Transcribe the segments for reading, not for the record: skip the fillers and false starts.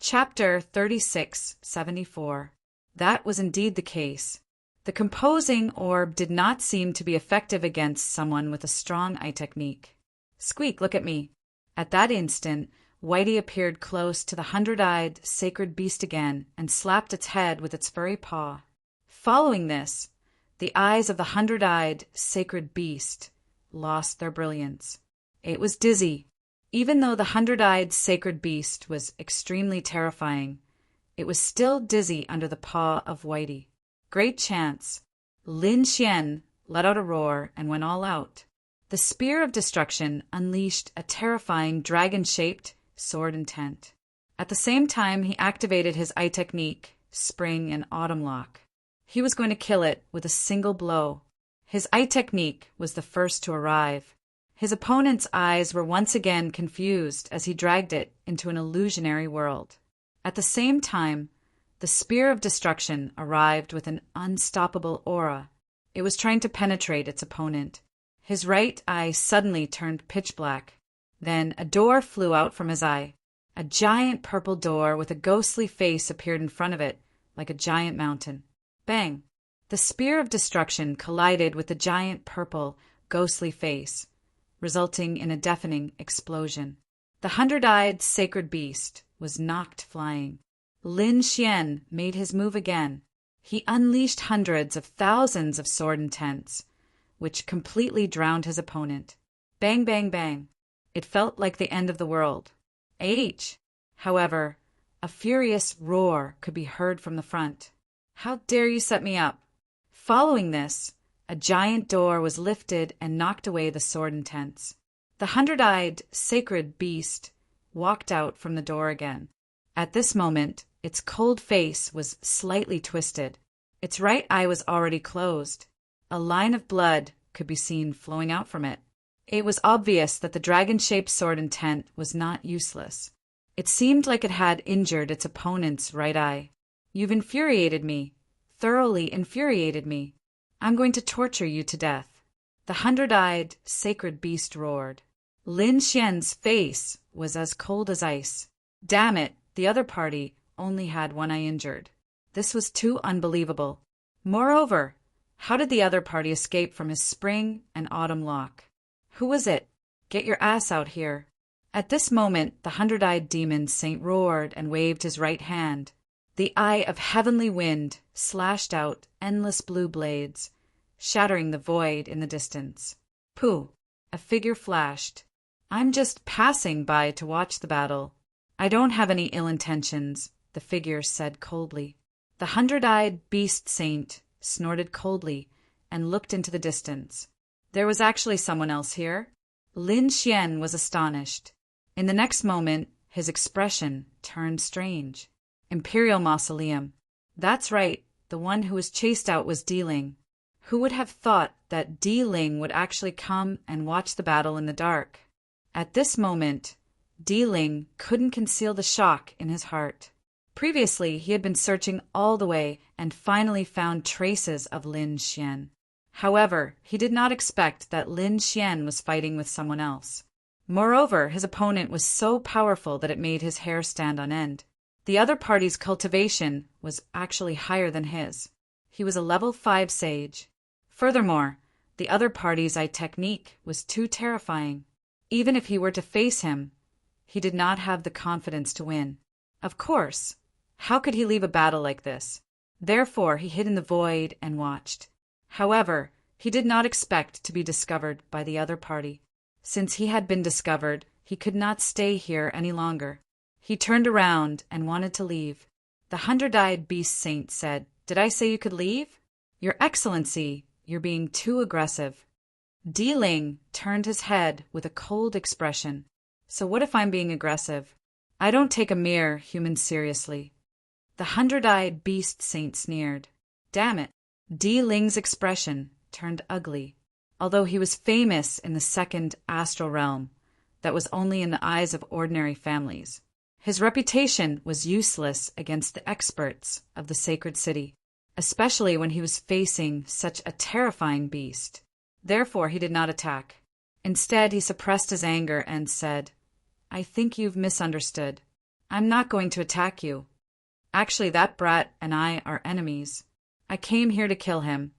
Chapter 3674. That was indeed the case. The composing orb did not seem to be effective against someone with a strong eye technique. Squeak, look at me. At that instant, Whitey appeared close to the hundred-eyed sacred beast again and slapped its head with its furry paw. Following this, the eyes of the hundred-eyed sacred beast lost their brilliance. It was dizzy. Even though the hundred-eyed sacred beast was extremely terrifying, it was still dizzy under the paw of Whitey. Great chance. Lin Xian let out a roar and went all out. The spear of destruction unleashed a terrifying dragon-shaped sword intent. At the same time, he activated his eye technique, Spring and Autumn Lock. He was going to kill it with a single blow. His eye technique was the first to arrive. His opponent's eyes were once again confused as he dragged it into an illusionary world. At the same time, the spear of destruction arrived with an unstoppable aura. It was trying to penetrate its opponent. His right eye suddenly turned pitch black. Then a door flew out from his eye. A giant purple door with a ghostly face appeared in front of it, like a giant mountain. Bang! The spear of destruction collided with the giant purple, ghostly face, resulting in a deafening explosion. The hundred-eyed sacred beast was knocked flying. Lin Xian made his move again. He unleashed hundreds of thousands of sword intents, which completely drowned his opponent. Bang, bang, bang. It felt like the end of the world. However, a furious roar could be heard from the front. How dare you set me up? Following this, a giant door was lifted and knocked away the sword intents. The hundred-eyed sacred beast walked out from the door again. At this moment, its cold face was slightly twisted. Its right eye was already closed. A line of blood could be seen flowing out from it. It was obvious that the dragon-shaped sword intent was not useless. It seemed like it had injured its opponent's right eye. You've infuriated me, thoroughly infuriated me. I'm going to torture you to death. The hundred-eyed sacred beast roared. Lin Xian's face was as cold as ice. Damn it, the other party only had one eye injured. This was too unbelievable. Moreover, how did the other party escape from his spring and autumn lock? Who was it? Get your ass out here. At this moment, the hundred-eyed demon saint roared and waved his right hand. The eye of heavenly wind slashed out endless blue blades, shattering the void in the distance. Pooh! A figure flashed. I'm just passing by to watch the battle. I don't have any ill intentions, the figure said coldly. The hundred-eyed beast saint snorted coldly and looked into the distance. There was actually someone else here. Lin Xian was astonished. In the next moment, his expression turned strange. Imperial Mausoleum. That's right, the one who was chased out was Deling. Who would have thought that Deling would actually come and watch the battle in the dark? At this moment, Deling couldn't conceal the shock in his heart. Previously, he had been searching all the way and finally found traces of Lin Xian. However, he did not expect that Lin Xian was fighting with someone else. Moreover, his opponent was so powerful that it made his hair stand on end. The other party's cultivation was actually higher than his. He was a level 5 sage. Furthermore, the other party's eye technique was too terrifying. Even if he were to face him, he did not have the confidence to win. Of course, how could he leave a battle like this? Therefore, he hid in the void and watched. However, he did not expect to be discovered by the other party. Since he had been discovered, he could not stay here any longer. He turned around and wanted to leave. The hundred-eyed beast saint said, "Did I say you could leave? Your Excellency, you're being too aggressive." Deling turned his head with a cold expression. So what if I'm being aggressive? I don't take a mere human seriously. The hundred-eyed beast saint sneered. Damn it. Deling's expression turned ugly. Although he was famous in the second astral realm, that was only in the eyes of ordinary families. His reputation was useless against the experts of the sacred city, especially when he was facing such a terrifying beast. Therefore, he did not attack. Instead, he suppressed his anger and said, "I think you've misunderstood. I'm not going to attack you. Actually, that brat and I are enemies. I came here to kill him,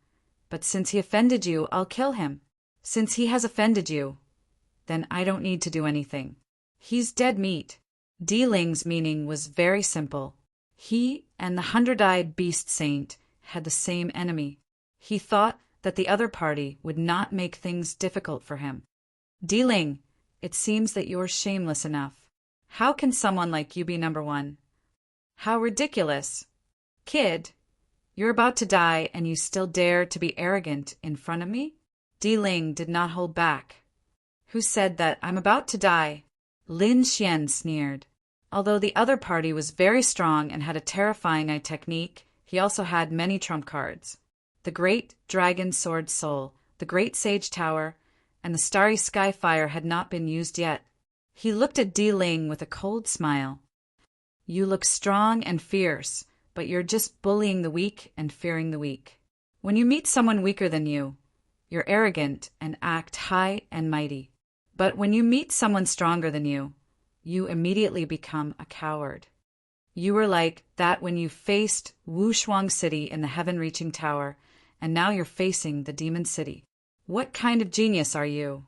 but since he offended you, I'll kill him. Since he has offended you, then I don't need to do anything. He's dead meat. Ling's meaning was very simple. He and the 100-eyed beast saint had the same enemy. He thought that the other party would not make things difficult for him. Ling, it seems that you're shameless enough. How can someone like you be number one? How ridiculous. Kid, you're about to die and you still dare to be arrogant in front of me? Ling did not hold back. Who said that I'm about to die? Lin Xian sneered. Although the other party was very strong and had a terrifying eye technique, he also had many trump cards. The Great Dragon Sword Soul, the Great Sage Tower, and the Starry Sky Fire had not been used yet. He looked at Ling with a cold smile. You look strong and fierce, but you're just bullying the weak and fearing the weak. When you meet someone weaker than you, you're arrogant and act high and mighty. But when you meet someone stronger than you immediately become a coward. You were like that when you faced Wu Shuang City in the heaven-reaching tower, and now you're facing the demon city. What kind of genius are you?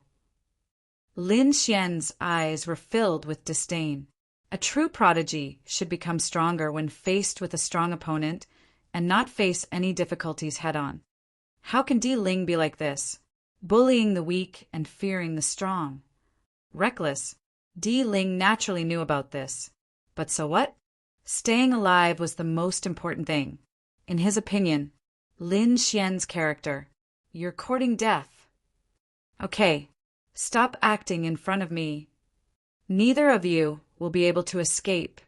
Lin Xian's eyes were filled with disdain. A true prodigy should become stronger when faced with a strong opponent and not face any difficulties head-on. How can Ling be like this? Bullying the weak and fearing the strong. Reckless. Ling naturally knew about this. But so what? Staying alive was the most important thing. In his opinion, Lin Xian's character. You're courting death. Okay, stop acting in front of me. Neither of you will be able to escape,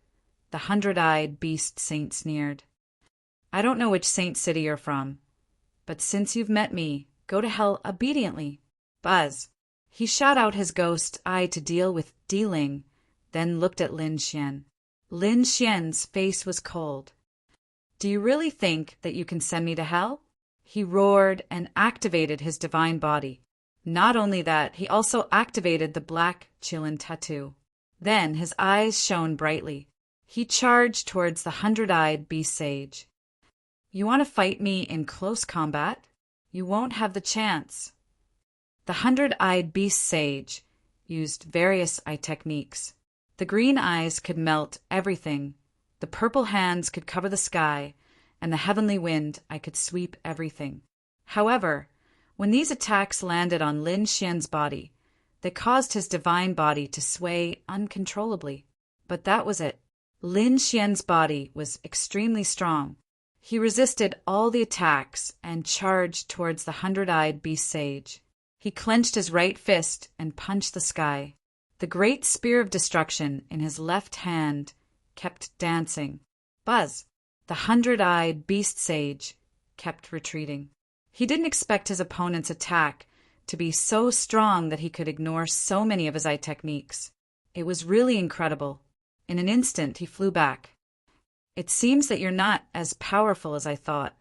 the 100-eyed beast saint sneered. I don't know which saint city you're from, but since you've met me, go to hell obediently. Buzz. He shot out his ghost eye to deal with Ling, then looked at Lin Xian. Lin Xian's face was cold. Do you really think that you can send me to hell? He roared and activated his divine body. Not only that, he also activated the black Qilin tattoo. Then his eyes shone brightly. He charged towards the 100-eyed beast sage. You want to fight me in close combat? You won't have the chance. The 100-eyed beast sage used various eye techniques. The green eyes could melt everything, the purple hands could cover the sky, and the heavenly wind I could sweep everything. However, when these attacks landed on Lin Xian's body, they caused his divine body to sway uncontrollably. But that was it. Lin Xian's body was extremely strong. He resisted all the attacks and charged towards the 100-eyed beast sage. He clenched his right fist and punched the sky. The great spear of destruction in his left hand kept dancing. Buzz, the 100-eyed beast sage, kept retreating. He didn't expect his opponent's attack to be so strong that he could ignore so many of his eye techniques. It was really incredible. In an instant, he flew back. It seems that you're not as powerful as I thought.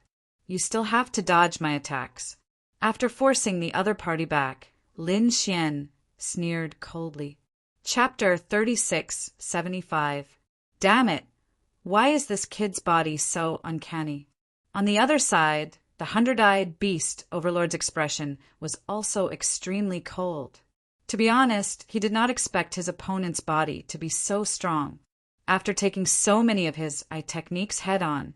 You still have to dodge my attacks. After forcing the other party back, Lin Xian sneered coldly. Chapter 3675. Damn it! Why is this kid's body so uncanny? On the other side, the 100-eyed beast overlord's expression was also extremely cold. To be honest, he did not expect his opponent's body to be so strong. After taking so many of his eye techniques head-on,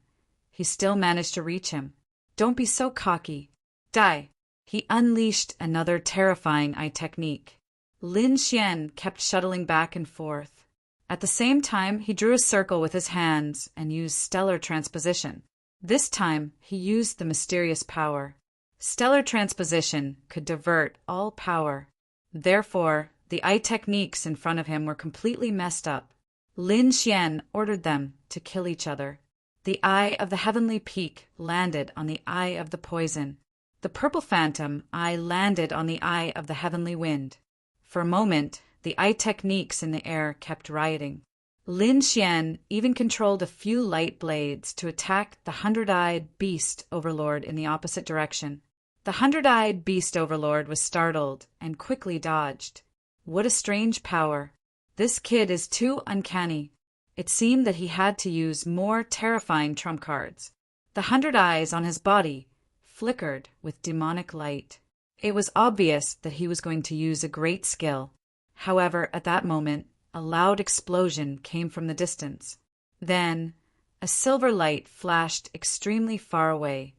he still managed to reach him. Don't be so cocky. Die. He unleashed another terrifying eye technique. Lin Xian kept shuttling back and forth. At the same time, he drew a circle with his hands and used stellar transposition. This time, he used the mysterious power. Stellar transposition could divert all power. Therefore, the eye techniques in front of him were completely messed up. Lin Xian ordered them to kill each other. The eye of the heavenly peak landed on the eye of the poison. The purple phantom eye landed on the eye of the heavenly wind. For a moment, the eye techniques in the air kept rioting. Lin Xian even controlled a few light blades to attack the 100-eyed beast overlord in the opposite direction. The 100-eyed beast overlord was startled and quickly dodged. What a strange power. This kid is too uncanny. It seemed that he had to use more terrifying trump cards. The 100 eyes on his body flickered with demonic light. It was obvious that he was going to use a great skill. However, at that moment, a loud explosion came from the distance. Then, a silver light flashed extremely far away,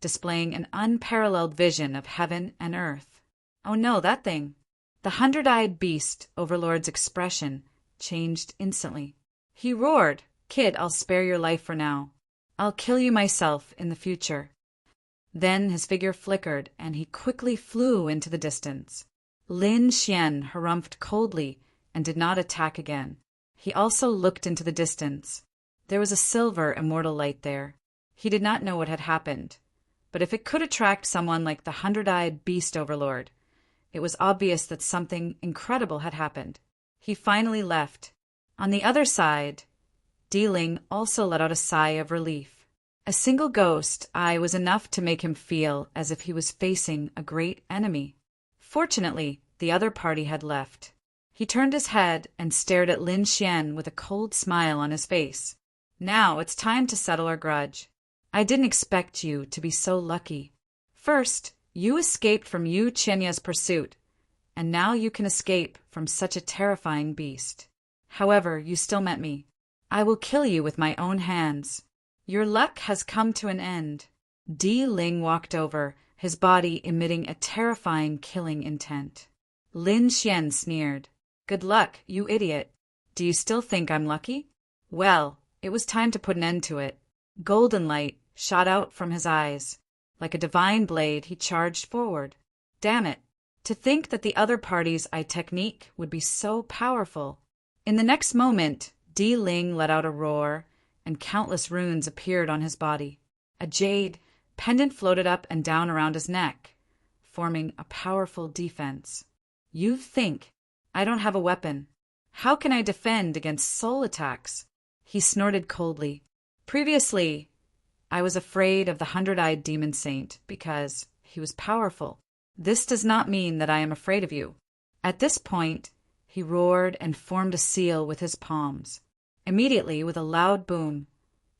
displaying an unparalleled vision of heaven and earth. Oh no, that thing! The 100-eyed beast overlord's expression changed instantly. He roared, "Kid, I'll spare your life for now. I'll kill you myself in the future." Then his figure flickered, and he quickly flew into the distance. Lin Xian harumphed coldly and did not attack again. He also looked into the distance. There was a silver immortal light there. He did not know what had happened, but if it could attract someone like the 100-eyed beast overlord, it was obvious that something incredible had happened. He finally left. On the other side, Deling also let out a sigh of relief. A single ghost eye was enough to make him feel as if he was facing a great enemy. Fortunately, the other party had left. He turned his head and stared at Lin Xian with a cold smile on his face. "Now it's time to settle our grudge. I didn't expect you to be so lucky. First, you escaped from Yu Chenya's pursuit, and now you can escape from such a terrifying beast. However, you still met me. I will kill you with my own hands. Your luck has come to an end." Di Ling walked over, his body emitting a terrifying killing intent. Lin Xian sneered. "Good luck, you idiot. Do you still think I'm lucky?" Well, it was time to put an end to it. Golden light shot out from his eyes. Like a divine blade, he charged forward. Damn it! To think that the other party's eye technique would be so powerful. In the next moment, Di Ling let out a roar, and countless runes appeared on his body. A jade pendant floated up and down around his neck, forming a powerful defense. "You think I don't have a weapon? How can I defend against soul attacks?" He snorted coldly. "Previously, I was afraid of the 100-eyed demon saint because he was powerful. This does not mean that I am afraid of you." At this point, he roared and formed a seal with his palms. Immediately, with a loud boom,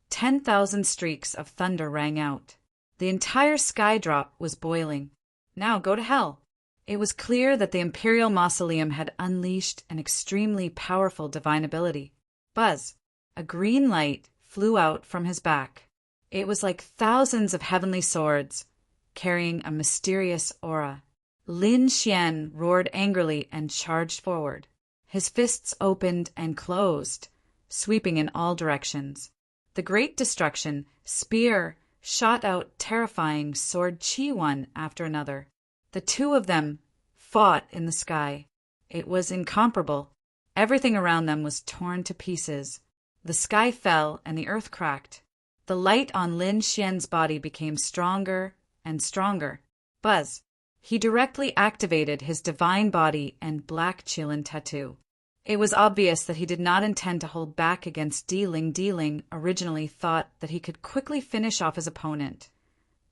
10,000 streaks of thunder rang out. The entire sky drop was boiling. Now go to hell! It was clear that the Imperial Mausoleum had unleashed an extremely powerful divine ability. Buzz! A green light flew out from his back. It was like thousands of heavenly swords, carrying a mysterious aura. Lin Xian roared angrily and charged forward. His fists opened and closed, sweeping in all directions. The Great Destruction spear shot out terrifying sword chi one after another. The two of them fought in the sky. It was incomparable. Everything around them was torn to pieces. The sky fell and the earth cracked. The light on Lin Xian's body became stronger and stronger. Buzz! He directly activated his divine body and black Qilin tattoo. It was obvious that he did not intend to hold back against Deling. Deling originally thought that he could quickly finish off his opponent,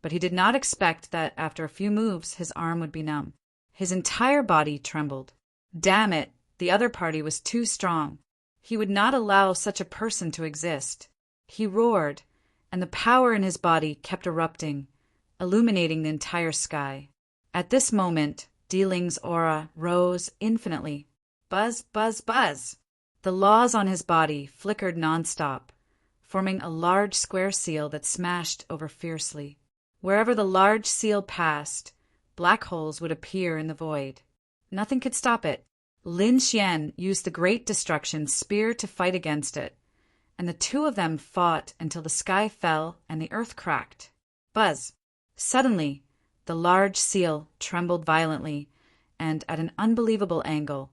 but he did not expect that after a few moves his arm would be numb. His entire body trembled. Damn it, the other party was too strong. He would not allow such a person to exist. He roared, and the power in his body kept erupting, illuminating the entire sky. At this moment, Deling's aura rose infinitely. Buzz, buzz, buzz! The laws on his body flickered nonstop, forming a large square seal that smashed over fiercely. Wherever the large seal passed, black holes would appear in the void. Nothing could stop it. Lin Xian used the Great Destruction spear to fight against it, and the two of them fought until the sky fell and the earth cracked. Buzz! Suddenly, the large seal trembled violently, and at an unbelievable angle,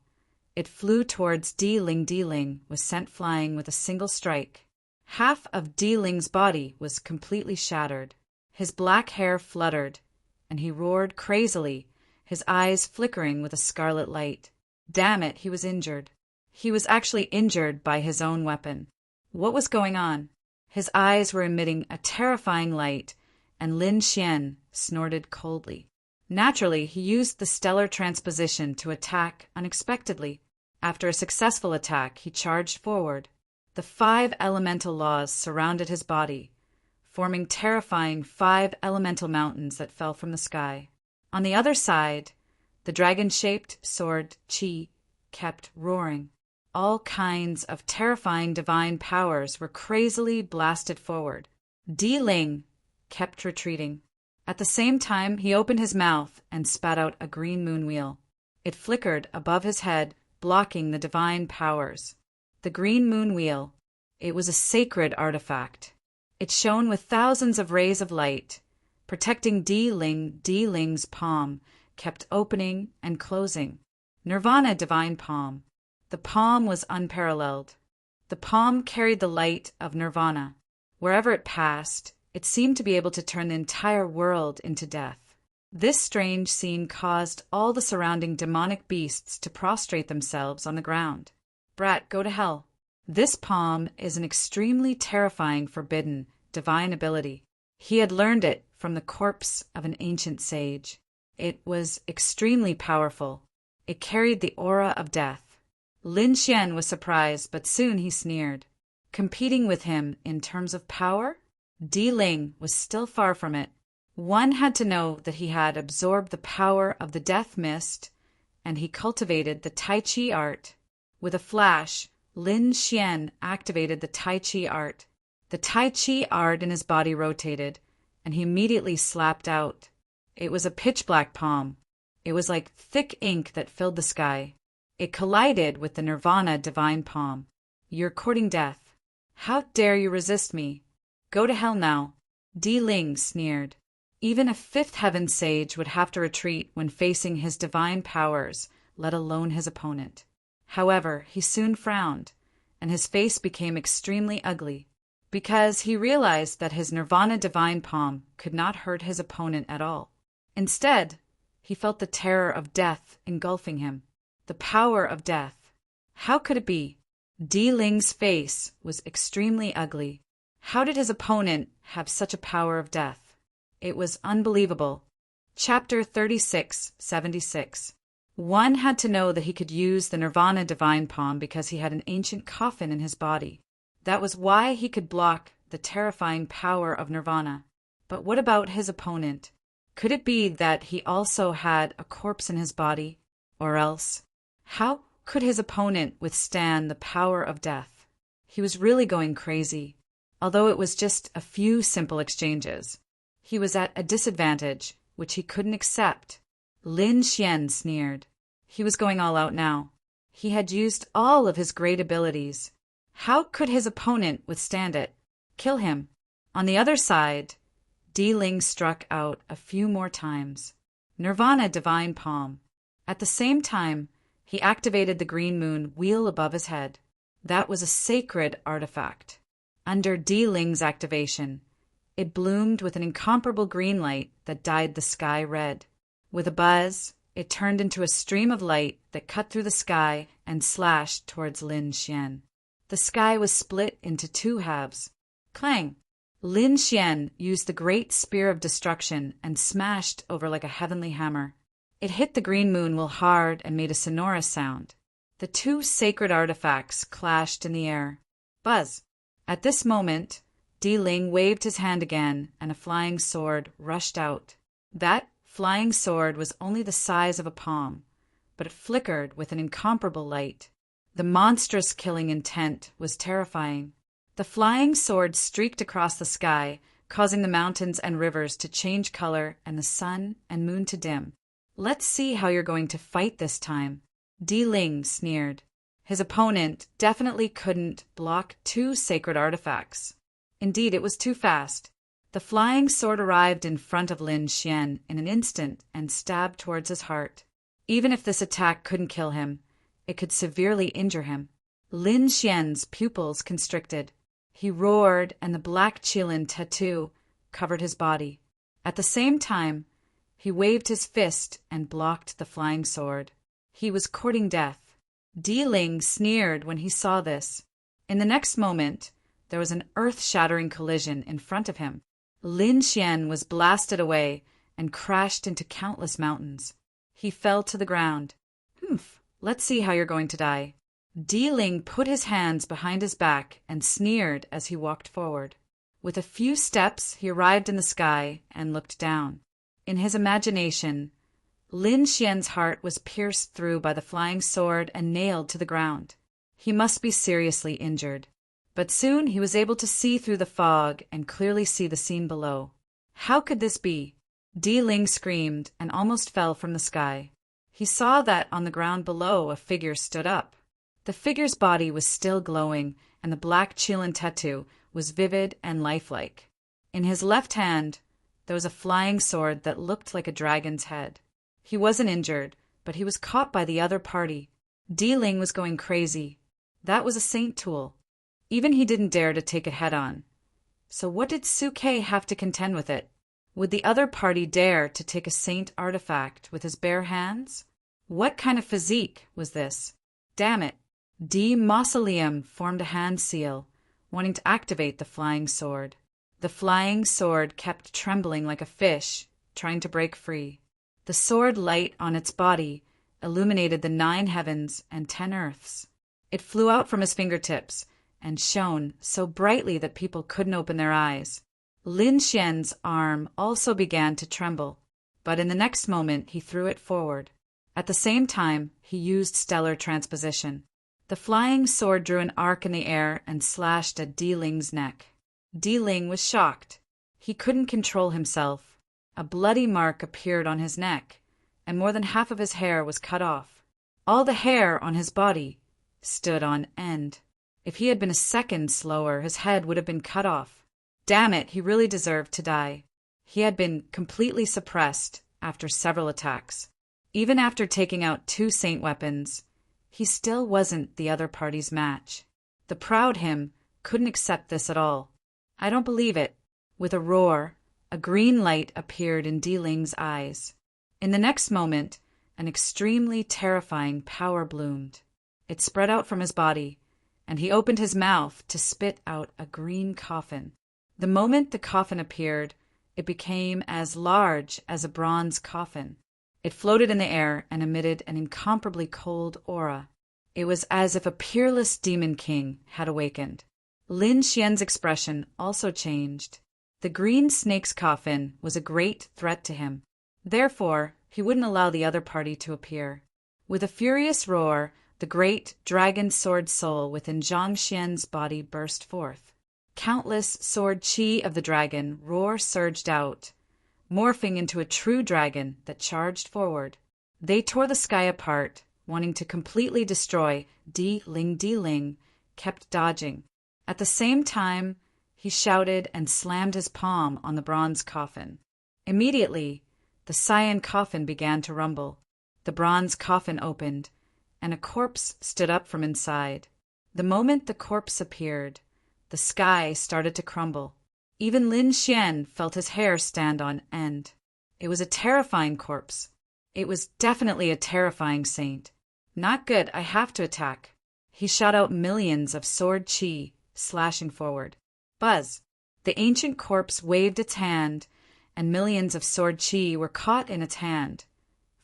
it flew towards Deling. Deling was sent flying with a single strike. Half of Deling's body was completely shattered. His black hair fluttered, and he roared crazily, his eyes flickering with a scarlet light. Damn it, he was injured. He was actually injured by his own weapon. What was going on? His eyes were emitting a terrifying light, and Lin Xian snorted coldly. Naturally, he used the stellar transposition to attack unexpectedly. After a successful attack, he charged forward. The 5 elemental laws surrounded his body, forming terrifying 5 elemental mountains that fell from the sky. On the other side, the dragon-shaped sword Qi kept roaring. All kinds of terrifying divine powers were crazily blasted forward. Di Ling kept retreating. At the same time, he opened his mouth and spat out a green moon wheel. It flickered above his head, blocking the divine powers. The green moon wheel. It was a sacred artifact. It shone with thousands of rays of light, protecting Di Ling. Di Ling's palm kept opening and closing. Nirvana divine palm. The palm was unparalleled. The palm carried the light of nirvana. Wherever it passed, it seemed to be able to turn the entire world into death. This strange scene caused all the surrounding demonic beasts to prostrate themselves on the ground. Brat, go to hell. This palm is an extremely terrifying, forbidden, divine ability. He had learned it from the corpse of an ancient sage. It was extremely powerful. It carried the aura of death. Lin Xian was surprised, but soon he sneered. Competing with him in terms of power? Di Ling was still far from it. One had to know that he had absorbed the power of the death mist, and he cultivated the Tai Chi art. With a flash, Lin Xian activated the Tai Chi art. The Tai Chi art in his body rotated, and he immediately slapped out. It was a pitch-black palm. It was like thick ink that filled the sky. It collided with the Nirvana divine palm. You're courting death. How dare you resist me? Go to hell now. Di Ling sneered. Even a fifth heaven sage would have to retreat when facing his divine powers, let alone his opponent. However, he soon frowned, and his face became extremely ugly, because he realized that his Nirvana divine palm could not hurt his opponent at all. Instead, he felt the terror of death engulfing him. The power of death. How could it be? Di Ling's face was extremely ugly. How did his opponent have such a power of death? It was unbelievable. Chapter 3676. One had to know that he could use the Nirvana divine palm because he had an ancient coffin in his body. That was why he could block the terrifying power of Nirvana. But what about his opponent? Could it be that he also had a corpse in his body? Or else, how could his opponent withstand the power of death? He was really going crazy. Although it was just a few simple exchanges, he was at a disadvantage which he couldn't accept. Lin Xian sneered. He was going all out now. He had used all of his great abilities. How could his opponent withstand it? Kill him. On the other side, Di Ling struck out a few more times. Nirvana divine palm. At the same time, he activated the green moon wheel above his head. That was a sacred artifact. Under Di Ling's activation, it bloomed with an incomparable green light that dyed the sky red. With a buzz, it turned into a stream of light that cut through the sky and slashed towards Lin Xian. The sky was split into 2 halves. Clang! Lin Xian used the great spear of destruction and smashed over like a heavenly hammer. It hit the green moon wheel hard and made a sonorous sound. The 2 sacred artifacts clashed in the air. Buzz! At this moment, Di Ling waved his hand again, and a flying sword rushed out. That flying sword was only the size of a palm, but it flickered with an incomparable light. The monstrous killing intent was terrifying. The flying sword streaked across the sky, causing the mountains and rivers to change color and the sun and moon to dim. Let's see how you're going to fight this time. Di Ling sneered. His opponent definitely couldn't block 2 sacred artifacts. Indeed, it was too fast. The flying sword arrived in front of Lin Xian in an instant and stabbed towards his heart. Even if this attack couldn't kill him, it could severely injure him. Lin Xian's pupils constricted. He roared, and the black Qilin tattoo covered his body. At the same time, he waved his fist and blocked the flying sword. He was courting death. Di Ling sneered when he saw this. In the next moment, there was an earth-shattering collision in front of him. Lin Xian was blasted away and crashed into countless mountains. He fell to the ground. Let's see how you're going to die. Di Ling put his hands behind his back and sneered as he walked forward. With a few steps, he arrived in the sky and looked down. In his imagination, Lin Xian's heart was pierced through by the flying sword and nailed to the ground. He must be seriously injured. But soon he was able to see through the fog and clearly see the scene below. How could this be? Di Ling screamed and almost fell from the sky. He saw that on the ground below a figure stood up. The figure's body was still glowing, and the black Qilin tattoo was vivid and lifelike. In his left hand, there was a flying sword that looked like a dragon's head. He wasn't injured, but he was caught by the other party. Di Ling was going crazy. That was a saint tool. Even he didn't dare to take it head-on. So what did Suke have to contend with it? Would the other party dare to take a saint artifact with his bare hands? What kind of physique was this? Damn it! Di Mausoleum formed a hand seal, wanting to activate the flying sword. The flying sword kept trembling like a fish, trying to break free. The sword light on its body illuminated the 9 heavens and 10 earths. It flew out from his fingertips and shone so brightly that people couldn't open their eyes. Lin Xian's arm also began to tremble, but in the next moment he threw it forward. At the same time, he used stellar transposition. The flying sword drew an arc in the air and slashed at Di Ling's neck. Di Ling was shocked. He couldn't control himself. A bloody mark appeared on his neck, and more than half of his hair was cut off. All the hair on his body stood on end. If he had been a second slower, his head would have been cut off. Damn it, he really deserved to die. He had been completely suppressed after several attacks. Even after taking out 2 saint weapons, he still wasn't the other party's match. The proud him couldn't accept this at all. I don't believe it. With a roar, a green light appeared in Di Ling's eyes. In the next moment, an extremely terrifying power bloomed. It spread out from his body, and he opened his mouth to spit out a green coffin. The moment the coffin appeared, it became as large as a bronze coffin. It floated in the air and emitted an incomparably cold aura. It was as if a peerless demon king had awakened. Lin Xian's expression also changed. The green snake's coffin was a great threat to him. Therefore, he wouldn't allow the other party to appear. With a furious roar, the great dragon sword soul within Zhang Xian's body burst forth. Countless sword qi of the dragon roar surged out, morphing into a true dragon that charged forward. They tore the sky apart, wanting to completely destroy Di Ling. Di Ling kept dodging. At the same time, he shouted and slammed his palm on the bronze coffin. Immediately, the cyan coffin began to rumble. The bronze coffin opened, and a corpse stood up from inside. The moment the corpse appeared, the sky started to crumble. Even Lin Xian felt his hair stand on end. It was a terrifying corpse. It was definitely a terrifying saint. Not good, I have to attack. He shot out millions of sword qi, slashing forward. Buzz! The ancient corpse waved its hand, and millions of sword qi were caught in its hand,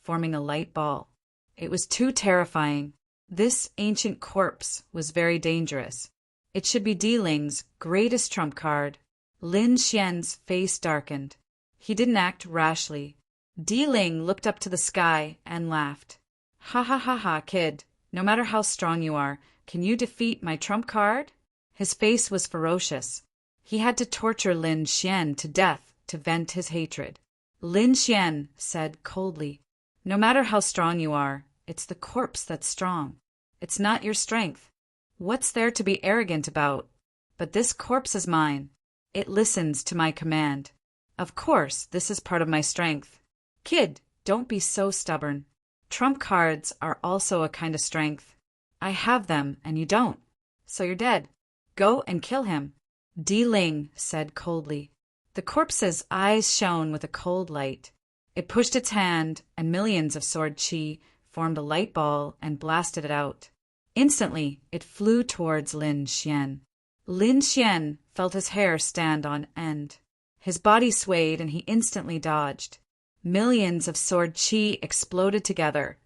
forming a light ball. It was too terrifying. This ancient corpse was very dangerous. It should be Di Ling's greatest trump card. Lin Xian's face darkened. He didn't act rashly. Di Ling looked up to the sky and laughed. Ha ha ha ha, kid. No matter how strong you are, can you defeat my trump card? His face was ferocious. He had to torture Lin Xian to death to vent his hatred. Lin Xian said coldly, "No matter how strong you are, it's the corpse that's strong. It's not your strength. What's there to be arrogant about? But this corpse is mine. It listens to my command. Of course, this is part of my strength. Kid, don't be so stubborn. Trump cards are also a kind of strength. I have them and you don't. So you're dead. Go and kill him." Di Ling said coldly. The corpse's eyes shone with a cold light. It pushed its hand, and millions of sword qi formed a light ball and blasted it out. Instantly, it flew towards Lin Xian. Lin Xian felt his hair stand on end. His body swayed and he instantly dodged. Millions of sword qi exploded together,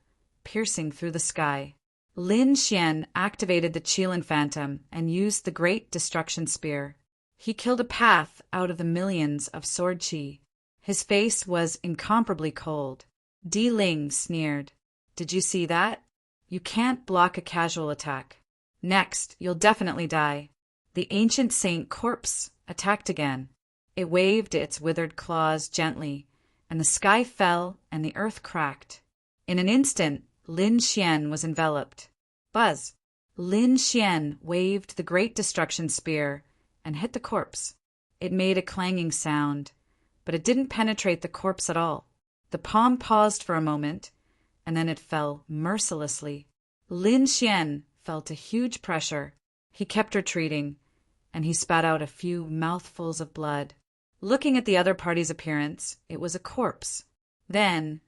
piercing through the sky. Lin Xian activated the Qilin Phantom and used the Great Destruction Spear. He killed a path out of the millions of sword qi. His face was incomparably cold. Di Ling sneered. Did you see that? You can't block a casual attack. Next, you'll definitely die. The ancient saint corpse attacked again. It waved its withered claws gently, and the sky fell and the earth cracked. In an instant, Lin Xian was enveloped. Buzz! Lin Xian waved the Great Destruction Spear and hit the corpse. It made a clanging sound, but it didn't penetrate the corpse at all. The palm paused for a moment, and then it fell mercilessly. Lin Xian felt a huge pressure. He kept retreating, and he spat out a few mouthfuls of blood. Looking at the other party's appearance, it was a corpse. Then,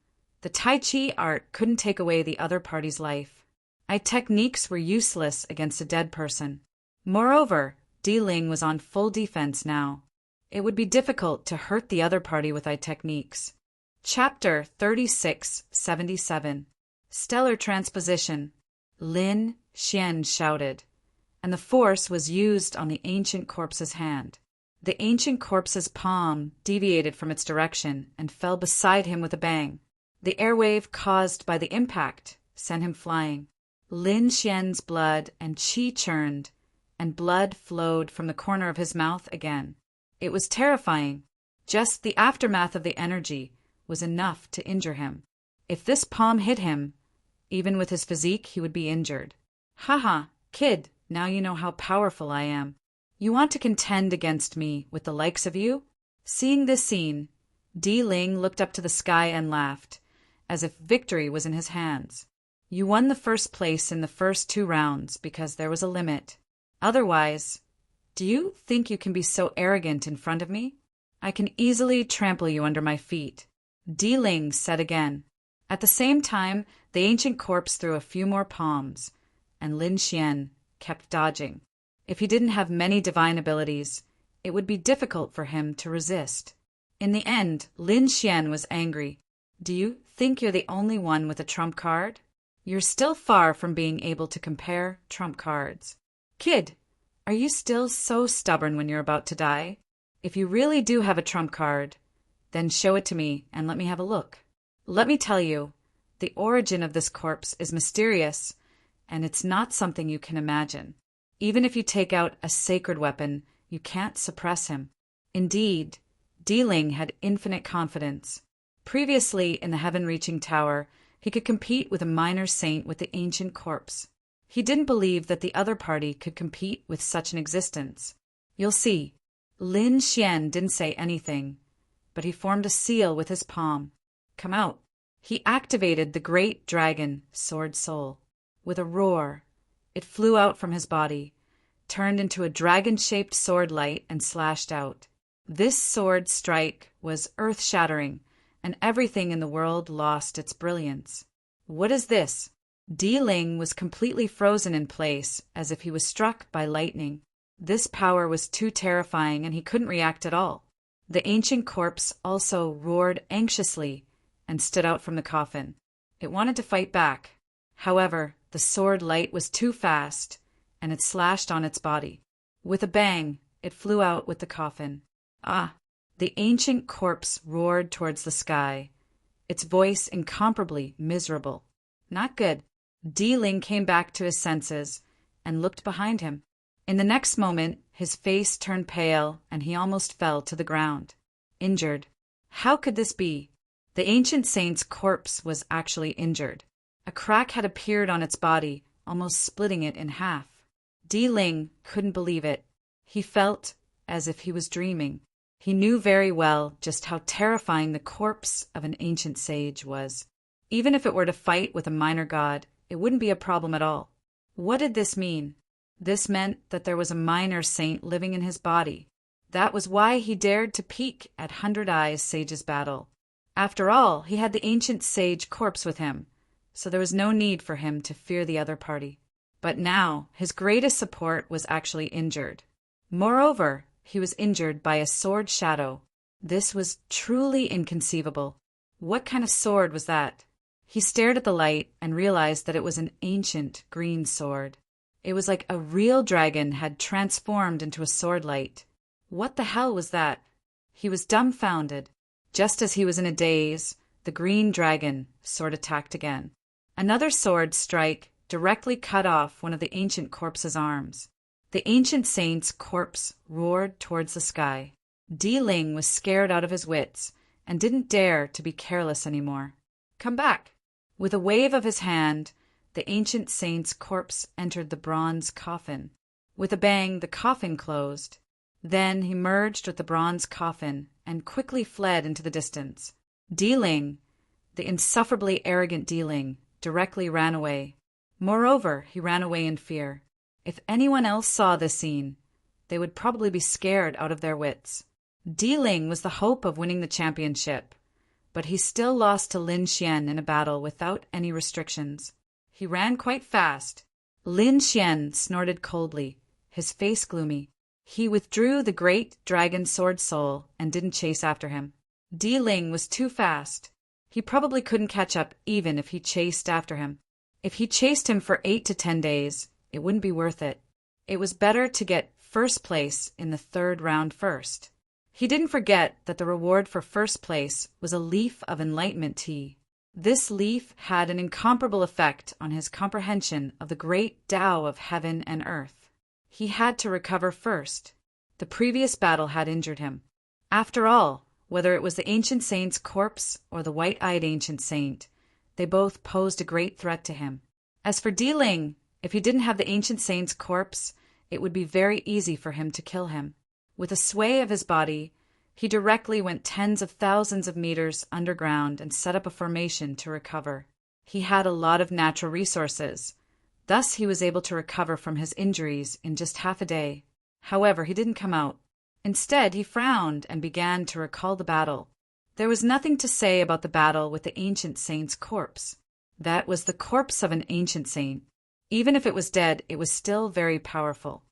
the Tai Chi art couldn't take away the other party's life. Techniques were useless against a dead person. Moreover, Di Ling was on full defense now. It would be difficult to hurt the other party with techniques. Chapter 3677. Stellar Transposition. Lin Xian shouted, and the force was used on the ancient corpse's hand. The ancient corpse's palm deviated from its direction and fell beside him with a bang. The airwave caused by the impact sent him flying. Lin Xian's blood and qi churned, and blood flowed from the corner of his mouth again. It was terrifying. Just the aftermath of the energy was enough to injure him. If this palm hit him, even with his physique, he would be injured. Haha, kid, now you know how powerful I am. You want to contend against me with the likes of you? Seeing this scene, Di Ling looked up to the sky and laughed, as if victory was in his hands. You won the first place in the first 2 rounds because there was a limit. Otherwise, do you think you can be so arrogant in front of me? I can easily trample you under my feet. Di Ling said again. At the same time, the ancient corpse threw a few more palms, and Lin Xian kept dodging. If he didn't have many divine abilities, it would be difficult for him to resist. In the end, Lin Xian was angry. Do you think you're the only one with a trump card? You're still far from being able to compare trump cards. Kid, are you still so stubborn when you're about to die? If you really do have a trump card, then show it to me and let me have a look. Let me tell you, the origin of this corpse is mysterious, and it's not something you can imagine. Even if you take out a sacred weapon, you can't suppress him. Indeed, Di Ling had infinite confidence. Previously in the heaven-reaching tower, he could compete with a minor saint with the ancient corpse. He didn't believe that the other party could compete with such an existence. You'll see. Lin Xian didn't say anything, but he formed a seal with his palm. Come out. He activated the great dragon, Sword Soul. With a roar, it flew out from his body, turned into a dragon-shaped sword light, and slashed out. This sword strike was earth-shattering, and everything in the world lost its brilliance. What is this? Di Ling was completely frozen in place, as if he was struck by lightning. This power was too terrifying, and he couldn't react at all. The ancient corpse also roared anxiously and stood out from the coffin. It wanted to fight back. However, the sword light was too fast, and it slashed on its body. With a bang, it flew out with the coffin. Ah! The ancient corpse roared towards the sky, its voice incomparably miserable. Not good. Di Ling came back to his senses and looked behind him. In the next moment, his face turned pale and he almost fell to the ground. Injured. How could this be? The ancient saint's corpse was actually injured. A crack had appeared on its body, almost splitting it in half. Di Ling couldn't believe it. He felt as if he was dreaming. He knew very well just how terrifying the corpse of an ancient sage was. Even if it were to fight with a minor god, it wouldn't be a problem at all. What did this mean? This meant that there was a minor saint living in his body. That was why he dared to peek at 100 Eyes Sage's battle. After all, he had the ancient sage corpse with him, so there was no need for him to fear the other party. But now, his greatest support was actually injured. Moreover, he was injured by a sword shadow. This was truly inconceivable. What kind of sword was that? He stared at the light and realized that it was an ancient green sword. It was like a real dragon had transformed into a sword light. What the hell was that? He was dumbfounded. Just as he was in a daze, the green dragon sword attacked again. Another sword strike directly cut off one of the ancient corpse's arms. The ancient saint's corpse roared towards the sky. Di Ling was scared out of his wits and didn't dare to be careless anymore. Come back! With a wave of his hand, the ancient saint's corpse entered the bronze coffin. With a bang, the coffin closed. Then he merged with the bronze coffin and quickly fled into the distance. Di Ling, the insufferably arrogant Di Ling, directly ran away. Moreover, he ran away in fear. If anyone else saw this scene, they would probably be scared out of their wits. Di Ling was the hope of winning the championship, but he still lost to Lin Xian in a battle without any restrictions. He ran quite fast. Lin Xian snorted coldly, his face gloomy. He withdrew the great dragon sword soul and didn't chase after him. Di Ling was too fast. He probably couldn't catch up even if he chased after him. If he chased him for 8 to 10 days, it wouldn't be worth it. It was better to get first place in the 3rd round first. He didn't forget that the reward for first place was a leaf of enlightenment tea. This leaf had an incomparable effect on his comprehension of the great Tao of heaven and earth. He had to recover first. The previous battle had injured him. After all, whether it was the ancient saint's corpse or the white-eyed ancient saint, they both posed a great threat to him. As for Di Ling, if he didn't have the ancient saint's corpse, it would be very easy for him to kill him. With a sway of his body, he directly went tens of thousands of meters underground and set up a formation to recover. He had a lot of natural resources. Thus he was able to recover from his injuries in just half a day. However, he didn't come out. Instead, he frowned and began to recall the battle. There was nothing to say about the battle with the ancient saint's corpse. That was the corpse of an ancient saint. Even if it was dead, it was still very powerful.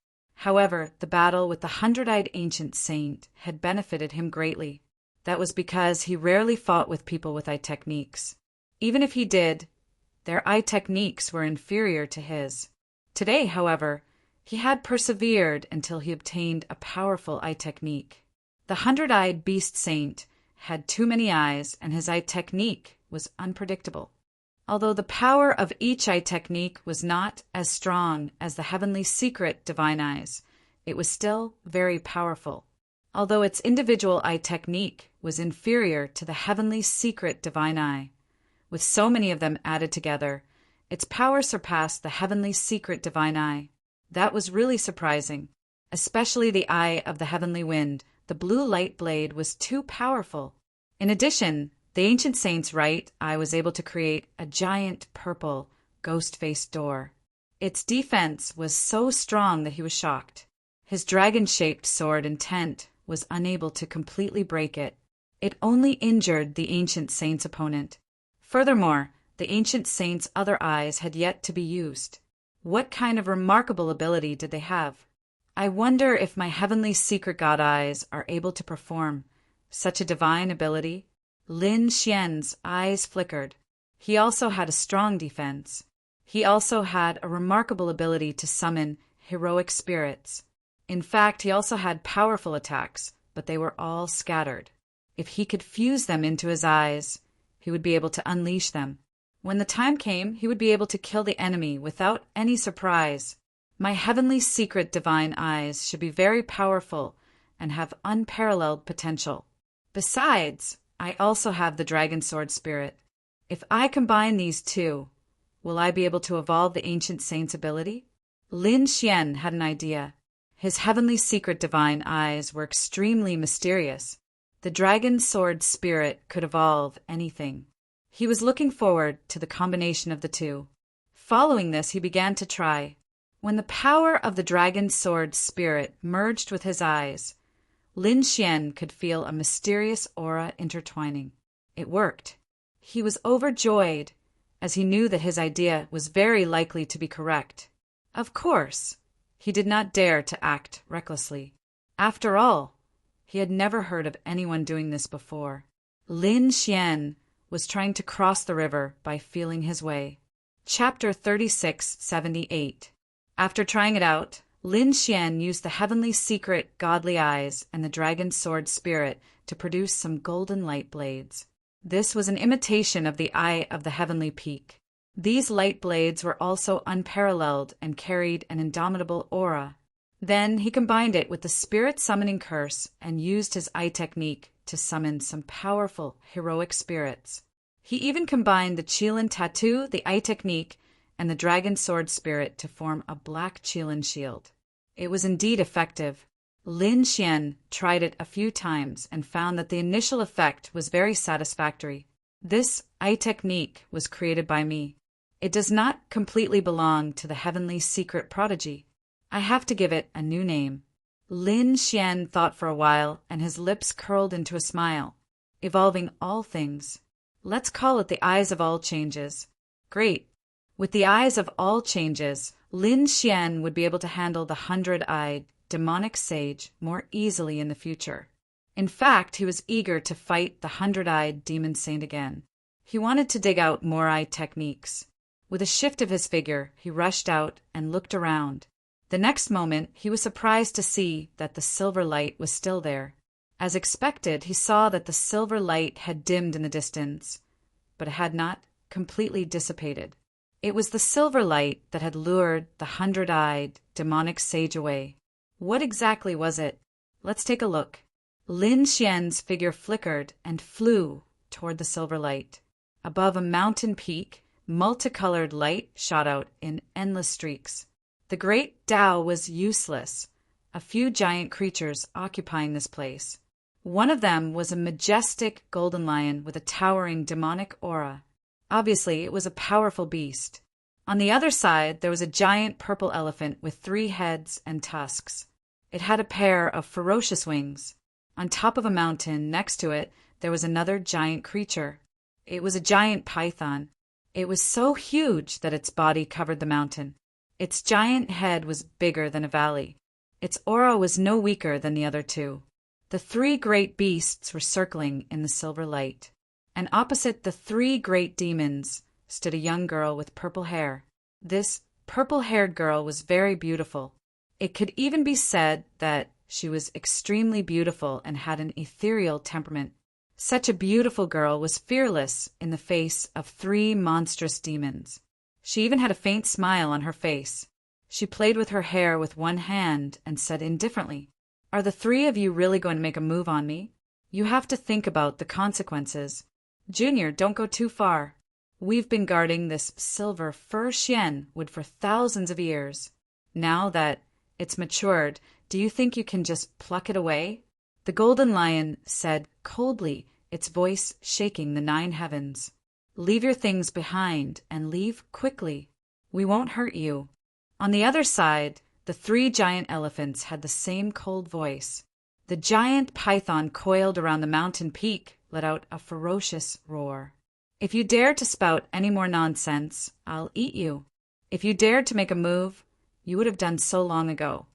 However, the battle with the 100-eyed ancient saint had benefited him greatly. That was because he rarely fought with people with eye techniques. Even if he did, their eye techniques were inferior to his. Today, however, he had persevered until he obtained a powerful eye technique. The 100-eyed beast saint had too many eyes, and his eye technique was unpredictable. Although the power of each eye technique was not as strong as the heavenly secret divine eyes, it was still very powerful. Although its individual eye technique was inferior to the heavenly secret divine eye, with so many of them added together, its power surpassed the heavenly secret divine eye. That was really surprising. Especially the eye of the heavenly wind, the blue light blade was too powerful. In addition, the ancient saint's right eye was able to create a giant purple, ghost-faced door. Its defense was so strong that he was shocked. His dragon-shaped sword intent was unable to completely break it. It only injured the ancient saint's opponent. Furthermore, the ancient saint's other eyes had yet to be used. What kind of remarkable ability did they have? I wonder if my heavenly secret god eyes are able to perform such a divine ability. Lin Xian's eyes flickered. He also had a strong defense. He also had a remarkable ability to summon heroic spirits. In fact, he also had powerful attacks, but they were all scattered. If he could fuse them into his eyes, he would be able to unleash them. When the time came, he would be able to kill the enemy without any surprise. My heavenly secret divine eyes should be very powerful and have unparalleled potential. Besides, I also have the dragon sword spirit. If I combine these two, will I be able to evolve the ancient saint's ability? Lin Xian had an idea. His heavenly secret divine eyes were extremely mysterious. The dragon sword spirit could evolve anything. He was looking forward to the combination of the two. Following this, he began to try. When the power of the dragon sword spirit merged with his eyes, Lin Xian could feel a mysterious aura intertwining. It worked. He was overjoyed, as he knew that his idea was very likely to be correct. Of course, he did not dare to act recklessly. After all, he had never heard of anyone doing this before. Lin Xian was trying to cross the river by feeling his way. Chapter 3678. After trying it out, Lin Xian used the heavenly secret godly eyes and the dragon sword spirit to produce some golden light blades. This was an imitation of the eye of the heavenly peak. These light blades were also unparalleled and carried an indomitable aura. Then he combined it with the spirit summoning curse and used his eye technique to summon some powerful, heroic spirits. He even combined the Qilin tattoo, the eye technique, and the dragon sword spirit to form a black Qilin shield. It was indeed effective. Lin Xian tried it a few times and found that the initial effect was very satisfactory. This eye technique was created by me. It does not completely belong to the heavenly secret prodigy. I have to give it a new name. Lin Xian thought for a while, and his lips curled into a smile. Evolving all things. Let's call it the Eyes of All Changes. Great. With the Eyes of All Changes, Lin Xian would be able to handle the 100-eyed demonic sage more easily in the future. In fact, he was eager to fight the 100-eyed demon saint again. He wanted to dig out more eye techniques. With a shift of his figure, he rushed out and looked around. The next moment, he was surprised to see that the silver light was still there. As expected, he saw that the silver light had dimmed in the distance, but it had not completely dissipated. It was the silver light that had lured the 100-eyed demonic sage away. What exactly was it? Let's take a look. Lin Xian's figure flickered and flew toward the silver light. Above a mountain peak, multicolored light shot out in endless streaks. The great Tao was useless, a few giant creatures occupying this place. One of them was a majestic golden lion with a towering demonic aura. Obviously, it was a powerful beast. On the other side, there was a giant purple elephant with 3 heads and tusks. It had a pair of ferocious wings. On top of a mountain next to it, there was another giant creature. It was a giant python. It was so huge that its body covered the mountain. Its giant head was bigger than a valley. Its aura was no weaker than the other 2. The 3 great beasts were circling in the silver light. And opposite the 3 great demons stood a young girl with purple hair. This purple-haired girl was very beautiful. It could even be said that she was extremely beautiful and had an ethereal temperament. Such a beautiful girl was fearless in the face of 3 monstrous demons. She even had a faint smile on her face. She played with her hair with one hand and said indifferently, "Are the 3 of you really going to make a move on me? You have to think about the consequences. Junior, don't go too far. We've been guarding this silver fir Xian wood for thousands of years. Now that it's matured, do you think you can just pluck it away?" The golden lion said coldly, its voice shaking the 9 heavens. "Leave your things behind and leave quickly. We won't hurt you." On the other side, the 3 giant elephants had the same cold voice. The giant python coiled around the mountain peak let out a ferocious roar. "If you dare to spout any more nonsense, I'll eat you. If you dared to make a move, you would have done so long ago.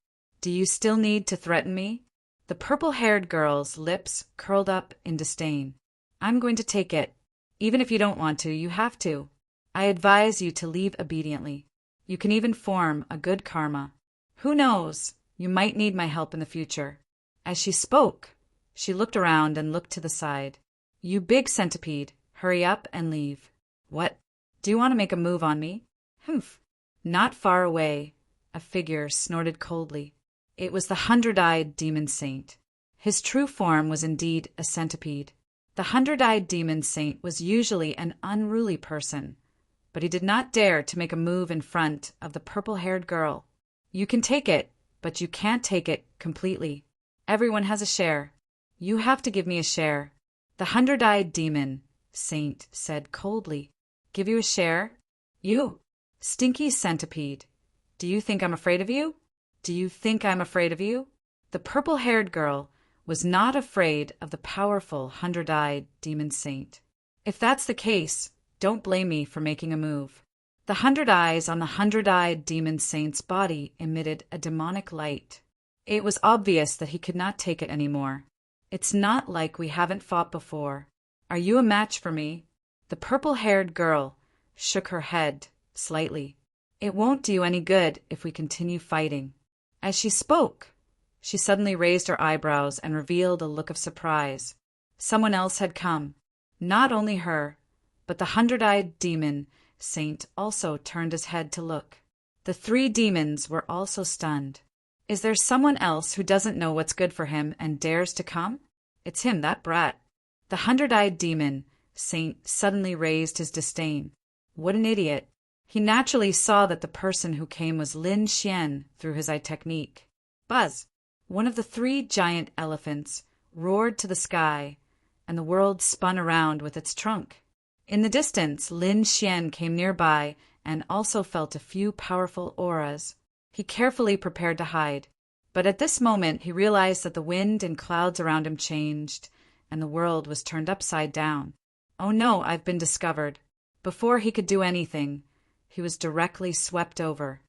Do you still need to threaten me?" The purple-haired girl's lips curled up in disdain. "I'm going to take it. Even if you don't want to, you have to. I advise you to leave obediently. You can even form a good karma. Who knows? You might need my help in the future." As she spoke, she looked around and looked to the side. "You big centipede, hurry up and leave." "What? Do you want to make a move on me?" "Humph." Not far away, a figure snorted coldly. It was the 100-eyed demon saint. His true form was indeed a centipede. The 100-eyed demon saint was usually an unruly person, but he did not dare to make a move in front of the purple-haired girl. "You can take it, but you can't take it completely. Everyone has a share. You have to give me a share." The 100-eyed demon saint said coldly, "Give you a share? You, stinky centipede. Do you think I'm afraid of you? Do you think I'm afraid of you?" The purple-haired girl was not afraid of the powerful 100-eyed demon saint. "If that's the case, don't blame me for making a move." The 100 eyes on the 100-eyed demon saint's body emitted a demonic light. It was obvious that he could not take it anymore. "It's not like we haven't fought before. Are you a match for me?" The purple-haired girl shook her head slightly. It won't do any good if we continue fighting. As she spoke, she suddenly raised her eyebrows and revealed a look of surprise. Someone else had come. Not only her, but the hundred-eyed demon saint also turned his head to look. The three demons were also stunned. Is there someone else who doesn't know what's good for him and dares to come? It's him, that brat. The hundred-eyed demon saint suddenly raised his disdain. What an idiot. He naturally saw that the person who came was Lin Xian through his eye technique. Buzz! One of the three giant elephants roared to the sky, and the world spun around with its trunk. In the distance, Lin Xian came nearby and also felt a few powerful auras. He carefully prepared to hide, but at this moment he realized that the wind and clouds around him changed, and the world was turned upside down. Oh no, I've been discovered. Before he could do anything, he was directly swept over.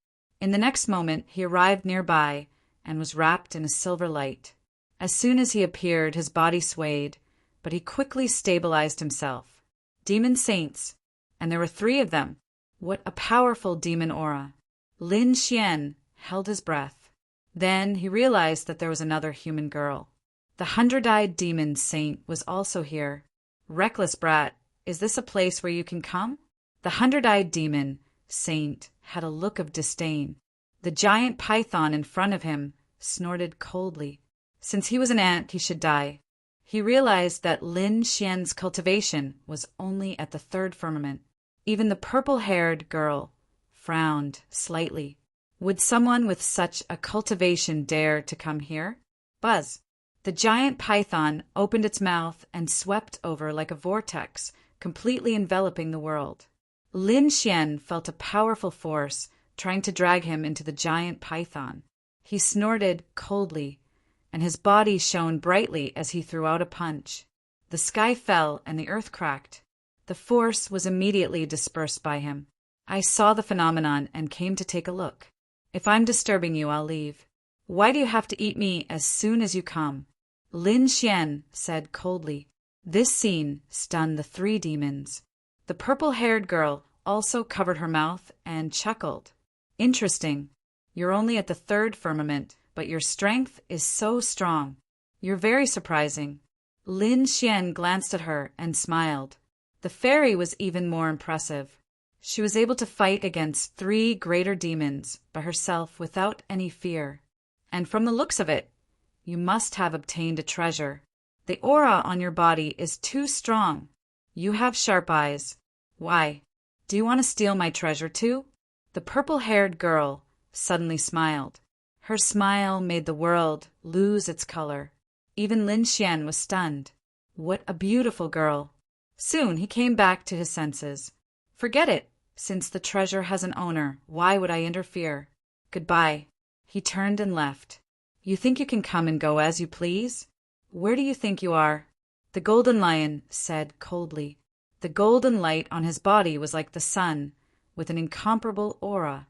In the next moment, he arrived nearby and was wrapped in a silver light. As soon as he appeared, his body swayed, but he quickly stabilized himself. Demon saints, and there were three of them. What a powerful demon aura. Lin Xian held his breath. Then he realized that there was another human girl. The hundred-eyed demon saint was also here. Reckless brat, is this a place where you can come? The hundred-eyed demon saint had a look of disdain. The giant python in front of him snorted coldly. Since he was an ant, he should die. He realized that Lin Xian's cultivation was only at the third firmament. Even the purple-haired girl frowned slightly. Would someone with such a cultivation dare to come here? Buzz! The giant python opened its mouth and swept over like a vortex, completely enveloping the world. Lin Xian felt a powerful force trying to drag him into the giant python. He snorted coldly, and his body shone brightly as he threw out a punch. The sky fell and the earth cracked. The force was immediately dispersed by him. I saw the phenomenon and came to take a look. If I'm disturbing you, I'll leave. Why do you have to eat me as soon as you come? Lin Xian said coldly. This scene stunned the three demons. The purple-haired girl also covered her mouth and chuckled. Interesting. You're only at the third firmament, but your strength is so strong. You're very surprising. Lin Xian glanced at her and smiled. The fairy was even more impressive. She was able to fight against three greater demons by herself without any fear. And from the looks of it, you must have obtained a treasure. The aura on your body is too strong. You have sharp eyes. Why? Do you want to steal my treasure too? The purple-haired girl suddenly smiled. Her smile made the world lose its color. Even Lin Xian was stunned. What a beautiful girl. Soon he came back to his senses. Forget it. Since the treasure has an owner, why would I interfere? Goodbye. He turned and left. You think you can come and go as you please? Where do you think you are? The golden lion said coldly. The golden light on his body was like the sun, with an incomparable aura.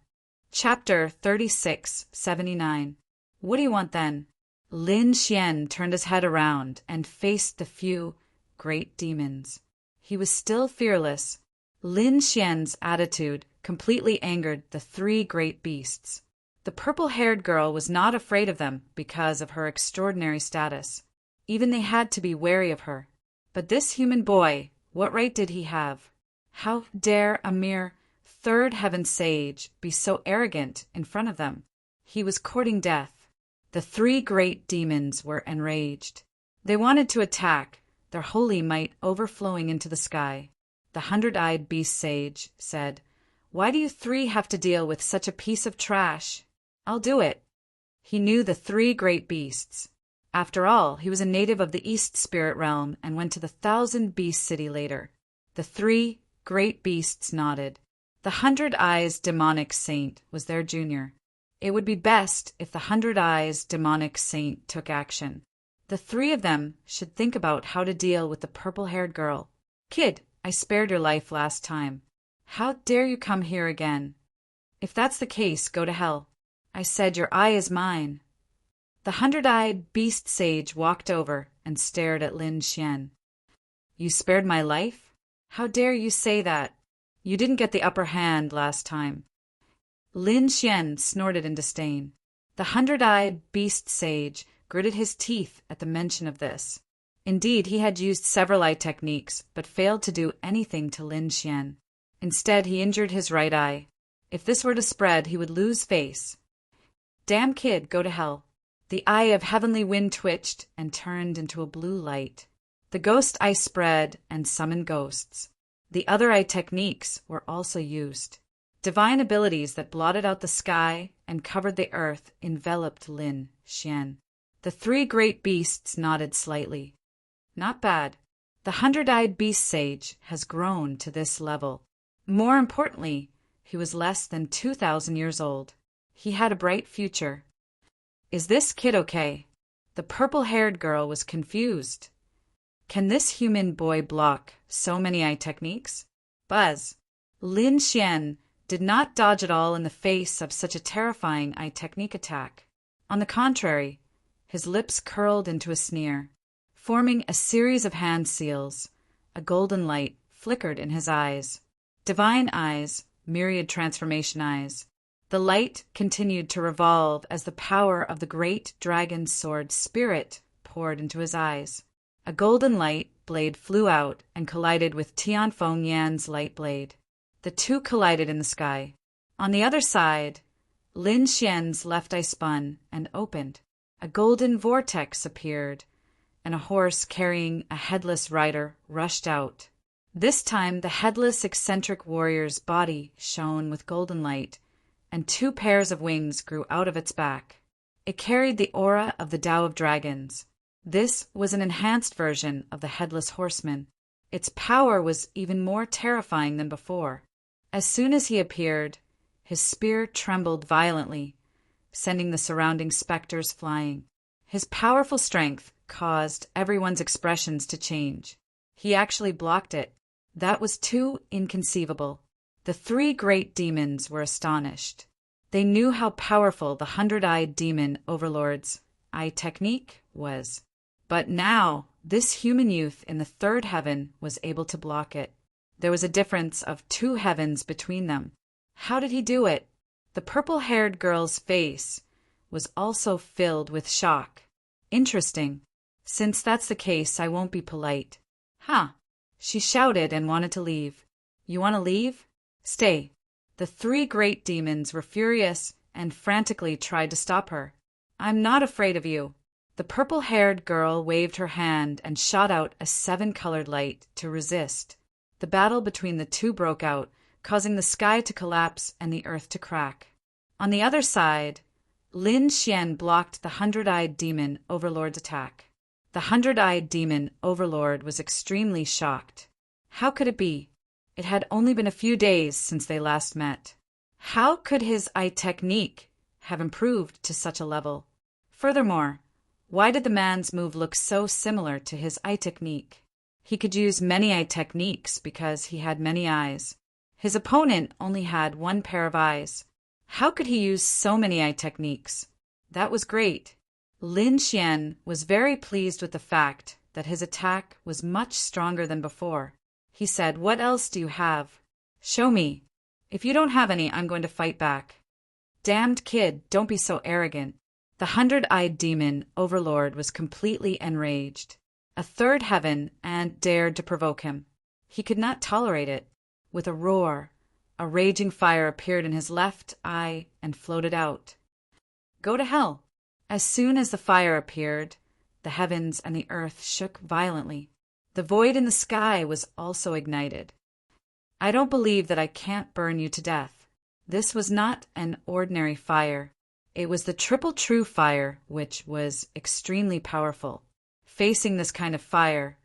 Chapter 3679. What do you want then? Lin Xian turned his head around and faced the few great demons. He was still fearless. Lin Xian's attitude completely angered the three great beasts. The purple-haired girl was not afraid of them because of her extraordinary status. Even they had to be wary of her. But this human boy, what right did he have? How dare a mere third heaven sage be so arrogant in front of them? He was courting death. The three great demons were enraged. They wanted to attack, their holy might overflowing into the sky. The hundred-eyed beast sage said, Why do you three have to deal with such a piece of trash? I'll do it. He knew the three great beasts. After all, he was a native of the East Spirit Realm and went to the 1,000-beast city later. The three great beasts nodded. The hundred-eyes demonic saint was their junior. It would be best if the hundred-eyes demonic saint took action. The three of them should think about how to deal with the purple-haired girl. Kid, I spared your life last time. How dare you come here again? If that's the case, go to hell. I said your eye is mine. The hundred-eyed beast sage walked over and stared at Lin Xian. You spared my life? How dare you say that? You didn't get the upper hand last time. Lin Xian snorted in disdain. The 100-eyed beast sage gritted his teeth at the mention of this. Indeed, he had used several eye techniques, but failed to do anything to Lin Xian. Instead, he injured his right eye. If this were to spread, he would lose face. Damn kid, go to hell. The eye of heavenly wind twitched and turned into a blue light. The ghost eye spread and summoned ghosts. The other eye techniques were also used. Divine abilities that blotted out the sky and covered the earth enveloped Lin Xian. The three great beasts nodded slightly. Not bad. The 100-eyed beast sage has grown to this level. More importantly, he was less than 2,000 years old. He had a bright future. Is this kid okay? The purple-haired girl was confused. Can this human boy block so many eye techniques? Buzz. Lin Xian did not dodge at all in the face of such a terrifying eye technique attack. On the contrary, his lips curled into a sneer. Forming a series of hand seals, a golden light flickered in his eyes. Divine eyes, myriad transformation eyes. The light continued to revolve as the power of the great dragon sword spirit poured into his eyes. A golden light blade flew out and collided with Tianfeng Yan's light blade. The two collided in the sky. On the other side, Lin Xian's left eye spun and opened. A golden vortex appeared, and a horse carrying a headless rider rushed out. This time the headless eccentric warrior's body shone with golden light, and two pairs of wings grew out of its back. It carried the aura of the Tao of Dragons. This was an enhanced version of the Headless Horseman. Its power was even more terrifying than before. As soon as he appeared, his spear trembled violently, sending the surrounding specters flying. His powerful strength caused everyone's expressions to change. He actually blocked it. That was too inconceivable. The three great demons were astonished. They knew how powerful the 100-eyed demon overlord's eye technique was. But now, this human youth in the third heaven was able to block it. There was a difference of 2 heavens between them. How did he do it? The purple-haired girl's face was also filled with shock. Interesting. Since that's the case, I won't be polite. Huh. She shouted and wanted to leave. You want to leave? Stay. The 3 great demons were furious and frantically tried to stop her. I'm not afraid of you. The purple-haired girl waved her hand and shot out a 7-colored light to resist. The battle between the two broke out, causing the sky to collapse and the earth to crack. On the other side, Lin Xian blocked the 100-eyed demon overlord's attack. The 100-eyed demon overlord was extremely shocked. How could it be? It had only been a few days since they last met. How could his eye technique have improved to such a level? Furthermore, why did the man's move look so similar to his eye technique? He could use many eye techniques because he had many eyes. His opponent only had 1 pair of eyes. How could he use so many eye techniques? That was great. Lin Xian was very pleased with the fact that his attack was much stronger than before. He said, "What else do you have? Show me. If you don't have any, I'm going to fight back." Damned kid, don't be so arrogant. The 100-eyed demon overlord was completely enraged. A third heaven and dared to provoke him. He could not tolerate it. With a roar, a raging fire appeared in his left eye and floated out. Go to hell. As soon as the fire appeared, the heavens and the earth shook violently. The void in the sky was also ignited. I don't believe that I can't burn you to death. This was not an ordinary fire. It was the triple true fire, which was extremely powerful. Facing this kind of fire,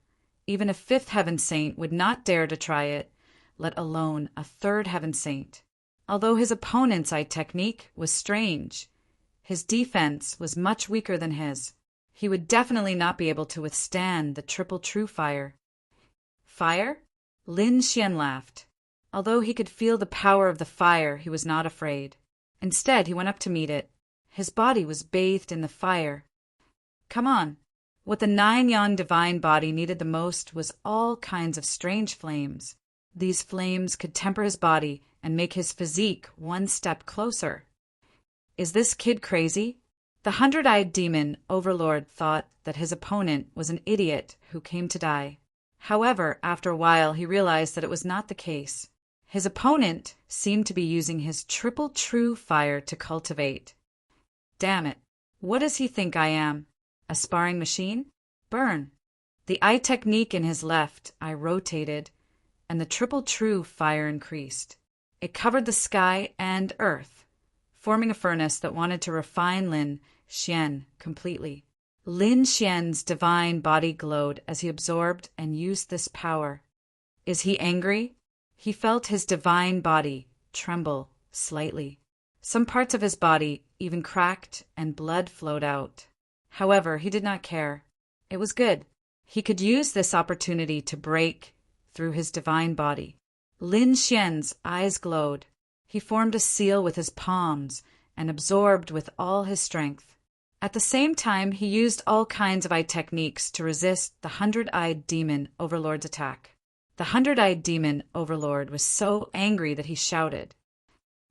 even a 5th heaven saint would not dare to try it, let alone a 3rd heaven saint. Although his opponent's eye technique was strange, his defense was much weaker than his. He would definitely not be able to withstand the triple true fire. Fire? Lin Xian laughed. Although he could feel the power of the fire, he was not afraid. Instead, he went up to meet it. His body was bathed in the fire. Come on. What the 9-yon divine body needed the most was all kinds of strange flames. These flames could temper his body and make his physique one step closer. Is this kid crazy? The 100-eyed demon overlord thought that his opponent was an idiot who came to die. However, after a while he realized that it was not the case. His opponent seemed to be using his triple true fire to cultivate. Damn it. What does he think I am? A sparring machine? Burn. The eye technique in his left eye rotated, and the triple true fire increased. It covered the sky and earth, forming a furnace that wanted to refine Lin Xian completely. Lin Xian's divine body glowed as he absorbed and used this power. Is he angry? He felt his divine body tremble slightly. Some parts of his body even cracked and blood flowed out. However, he did not care. It was good. He could use this opportunity to break through his divine body. Lin Xian's eyes glowed. He formed a seal with his palms and absorbed with all his strength. At the same time, he used all kinds of eye techniques to resist the 100-eyed demon overlord's attack. The 100-eyed demon overlord was so angry that he shouted,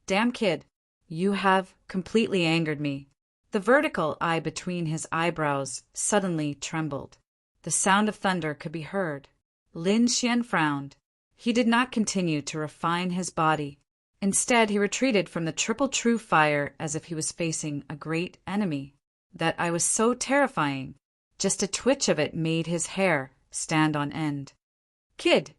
"Damn kid, you have completely angered me." The vertical eye between his eyebrows suddenly trembled. The sound of thunder could be heard. Lin Xian frowned. He did not continue to refine his body. Instead, he retreated from the triple true fire as if he was facing a great enemy. That eye was so terrifying. Just a twitch of it made his hair stand on end. "Kid,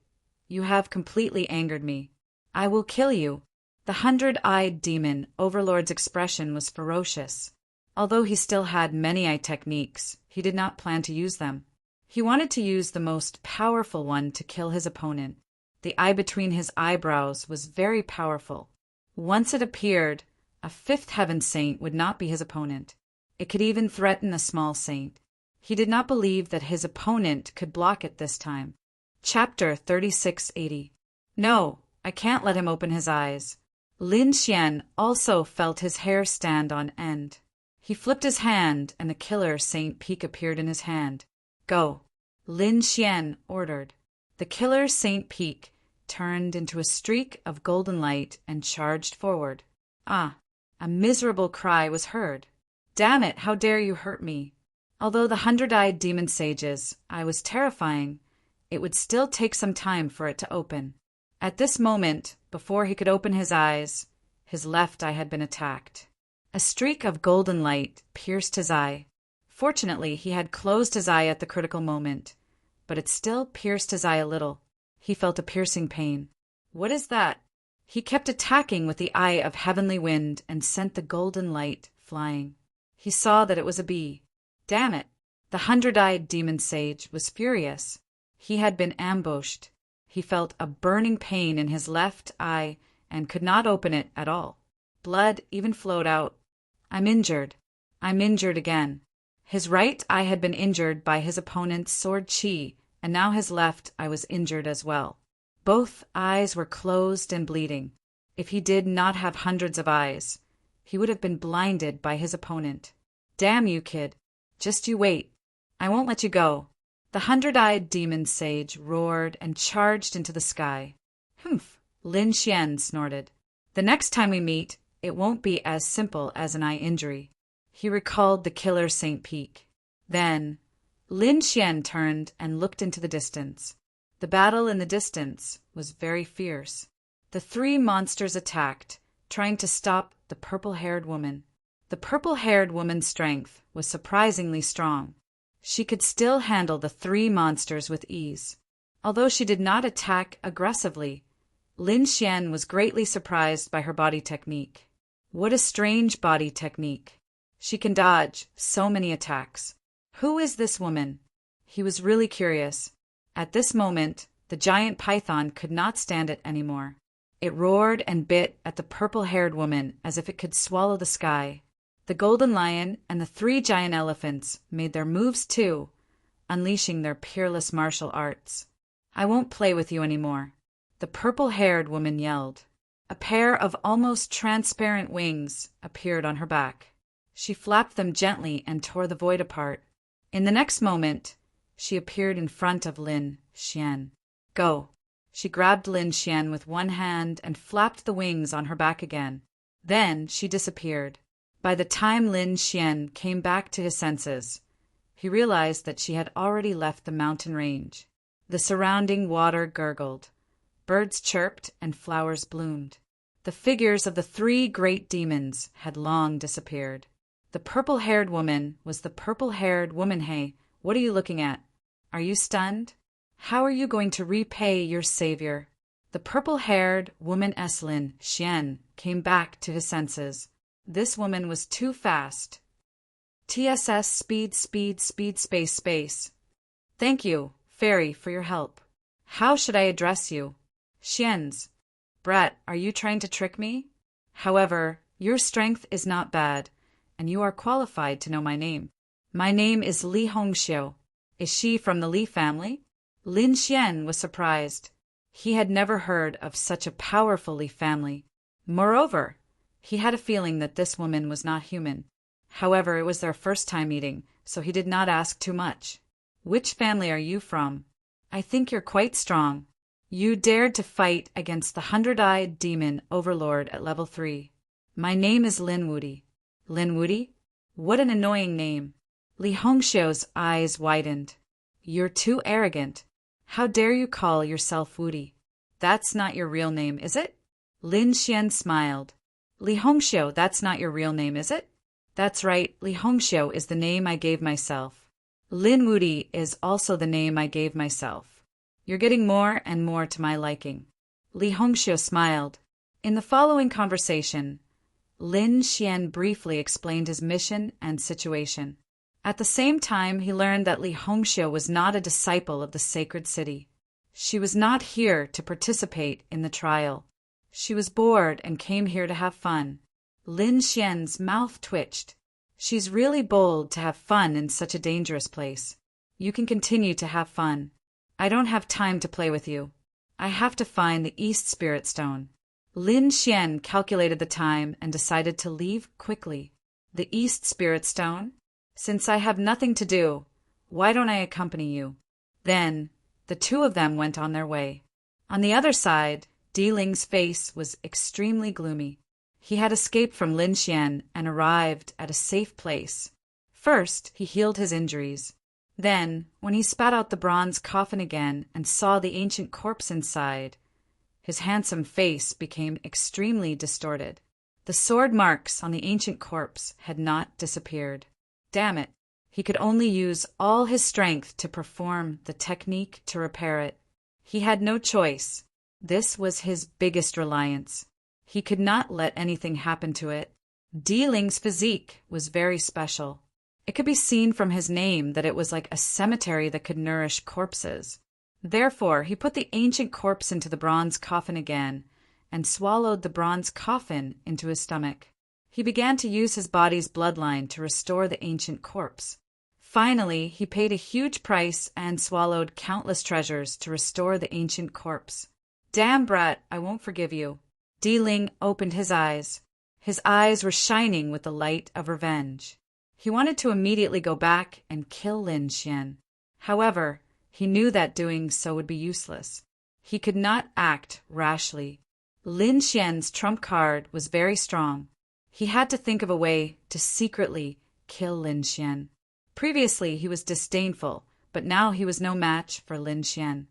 you have completely angered me. I will kill you." The 100-eyed demon overlord's expression was ferocious. Although he still had many eye techniques, he did not plan to use them. He wanted to use the most powerful one to kill his opponent. The eye between his eyebrows was very powerful. Once it appeared, a fifth heaven saint would not be his opponent. It could even threaten a small saint. He did not believe that his opponent could block it this time. Chapter 3680. No, I can't let him open his eyes. Lin Xian also felt his hair stand on end. He flipped his hand, and the killer Saint Peak appeared in his hand. "Go," Lin Xian ordered. The killer Saint Peak turned into a streak of golden light and charged forward. Ah! A miserable cry was heard. "Damn it, how dare you hurt me!" Although the 100-eyed demon sage's eye was terrifying, it would still take some time for it to open. At this moment, before he could open his eyes, his left eye had been attacked. A streak of golden light pierced his eye. Fortunately, he had closed his eye at the critical moment, but it still pierced his eye a little. He felt a piercing pain. What is that? He kept attacking with the eye of heavenly wind and sent the golden light flying. He saw that it was a bee. Damn it! The 100-eyed demon sage was furious. He had been ambushed. He felt a burning pain in his left eye and could not open it at all. Blood even flowed out. I'm injured. I'm injured again. His right eye had been injured by his opponent's sword chi, and now his left eye was injured as well. Both eyes were closed and bleeding. If he did not have hundreds of eyes, he would have been blinded by his opponent. Damn you, kid. Just you wait. I won't let you go. The 100-eyed demon sage roared and charged into the sky. Humph, Lin Xian snorted. The next time we meet, it won't be as simple as an eye injury. He recalled the killer Saint Peak. Then, Lin Xian turned and looked into the distance. The battle in the distance was very fierce. The three monsters attacked, trying to stop the purple-haired woman. The purple-haired woman's strength was surprisingly strong. She could still handle the three monsters with ease. Although she did not attack aggressively, Lin Xian was greatly surprised by her body technique. What a strange body technique. She can dodge so many attacks. Who is this woman? He was really curious. At this moment, the giant python could not stand it anymore. It roared and bit at the purple-haired woman as if it could swallow the sky. The golden lion and the three giant elephants made their moves too, unleashing their peerless martial arts. I won't play with you anymore, the purple-haired woman yelled. A pair of almost transparent wings appeared on her back. She flapped them gently and tore the void apart. In the next moment, she appeared in front of Lin Xian. Go! She grabbed Lin Xian with one hand and flapped the wings on her back again. Then she disappeared. By the time Lin Xian came back to his senses, he realized that she had already left the mountain range. The surrounding water gurgled. Birds chirped and flowers bloomed. The figures of the three great demons had long disappeared. The purple-haired woman was the purple-haired woman. Hey, what are you looking at? Are you stunned? How are you going to repay your savior? The purple-haired woman Lin Xian came back to his senses. This woman was too fast. TSS speed space. Thank you, fairy, for your help. How should I address you? Xians. Brat, are you trying to trick me? However, your strength is not bad, and you are qualified to know my name. My name is Li Hongxiu. Is she from the Li family? Lin Xian was surprised. He had never heard of such a powerful Li family. Moreover, he had a feeling that this woman was not human. However, it was their first time meeting, so he did not ask too much. Which family are you from? I think you're quite strong. You dared to fight against the 100-eyed demon overlord at level 3. My name is Lin Wudi. Lin Wudi? What an annoying name. Li Hongxiu's eyes widened. You're too arrogant. How dare you call yourself Wudi? That's not your real name, is it? Lin Xian smiled. Li Hongxiu, that's not your real name, is it? That's right, Li Hongxiu is the name I gave myself. Lin Wudi is also the name I gave myself. You're getting more and more to my liking. Li Hongxiu smiled. In the following conversation, Lin Xian briefly explained his mission and situation. At the same time, he learned that Li Hongxiu was not a disciple of the sacred city. She was not here to participate in the trial. She was bored and came here to have fun. Lin Xian's mouth twitched. She's really bold to have fun in such a dangerous place. You can continue to have fun. I don't have time to play with you. I have to find the East Spirit Stone. Lin Xian calculated the time and decided to leave quickly. The East Spirit Stone? Since I have nothing to do, why don't I accompany you? Then, the two of them went on their way. On the other side, Di Ling's face was extremely gloomy. He had escaped from Lin Xian and arrived at a safe place. First, he healed his injuries. Then, when he spat out the bronze coffin again and saw the ancient corpse inside, his handsome face became extremely distorted. The sword marks on the ancient corpse had not disappeared. Damn it! He could only use all his strength to perform the technique to repair it. He had no choice. This was his biggest reliance. He could not let anything happen to it. Di Ling's physique was very special. It could be seen from his name that it was like a cemetery that could nourish corpses. Therefore, he put the ancient corpse into the bronze coffin again and swallowed the bronze coffin into his stomach. He began to use his body's bloodline to restore the ancient corpse. Finally, he paid a huge price and swallowed countless treasures to restore the ancient corpse. Damn, brat, I won't forgive you. Di Ling opened his eyes. His eyes were shining with the light of revenge. He wanted to immediately go back and kill Lin Xian. However, he knew that doing so would be useless. He could not act rashly. Lin Xian's trump card was very strong. He had to think of a way to secretly kill Lin Xian. Previously, he was disdainful, but now he was no match for Lin Xian.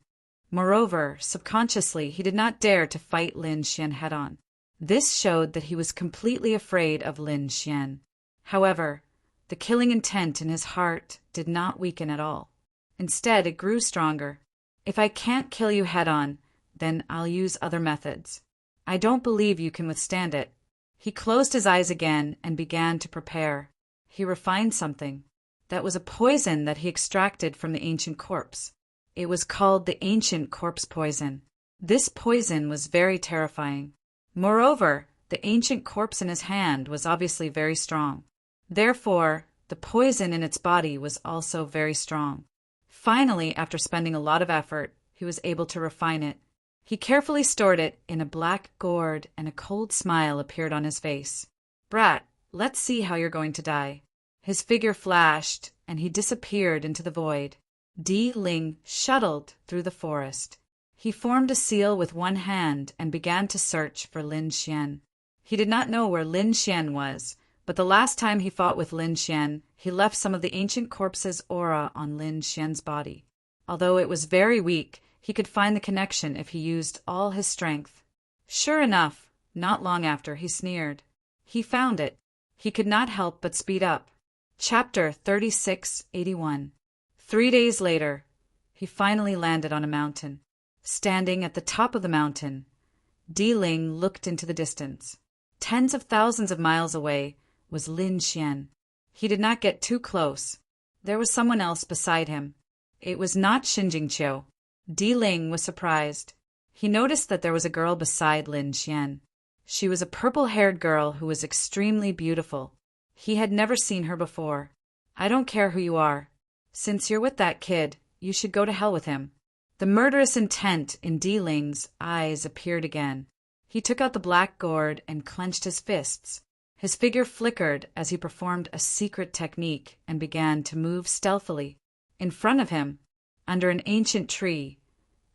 Moreover, subconsciously, he did not dare to fight Lin Xian head-on. This showed that he was completely afraid of Lin Xian. However, the killing intent in his heart did not weaken at all. Instead, it grew stronger. If I can't kill you head-on, then I'll use other methods. I don't believe you can withstand it. He closed his eyes again and began to prepare. He refined something. That was a poison that he extracted from the ancient corpse. It was called the ancient corpse poison. This poison was very terrifying. Moreover, the ancient corpse in his hand was obviously very strong. Therefore, the poison in its body was also very strong. Finally, after spending a lot of effort, he was able to refine it. He carefully stored it in a black gourd, and a cold smile appeared on his face. Brat, let's see how you're going to die. His figure flashed, and he disappeared into the void. Di Ling shuttled through the forest. He formed a seal with one hand and began to search for Lin Xian. He did not know where Lin Xian was, but the last time he fought with Lin Xian, he left some of the ancient corpse's aura on Lin Xian's body. Although it was very weak, he could find the connection if he used all his strength. Sure enough, not long after, he sneered. He found it. He could not help but speed up. Chapter 3681. 3 days later, he finally landed on a mountain. Standing at the top of the mountain, Di Ling looked into the distance. Tens of thousands of miles away was Lin Xian. He did not get too close. There was someone else beside him. It was not Xinjingqiu. Di Ling was surprised. He noticed that there was a girl beside Lin Xian. She was a purple-haired girl who was extremely beautiful. He had never seen her before. I don't care who you are. Since you're with that kid, you should go to hell with him. The murderous intent in Di Ling's eyes appeared again. He took out the black gourd and clenched his fists. His figure flickered as he performed a secret technique and began to move stealthily. In front of him, under an ancient tree,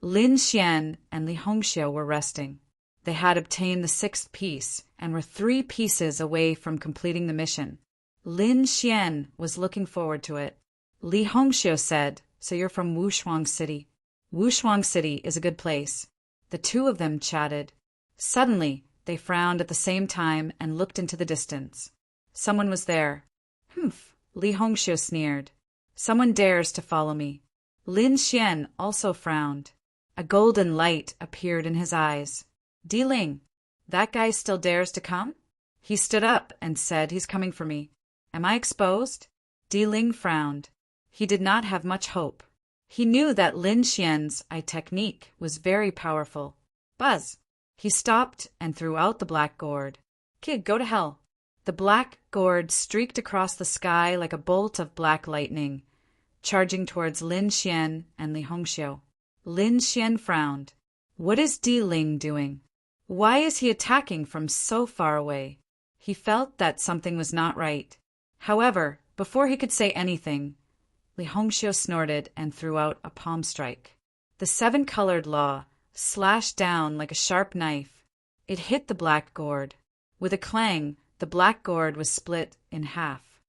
Lin Xian and Li Hongxiu were resting. They had obtained the 6th piece and were 3 pieces away from completing the mission. Lin Xian was looking forward to it. Li Hongxiu said, "So you're from Wushuang City." "Wushuang City is a good place." The two of them chatted. Suddenly, they frowned at the same time and looked into the distance. Someone was there. "Humph," Li Hongxiu sneered. "Someone dares to follow me." Lin Xian also frowned. A golden light appeared in his eyes. "Di Ling, that guy still dares to come?" He stood up and said, "He's coming for me. Am I exposed?" Di Ling frowned. He did not have much hope. He knew that Lin Xian's eye technique was very powerful. Buzz! He stopped and threw out the black gourd. "Kid, go to hell." The black gourd streaked across the sky like a bolt of black lightning, charging towards Lin Xian and Li Hongxiu. Lin Xian frowned. What is Di Ling doing? Why is he attacking from so far away? He felt that something was not right. However, before he could say anything, Li Hongxiu snorted and threw out a palm strike. The 7-colored law slashed down like a sharp knife. It hit the black gourd. With a clang, the black gourd was split in half.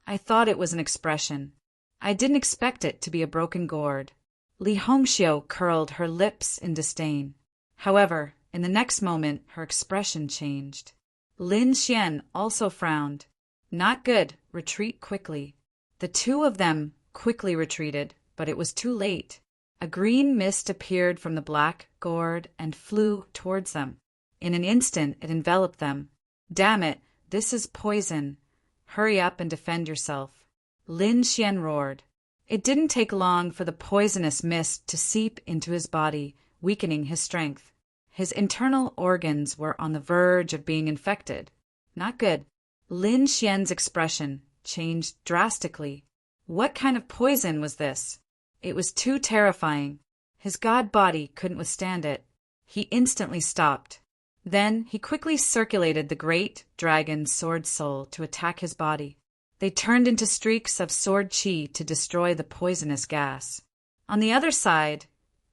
I thought it was an expression. I didn't expect it to be a broken gourd. Li Hongxiu curled her lips in disdain. However, in the next moment, her expression changed. Lin Xian also frowned. Not good. Retreat quickly. The two of them quickly retreated, but it was too late. A green mist appeared from the black gourd and flew towards them. In an instant, it enveloped them. "Damn it, this is poison. Hurry up and defend yourself." Lin Xian roared. It didn't take long for the poisonous mist to seep into his body, weakening his strength. His internal organs were on the verge of being infected. Not good. Lin Xian's expression changed drastically. What kind of poison was this? It was too terrifying. His god body couldn't withstand it. He instantly stopped. Then he quickly circulated the great dragon sword soul to attack his body. They turned into streaks of sword qi to destroy the poisonous gas. On the other side,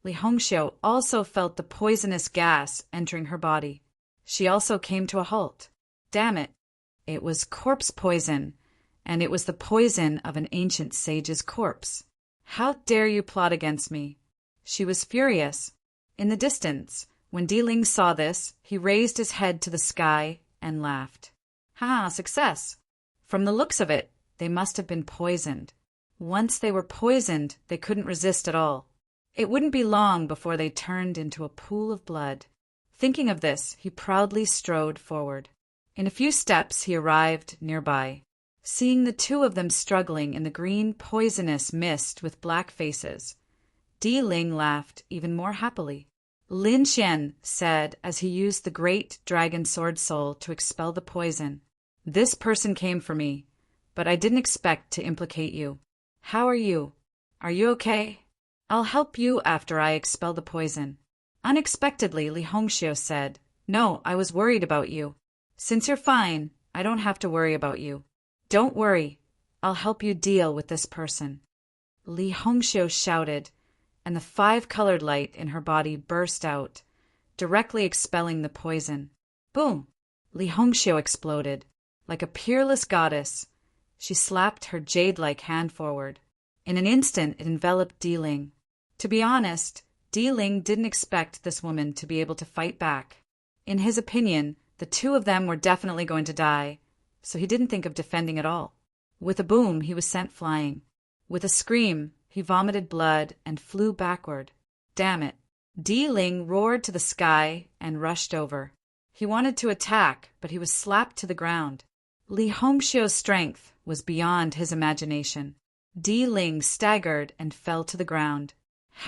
Li Hongxiu also felt the poisonous gas entering her body. She also came to a halt. Damn it! It was corpse poison, and it was the poison of an ancient sage's corpse. How dare you plot against me? She was furious. In the distance, when Di Ling saw this, he raised his head to the sky and laughed. Ha, success! From the looks of it, they must have been poisoned. Once they were poisoned, they couldn't resist at all. It wouldn't be long before they turned into a pool of blood. Thinking of this, he proudly strode forward. In a few steps, he arrived nearby. Seeing the two of them struggling in the green poisonous mist with black faces, Di Ling laughed even more happily. Lin Xian said as he used the great dragon sword soul to expel the poison, "This person came for me, but I didn't expect to implicate you. How are you? Are you okay? I'll help you after I expel the poison." Unexpectedly, Li Hongxiu said, "No, I was worried about you. Since you're fine, I don't have to worry about you." "Don't worry. I'll help you deal with this person." Li Hongxiu shouted, and the five-colored light in her body burst out, directly expelling the poison. Boom! Li Hongxiu exploded. Like a peerless goddess, she slapped her jade-like hand forward. In an instant, it enveloped Di Ling. To be honest, Di Ling didn't expect this woman to be able to fight back. In his opinion, the two of them were definitely going to die, so he didn't think of defending at all. With a boom, he was sent flying. With a scream, he vomited blood and flew backward. Damn it! Di Ling roared to the sky and rushed over. He wanted to attack, but he was slapped to the ground. Li Hongxiu's strength was beyond his imagination. Di Ling staggered and fell to the ground.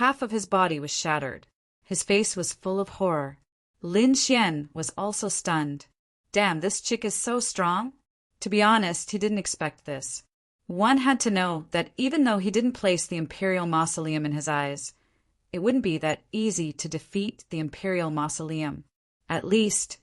Half of his body was shattered. His face was full of horror. Lin Xian was also stunned. Damn, this chick is so strong. To be honest, he didn't expect this. One had to know that even though he didn't place the Imperial Mausoleum in his eyes, it wouldn't be that easy to defeat the Imperial Mausoleum. At least,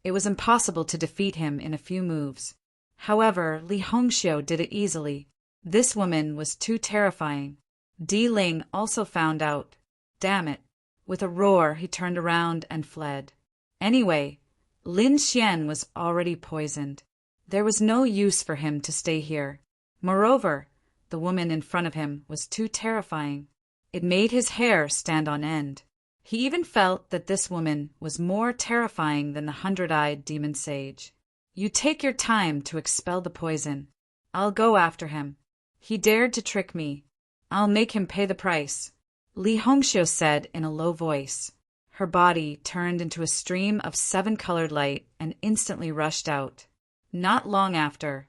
it was impossible to defeat him in a few moves. However, Li Hongxiu did it easily. This woman was too terrifying. Di Ling also found out. Damn it. With a roar, he turned around and fled. Anyway, Lin Xian was already poisoned. There was no use for him to stay here. Moreover, the woman in front of him was too terrifying. It made his hair stand on end. He even felt that this woman was more terrifying than the 100-eyed demon sage. You take your time to expel the poison. I'll go after him. He dared to trick me. I'll make him pay the price, Li Hongxiu said in a low voice. Her body turned into a stream of 7-colored light and instantly rushed out. Not long after,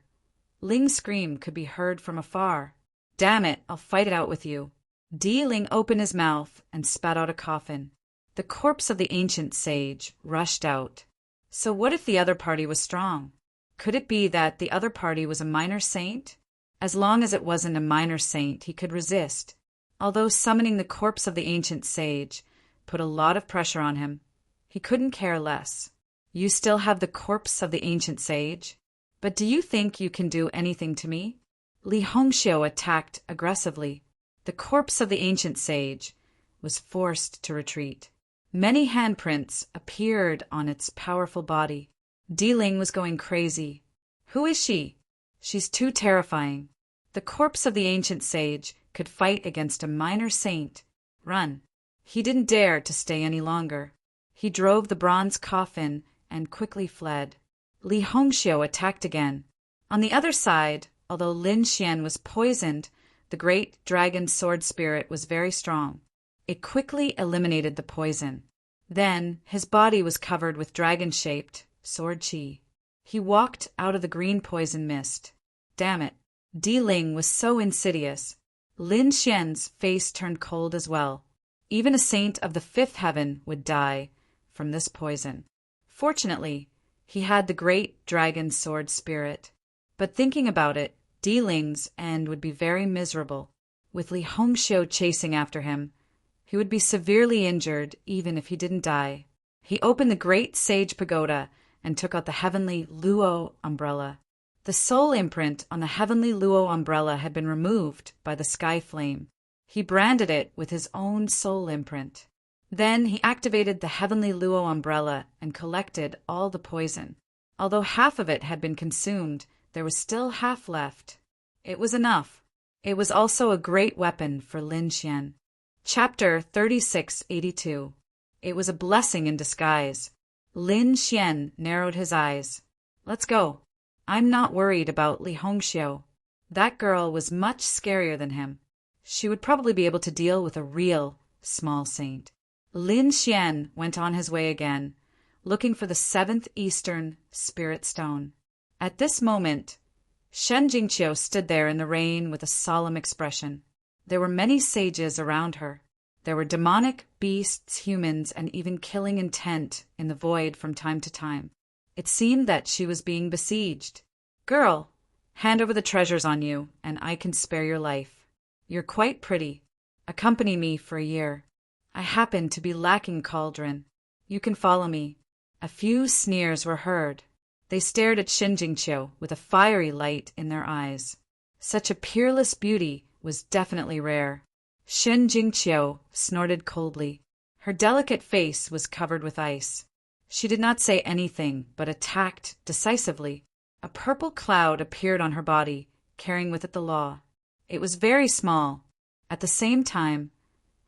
Ling's scream could be heard from afar. Damn it, I'll fight it out with you. Di Ling opened his mouth and spat out a coffin. The corpse of the ancient sage rushed out. So what if the other party was strong? Could it be that the other party was a minor saint? As long as it wasn't a minor saint, he could resist. Although summoning the corpse of the ancient sage put a lot of pressure on him, he couldn't care less. You still have the corpse of the ancient sage? But do you think you can do anything to me? Li Hongxiu attacked aggressively. The corpse of the ancient sage was forced to retreat. Many handprints appeared on its powerful body. Di Ling was going crazy. Who is she? She's too terrifying. The corpse of the ancient sage could fight against a minor saint. Run. He didn't dare to stay any longer. He drove the bronze coffin and quickly fled. Li Hongxiu attacked again. On the other side, although Lin Xian was poisoned, the great dragon sword spirit was very strong. It quickly eliminated the poison. Then his body was covered with dragon-shaped sword chi. He walked out of the green poison mist. Damn it. Di Ling was so insidious. Lin Xian's face turned cold as well. Even a saint of the 5th heaven would die from this poison. Fortunately, he had the great dragon sword spirit. But thinking about it, Di Ling's end would be very miserable. With Li Hongxiu chasing after him, he would be severely injured even if he didn't die. He opened the great sage pagoda and took out the heavenly Luo umbrella. The soul imprint on the heavenly Luo umbrella had been removed by the sky flame. He branded it with his own soul imprint. Then he activated the heavenly Luo umbrella and collected all the poison. Although half of it had been consumed, there was still half left. It was enough. It was also a great weapon for Lin Xian. Chapter 3682. It was a blessing in disguise. Lin Xian narrowed his eyes. Let's go. I'm not worried about Li Hongxiu. That girl was much scarier than him. She would probably be able to deal with a real small saint. Lin Xian went on his way again, looking for the 7th Eastern Spirit Stone. At this moment, Shen Jingqiu stood there in the rain with a solemn expression. There were many sages around her. There were demonic beasts, humans, and even killing intent in the void from time to time. It seemed that she was being besieged. Girl, hand over the treasures on you, and I can spare your life. You're quite pretty. Accompany me for a year. I happen to be lacking cauldron. You can follow me. A few sneers were heard. They stared at Shen Jingqiu with a fiery light in their eyes. Such a peerless beauty was definitely rare. Shin Jingqiu snorted coldly. Her delicate face was covered with ice. She did not say anything, but attacked decisively. A purple cloud appeared on her body, carrying with it the law. It was very small. At the same time,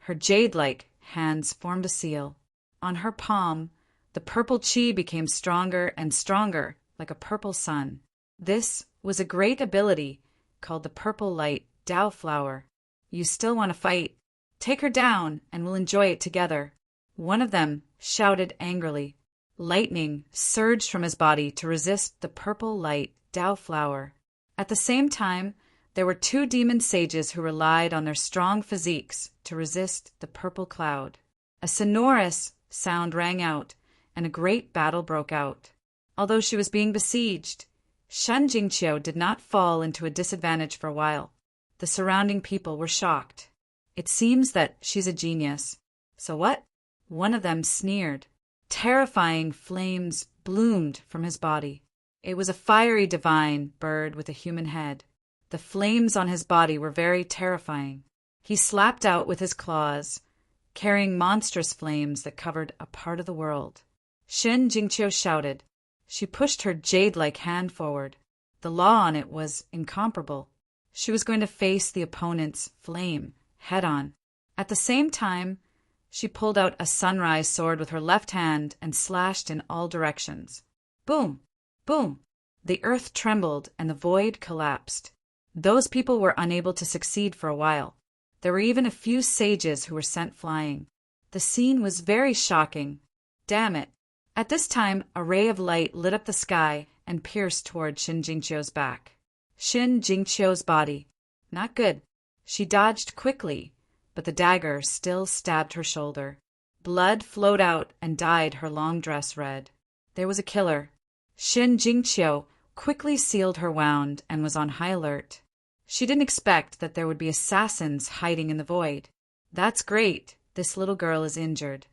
her jade-like hands formed a seal. On her palm, the purple chi became stronger and stronger, like a purple sun. This was a great ability called the Purple Light Dao Flower. You still want to fight? Take her down, and we'll enjoy it together. One of them shouted angrily. Lightning surged from his body to resist the Purple Light Dao Flower. At the same time, there were two demon sages who relied on their strong physiques to resist the purple cloud. A sonorous sound rang out, and a great battle broke out. Although she was being besieged, Shen Jingqiu did not fall into a disadvantage for a while. The surrounding people were shocked. It seems that she's a genius. So what? One of them sneered. Terrifying flames bloomed from his body. It was a fiery divine bird with a human head. The flames on his body were very terrifying. He slapped out with his claws, carrying monstrous flames that covered a part of the world. Shin Jingqiu shouted. She pushed her jade-like hand forward. The law on it was incomparable. She was going to face the opponent's flame head-on. At the same time, she pulled out a sunrise sword with her left hand and slashed in all directions. Boom! Boom! The earth trembled and the void collapsed. Those people were unable to succeed for a while. There were even a few sages who were sent flying. The scene was very shocking. Damn it! At this time, a ray of light lit up the sky and pierced toward Shin Jingqiu's back. Shin Jingqiu's body. Not good. She dodged quickly, but the dagger still stabbed her shoulder. Blood flowed out and dyed her long dress red. There was a killer. Shin Jingqiu quickly sealed her wound and was on high alert. She didn't expect that there would be assassins hiding in the void. That's great. This little girl is injured.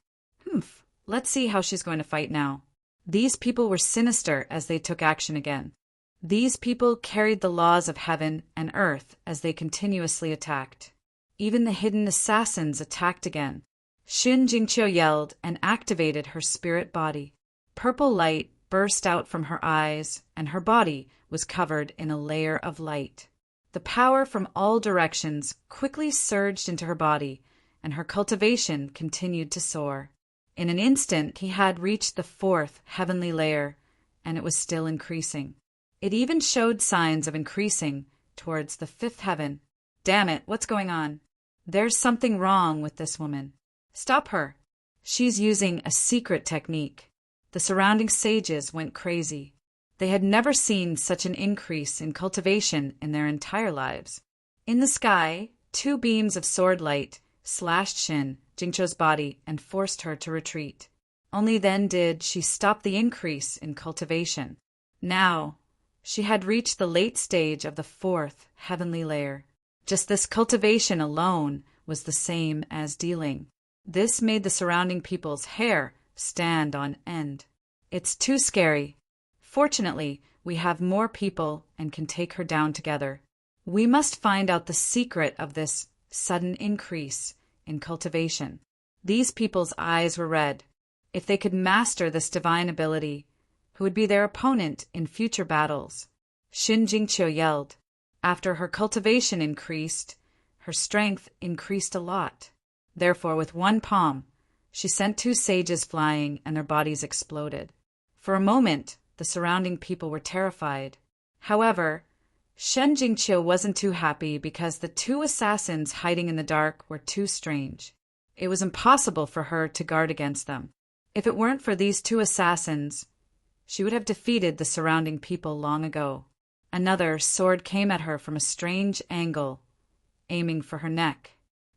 Humph. Let's see how she's going to fight now. These people were sinister as they took action again. These people carried the laws of heaven and earth as they continuously attacked. Even the hidden assassins attacked again. Shin Jingqiu yelled and activated her spirit body. Purple light burst out from her eyes, and her body was covered in a layer of light. The power from all directions quickly surged into her body, and her cultivation continued to soar. In an instant, he had reached the 4th heavenly layer, and it was still increasing. It even showed signs of increasing towards the 5th heaven. Damn it, what's going on? There's something wrong with this woman. Stop her. She's using a secret technique. The surrounding sages went crazy. They had never seen such an increase in cultivation in their entire lives. In the sky, 2 beams of sword light slashed Shin Jingqiu's body and forced her to retreat. Only then did she stop the increase in cultivation. Now, she had reached the late stage of the 4th heavenly layer. Just this cultivation alone was the same as dealing. This made the surrounding people's hair stand on end. It's too scary. Fortunately, we have more people and can take her down together. We must find out the secret of this sudden increase in cultivation. These people's eyes were red. If they could master this divine ability, who would be their opponent in future battles? Shin Jingqiu yelled. After her cultivation increased, her strength increased a lot. Therefore, with one palm, she sent 2 sages flying and their bodies exploded. For a moment, the surrounding people were terrified. However, Shen Jingqiu wasn't too happy because the 2 assassins hiding in the dark were too strange. It was impossible for her to guard against them. If it weren't for these 2 assassins, she would have defeated the surrounding people long ago. Another sword came at her from a strange angle, aiming for her neck.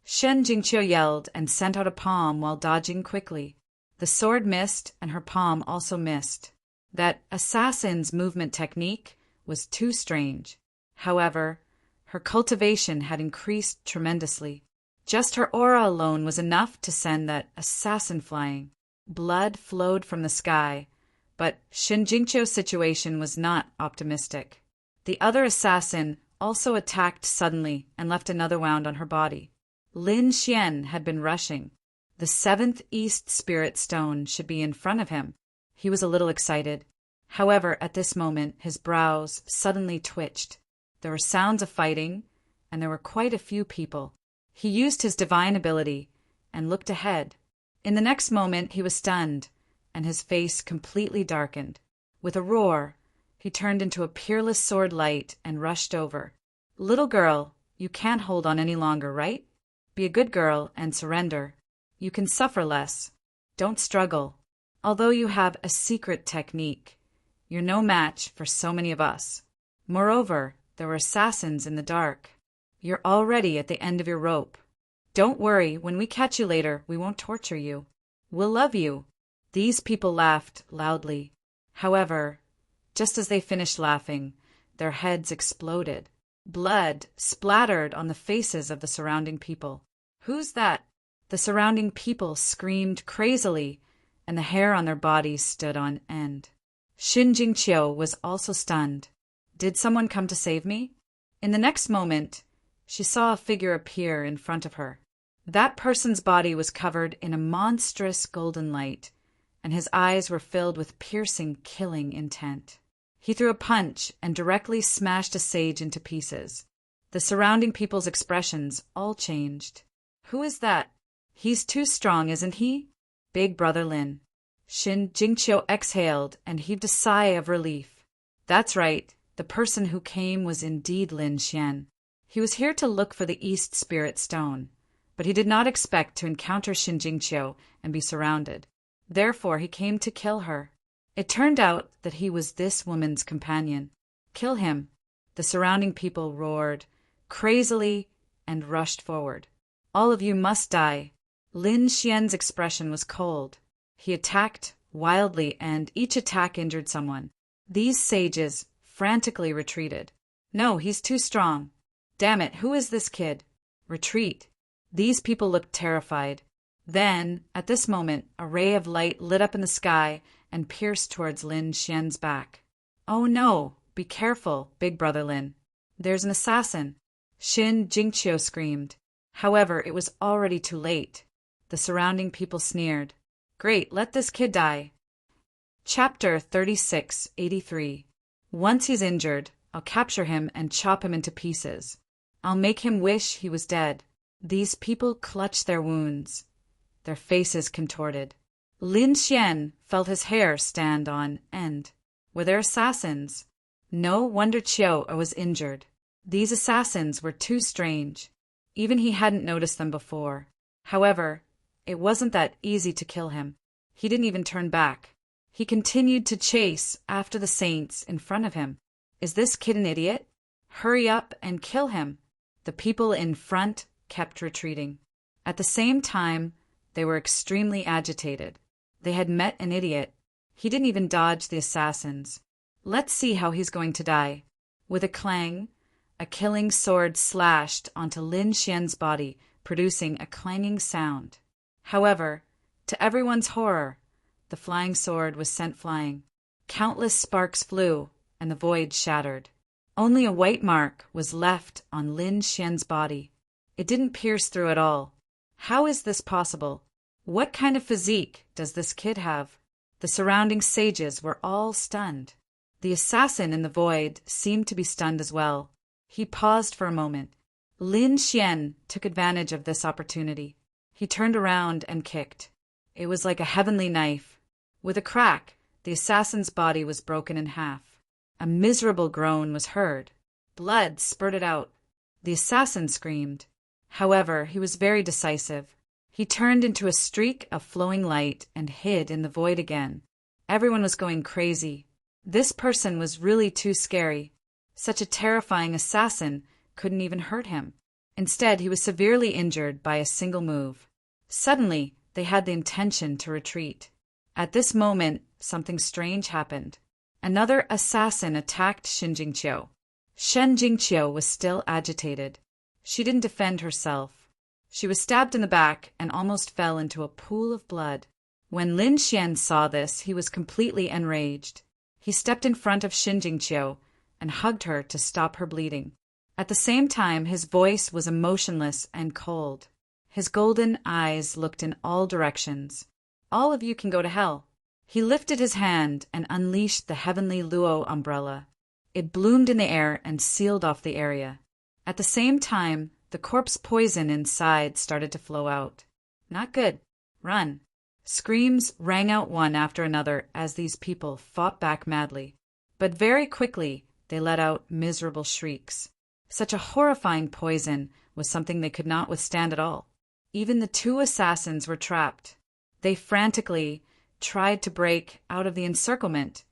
Shen Jingqiu yelled and sent out a palm while dodging quickly. The sword missed and her palm also missed. That assassin's movement technique was too strange. However, her cultivation had increased tremendously. Just her aura alone was enough to send that assassin flying. Blood flowed from the sky, but Shin Jingqiu's situation was not optimistic. The other assassin also attacked suddenly and left another wound on her body. Lin Xian had been rushing. The seventh East Spirit Stone should be in front of him. He was a little excited. However, at this moment, his brows suddenly twitched. There were sounds of fighting, and there were quite a few people. He used his divine ability and looked ahead. In the next moment, he was stunned, and his face completely darkened. With a roar, he turned into a peerless sword light and rushed over. "Little girl, you can't hold on any longer, right? Be a good girl and surrender. You can suffer less. Don't struggle. Although you have a secret technique, you're no match for so many of us. Moreover, there were assassins in the dark. You're already at the end of your rope. Don't worry, when we catch you later, we won't torture you. We'll love you." These people laughed loudly. However, just as they finished laughing, their heads exploded. Blood splattered on the faces of the surrounding people. "Who's that?" The surrounding people screamed crazily, and the hair on their bodies stood on end. Xin Jingqiu was also stunned. Did someone come to save me? In the next moment, she saw a figure appear in front of her. That person's body was covered in a monstrous golden light, and his eyes were filled with piercing, killing intent. He threw a punch and directly smashed a sage into pieces. The surrounding people's expressions all changed. "Who is that? He's too strong, isn't he?" "Big Brother Lin." Xin Jingqiu exhaled and heaved a sigh of relief. That's right, the person who came was indeed Lin Xian. He was here to look for the East Spirit Stone, but he did not expect to encounter Xin Jingqiu and be surrounded. Therefore, he came to kill her. It turned out that he was this woman's companion. "Kill him!" The surrounding people roared crazily and rushed forward. "All of you must die." Lin Xian's expression was cold. He attacked wildly, and each attack injured someone. These sages frantically retreated. "No, he's too strong. Damn it, who is this kid?" "Retreat." These people looked terrified. Then, at this moment, a ray of light lit up in the sky and pierced towards Lin Xian's back. "Oh no, be careful, Big Brother Lin. There's an assassin." Xin Jingqiu screamed. However, it was already too late. The surrounding people sneered. "Great, let this kid die." Chapter 3683. Once he's injured, I'll capture him and chop him into pieces. I'll make him wish he was dead. These people clutched their wounds. Their faces contorted. Lin Xian felt his hair stand on end. Were there assassins? No wonder Qiu was injured. These assassins were too strange. Even he hadn't noticed them before. However, it wasn't that easy to kill him. He didn't even turn back. He continued to chase after the saints in front of him. Is this kid an idiot? Hurry up and kill him. The people in front kept retreating. At the same time, they were extremely agitated. They had met an idiot. He didn't even dodge the assassins. Let's see how he's going to die. With a clang, a killing sword slashed onto Lin Xian's body, producing a clanging sound. However, to everyone's horror, the flying sword was sent flying. Countless sparks flew, and the void shattered. Only a white mark was left on Lin Xian's body. It didn't pierce through at all. How is this possible? What kind of physique does this kid have? The surrounding sages were all stunned. The assassin in the void seemed to be stunned as well. He paused for a moment. Lin Xian took advantage of this opportunity. He turned around and kicked. It was like a heavenly knife. With a crack, the assassin's body was broken in half. A miserable groan was heard. Blood spurted out. The assassin screamed. However, he was very decisive. He turned into a streak of flowing light and hid in the void again. Everyone was going crazy. This person was really too scary. Such a terrifying assassin couldn't even hurt him. Instead, he was severely injured by a single move. Suddenly, they had the intention to retreat. At this moment, something strange happened. Another assassin attacked Xin Jingqiu. Xin Jingqiu was still agitated. She didn't defend herself. She was stabbed in the back and almost fell into a pool of blood. When Lin Xian saw this, he was completely enraged. He stepped in front of Xin Jingqiu and hugged her to stop her bleeding. At the same time, his voice was emotionless and cold. His golden eyes looked in all directions. All of you can go to hell. He lifted his hand and unleashed the heavenly Luo umbrella. It bloomed in the air and sealed off the area. At the same time, the corpse poison inside started to flow out. Not good. Run. Screams rang out one after another as these people fought back madly. But very quickly, they let out miserable shrieks. Such a horrifying poison was something they could not withstand at all. Even the two assassins were trapped. They frantically tried to break out of the encirclement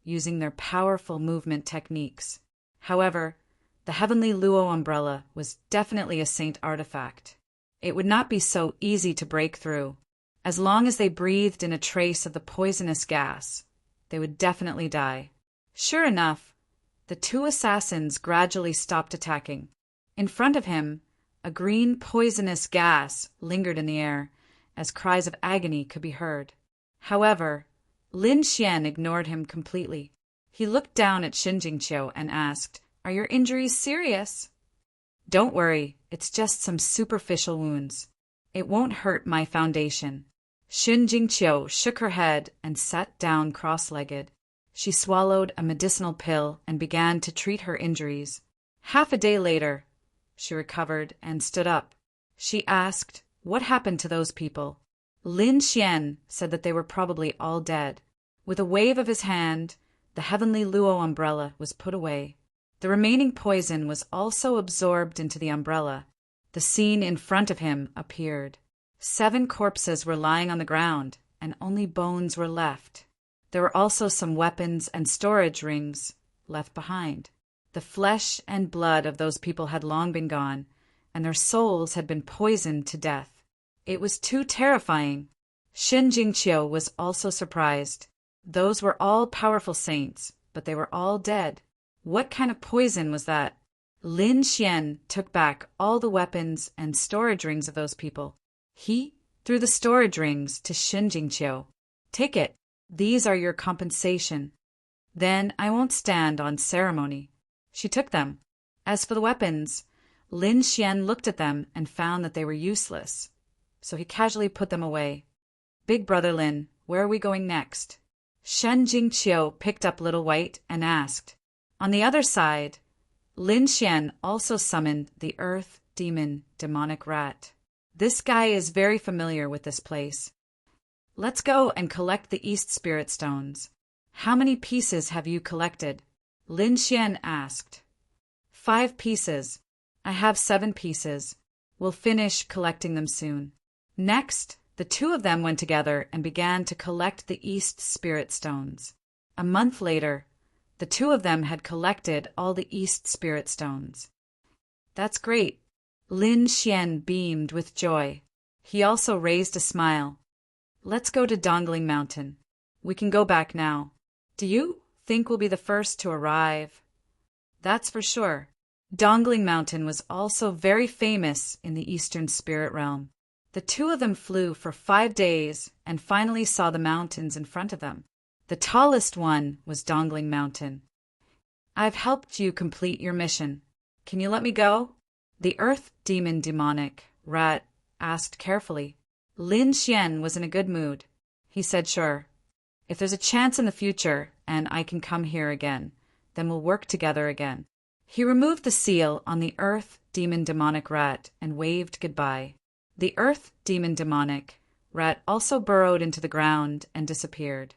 using their powerful movement techniques. However, the heavenly Luo umbrella was definitely a saint artifact. It would not be so easy to break through. As long as they breathed in a trace of the poisonous gas, they would definitely die. Sure enough, the two assassins gradually stopped attacking. In front of him, a green poisonous gas lingered in the air, as cries of agony could be heard. However, Lin Xian ignored him completely. He looked down at Xin Jingqiu and asked, "Are your injuries serious?" "Don't worry, it's just some superficial wounds. It won't hurt my foundation." Xin Jingqiu shook her head and sat down cross-legged. She swallowed a medicinal pill and began to treat her injuries. Half a day later, she recovered and stood up. She asked, "What happened to those people?" Lin Xian said that they were probably all dead. With a wave of his hand, the heavenly Luo umbrella was put away. The remaining poison was also absorbed into the umbrella. The scene in front of him appeared. 7 corpses were lying on the ground, and only bones were left. There were also some weapons and storage rings left behind. The flesh and blood of those people had long been gone, and their souls had been poisoned to death. It was too terrifying. Xin Jingqiu was also surprised. Those were all powerful saints, but they were all dead. What kind of poison was that? Lin Xian took back all the weapons and storage rings of those people. He threw the storage rings to Xin Jingqiu. "Take it. These are your compensation. Then I won't stand on ceremony." She took them. As for the weapons, Lin Xian looked at them and found that they were useless, so he casually put them away. "Big brother Lin, where are we going next?" Shen Jingqiu picked up Little White and asked. On the other side, Lin Xian also summoned the Earth Demon Demonic Rat. "This guy is very familiar with this place. Let's go and collect the East Spirit Stones." "How many pieces have you collected?" Lin Xian asked. 5 pieces. I have 7 pieces. We'll finish collecting them soon." Next, the two of them went together and began to collect the East Spirit Stones. A month later, the two of them had collected all the East Spirit Stones. "That's great." Lin Xian beamed with joy. He also raised a smile. "Let's go to Dongling Mountain. We can go back now. Do you think we'll be the first to arrive?" "That's for sure." Dongling Mountain was also very famous in the Eastern Spirit Realm. The two of them flew for 5 days and finally saw the mountains in front of them. The tallest one was Dongling Mountain. "I've helped you complete your mission. Can you let me go?" The Earth Demon Demonic Rat asked carefully. Lin Xian was in a good mood. He said, "Sure. If there's a chance in the future and I can come here again, then we'll work together again." He removed the seal on the Earth Demon Demonic Rat and waved goodbye. The Earth Demon Demonic Rat also burrowed into the ground and disappeared.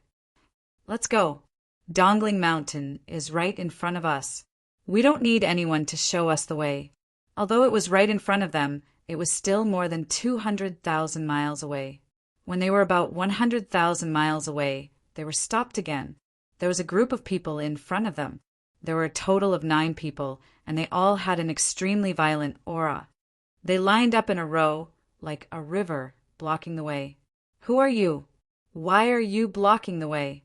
"Let's go. Dongling Mountain is right in front of us. We don't need anyone to show us the way." Although it was right in front of them, it was still more than 200,000 miles away. When they were about 100,000 miles away, they were stopped again. There was a group of people in front of them. There were a total of 9 people, and they all had an extremely violent aura. They lined up in a row, like a river, blocking the way. "Who are you? Why are you blocking the way?"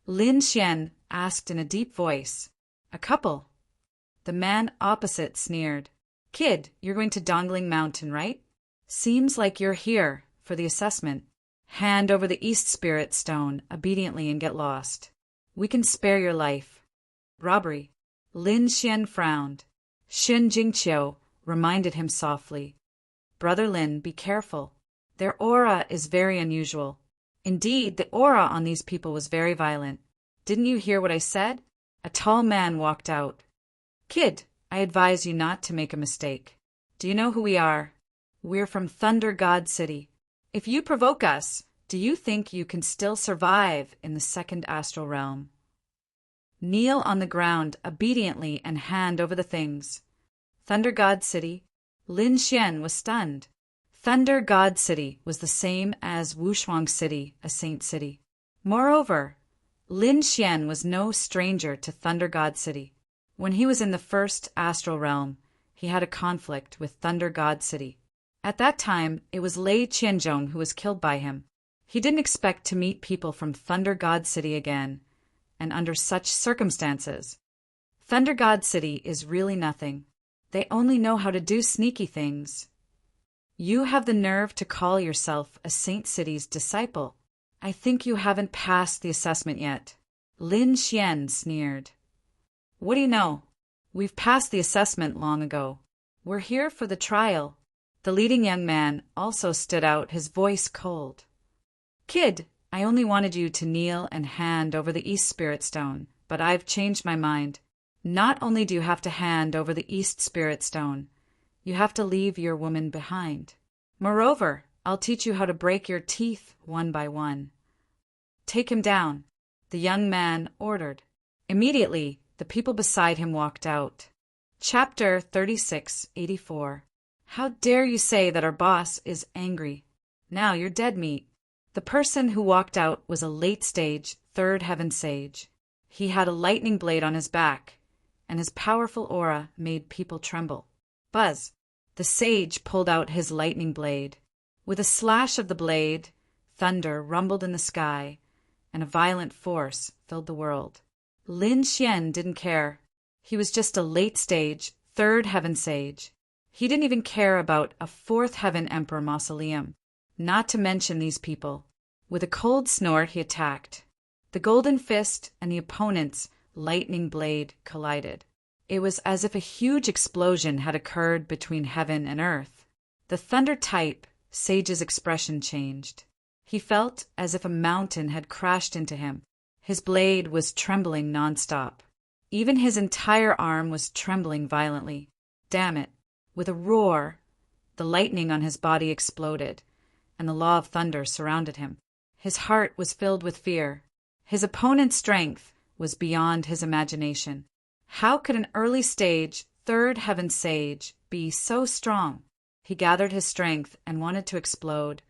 Lin Xian asked in a deep voice. "A couple." The man opposite sneered. "Kid, you're going to Dongling Mountain, right? Seems like you're here for the assessment. Hand over the East Spirit Stone obediently and get lost. We can spare your life." "Robbery." Lin Xian frowned. Xin Jingqiu reminded him softly. Brother Lin, be careful. Their aura is very unusual. Indeed, the aura on these people was very violent. Didn't you hear what I said? A tall man walked out. Kid, I advise you not to make a mistake. Do you know who we are? We're from Thunder God City. If you provoke us, do you think you can still survive in the second astral realm? Kneel on the ground obediently and hand over the things. Thunder God City. Lin Xian was stunned. Thunder God City was the same as Wushuang City, a saint city. Moreover, Lin Xian was no stranger to Thunder God City. When he was in the first astral realm, he had a conflict with Thunder God City. At that time, it was Lei Qianzhong who was killed by him. He didn't expect to meet people from Thunder God City again, and under such circumstances. Thunder God City is really nothing. They only know how to do sneaky things. You have the nerve to call yourself a Saint City's disciple. I think you haven't passed the assessment yet. Lin Xian sneered. What do you know? We've passed the assessment long ago. We're here for the trial. The leading young man also stood out, his voice cold. Kid, I only wanted you to kneel and hand over the East Spirit Stone, but I've changed my mind. Not only do you have to hand over the East Spirit Stone, you have to leave your woman behind. Moreover, I'll teach you how to break your teeth one by one. Take him down, the young man ordered. Immediately, the people beside him walked out. Chapter 3684. How dare you say that our boss is angry? Now you're dead meat. The person who walked out was a late-stage, third heaven sage. He had a lightning blade on his back, and his powerful aura made people tremble. Buzz! The sage pulled out his lightning blade. With a slash of the blade, thunder rumbled in the sky, and a violent force filled the world. Lin Xian didn't care. He was just a late-stage, third heaven sage. He didn't even care about a fourth heaven emperor mausoleum, not to mention these people. With a cold snort, he attacked. The golden fist and the opponent's lightning blade collided. It was as if a huge explosion had occurred between heaven and earth. The thunder-type sage's expression changed. He felt as if a mountain had crashed into him. His blade was trembling nonstop. Even his entire arm was trembling violently. Damn it! With a roar, the lightning on his body exploded, and the law of thunder surrounded him. His heart was filled with fear. His opponent's strength was beyond his imagination. How could an early-stage, third heaven sage be so strong? He gathered his strength and wanted to explode,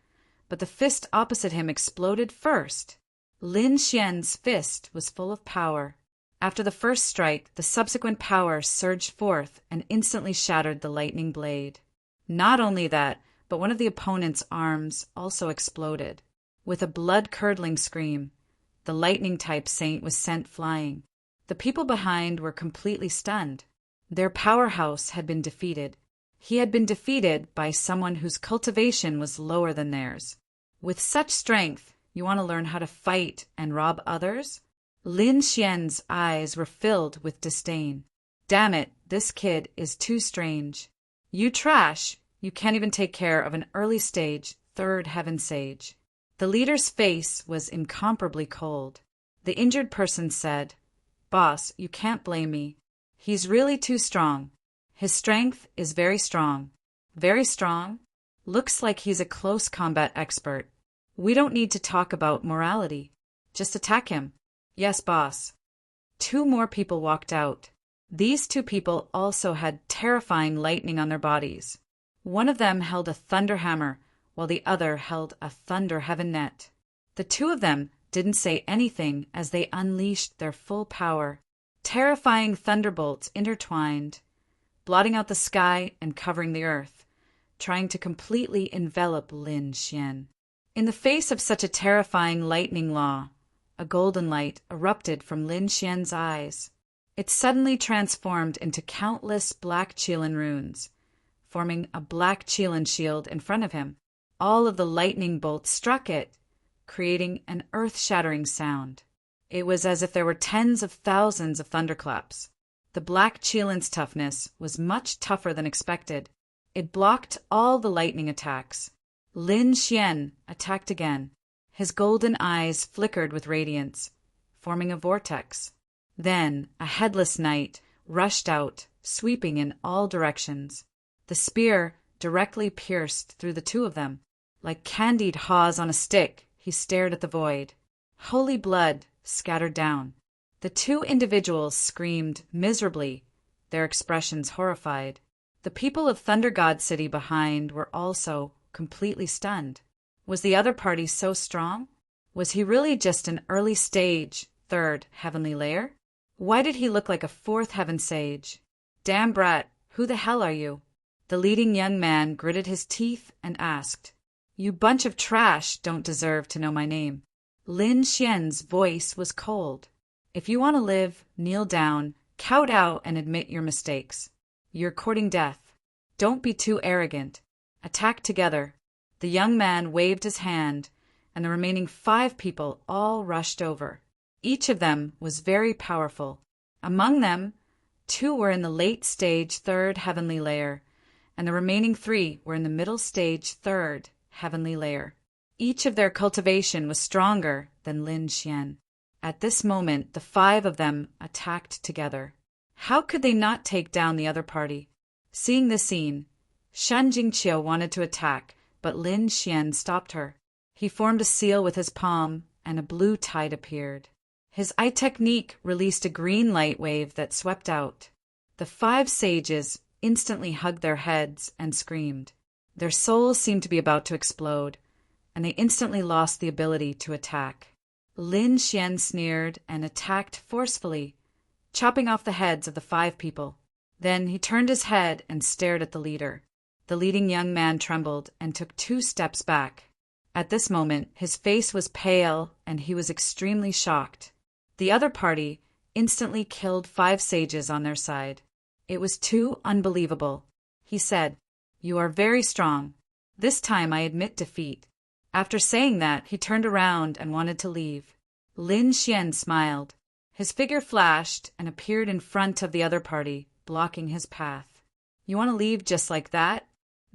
but the fist opposite him exploded first. Lin Xian's fist was full of power. After the first strike, the subsequent power surged forth and instantly shattered the lightning blade. Not only that, but one of the opponent's arms also exploded. With a blood-curdling scream, the lightning-type saint was sent flying. The people behind were completely stunned. Their powerhouse had been defeated. He had been defeated by someone whose cultivation was lower than theirs. With such strength, you want to learn how to fight and rob others? Lin Xian's eyes were filled with disdain. Damn it, this kid is too strange. You trash! You can't even take care of an early-stage, third heaven sage. The leader's face was incomparably cold. The injured person said, Boss, you can't blame me. He's really too strong. His strength is very strong. Very strong? Looks like he's a close combat expert. We don't need to talk about morality. Just attack him. Yes, boss. 2 more people walked out. These 2 people also had terrifying lightning on their bodies. One of them held a thunder hammer, while the other held a thunder heaven net. The 2 of them didn't say anything as they unleashed their full power. Terrifying thunderbolts intertwined, blotting out the sky and covering the earth, trying to completely envelop Lin Xian. In the face of such a terrifying lightning law, a golden light erupted from Lin Xian's eyes. It suddenly transformed into countless black Qilin runes, forming a black Qilin shield in front of him. All of the lightning bolts struck it, creating an earth-shattering sound. It was as if there were tens of thousands of thunderclaps. The Black Qilin's toughness was much tougher than expected. It blocked all the lightning attacks. Lin Xian attacked again. His golden eyes flickered with radiance, forming a vortex. Then a headless knight rushed out, sweeping in all directions. The spear directly pierced through the two of them. Like candied haws on a stick, he stared at the void. Holy blood scattered down. The two individuals screamed miserably, their expressions horrified. The people of Thunder God City behind were also completely stunned. Was the other party so strong? Was he really just an early stage, third heavenly layer? Why did he look like a fourth heaven sage? Damn brat, who the hell are you? The leading young man gritted his teeth and asked. You bunch of trash don't deserve to know my name. Lin Xian's voice was cold. If you want to live, kneel down, kowtow, and admit your mistakes. You're courting death. Don't be too arrogant. Attack together. The young man waved his hand, and the remaining 5 people all rushed over. Each of them was very powerful. Among them, 2 were in the late stage 3rd heavenly layer, and the remaining 3 were in the middle stage 3rd heavenly layer. Each of their cultivation was stronger than Lin Xian. At this moment, the 5 of them attacked together. How could they not take down the other party? Seeing this scene, Shan Jingqiu wanted to attack, but Lin Xian stopped her. He formed a seal with his palm, and a blue tide appeared. His eye technique released a green light wave that swept out. The 5 sages instantly hugged their heads and screamed. Their souls seemed to be about to explode, and they instantly lost the ability to attack. Lin Xian sneered and attacked forcefully, chopping off the heads of the 5 people. Then he turned his head and stared at the leader. The leading young man trembled and took 2 steps back. At this moment, his face was pale and he was extremely shocked. The other party instantly killed 5 sages on their side. It was too unbelievable. He said, You are very strong. This time I admit defeat. After saying that, he turned around and wanted to leave. Lin Xian smiled. His figure flashed and appeared in front of the other party, blocking his path. You want to leave just like that?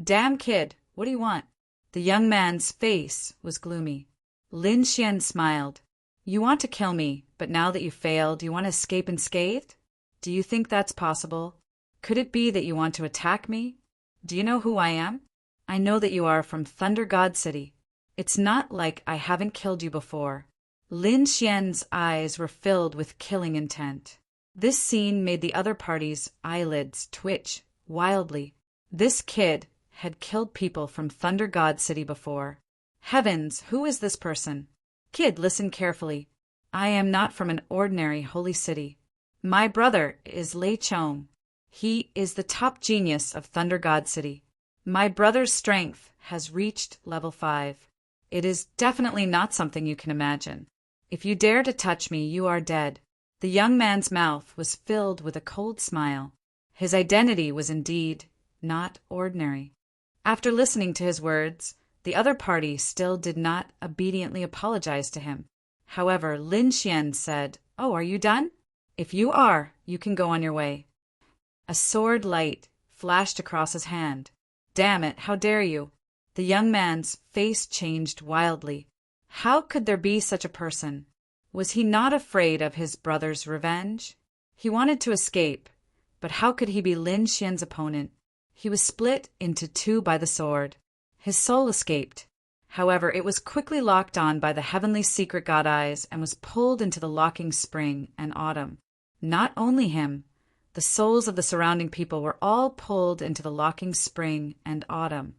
Damn kid, what do you want? The young man's face was gloomy. Lin Xian smiled. You want to kill me, but now that you failed, you want to escape unscathed? Do you think that's possible? Could it be that you want to attack me? Do you know who I am? I know that you are from Thunder God City. It's not like I haven't killed you before. Lin Xian's eyes were filled with killing intent. This scene made the other party's eyelids twitch wildly. This kid had killed people from Thunder God City before. Heavens, who is this person? Kid, listen carefully. I am not from an ordinary holy city. My brother is Lei Chong. He is the top genius of Thunder God City. My brother's strength has reached level 5. It is definitely not something you can imagine. If you dare to touch me, you are dead. The young man's mouth was filled with a cold smile. His identity was indeed not ordinary. After listening to his words, the other party still did not obediently apologize to him. However, Lin Xian said, Oh, are you done? If you are, you can go on your way. A sword light flashed across his hand. Damn it, how dare you? The young man's face changed wildly. How could there be such a person? Was he not afraid of his brother's revenge? He wanted to escape, but how could he be Lin Xian's opponent? He was split into 2 by the sword. His soul escaped. However, it was quickly locked on by the heavenly secret god eyes and was pulled into the locking spring and autumn. Not only him, the souls of the surrounding people were all pulled into the locking spring and autumn.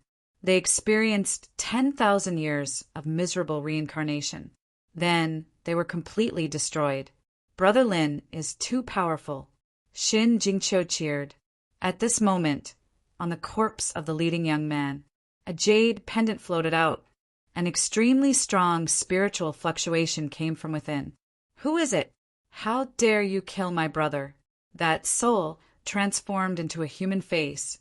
They experienced 10,000 years of miserable reincarnation. Then they were completely destroyed. Brother Lin is too powerful. Shin Jingqiu cheered. At this moment, on the corpse of the leading young man, a jade pendant floated out. An extremely strong spiritual fluctuation came from within. Who is it? How dare you kill my brother? That soul transformed into a human face,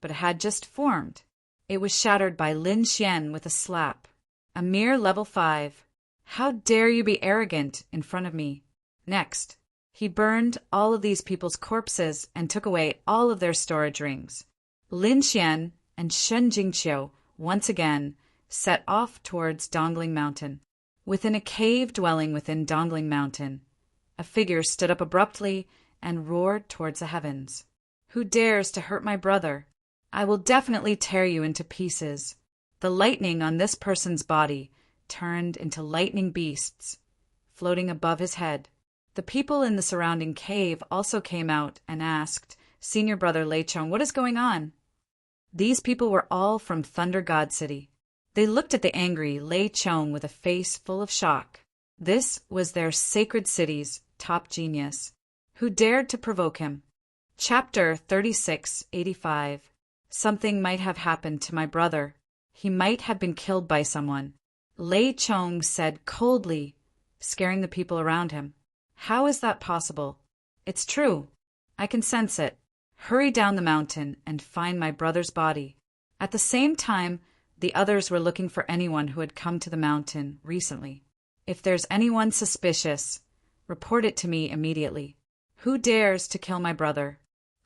but it had just formed. It was shattered by Lin Xian with a slap. A mere level 5. How dare you be arrogant in front of me? Next. He burned all of these people's corpses and took away all of their storage rings. Lin Xian and Shen Jingqiu once again set off towards Dongling Mountain. Within a cave dwelling within Dongling Mountain, a figure stood up abruptly and roared towards the heavens. "Who dares to hurt my brother? I will definitely tear you into pieces." The lightning on this person's body turned into lightning beasts, floating above his head. The people in the surrounding cave also came out and asked Senior Brother Lei Chong, "What is going on?" These people were all from Thunder God City. They looked at the angry Lei Chong with a face full of shock. This was their sacred city's top genius. Who dared to provoke him? Chapter 3685. Something might have happened to my brother. He might have been killed by someone, Lei Chong said coldly, scaring the people around him. How is that possible? It's true. I can sense it. Hurry down the mountain and find my brother's body. At the same time, the others were looking for anyone who had come to the mountain recently. If there's anyone suspicious, report it to me immediately. Who dares to kill my brother?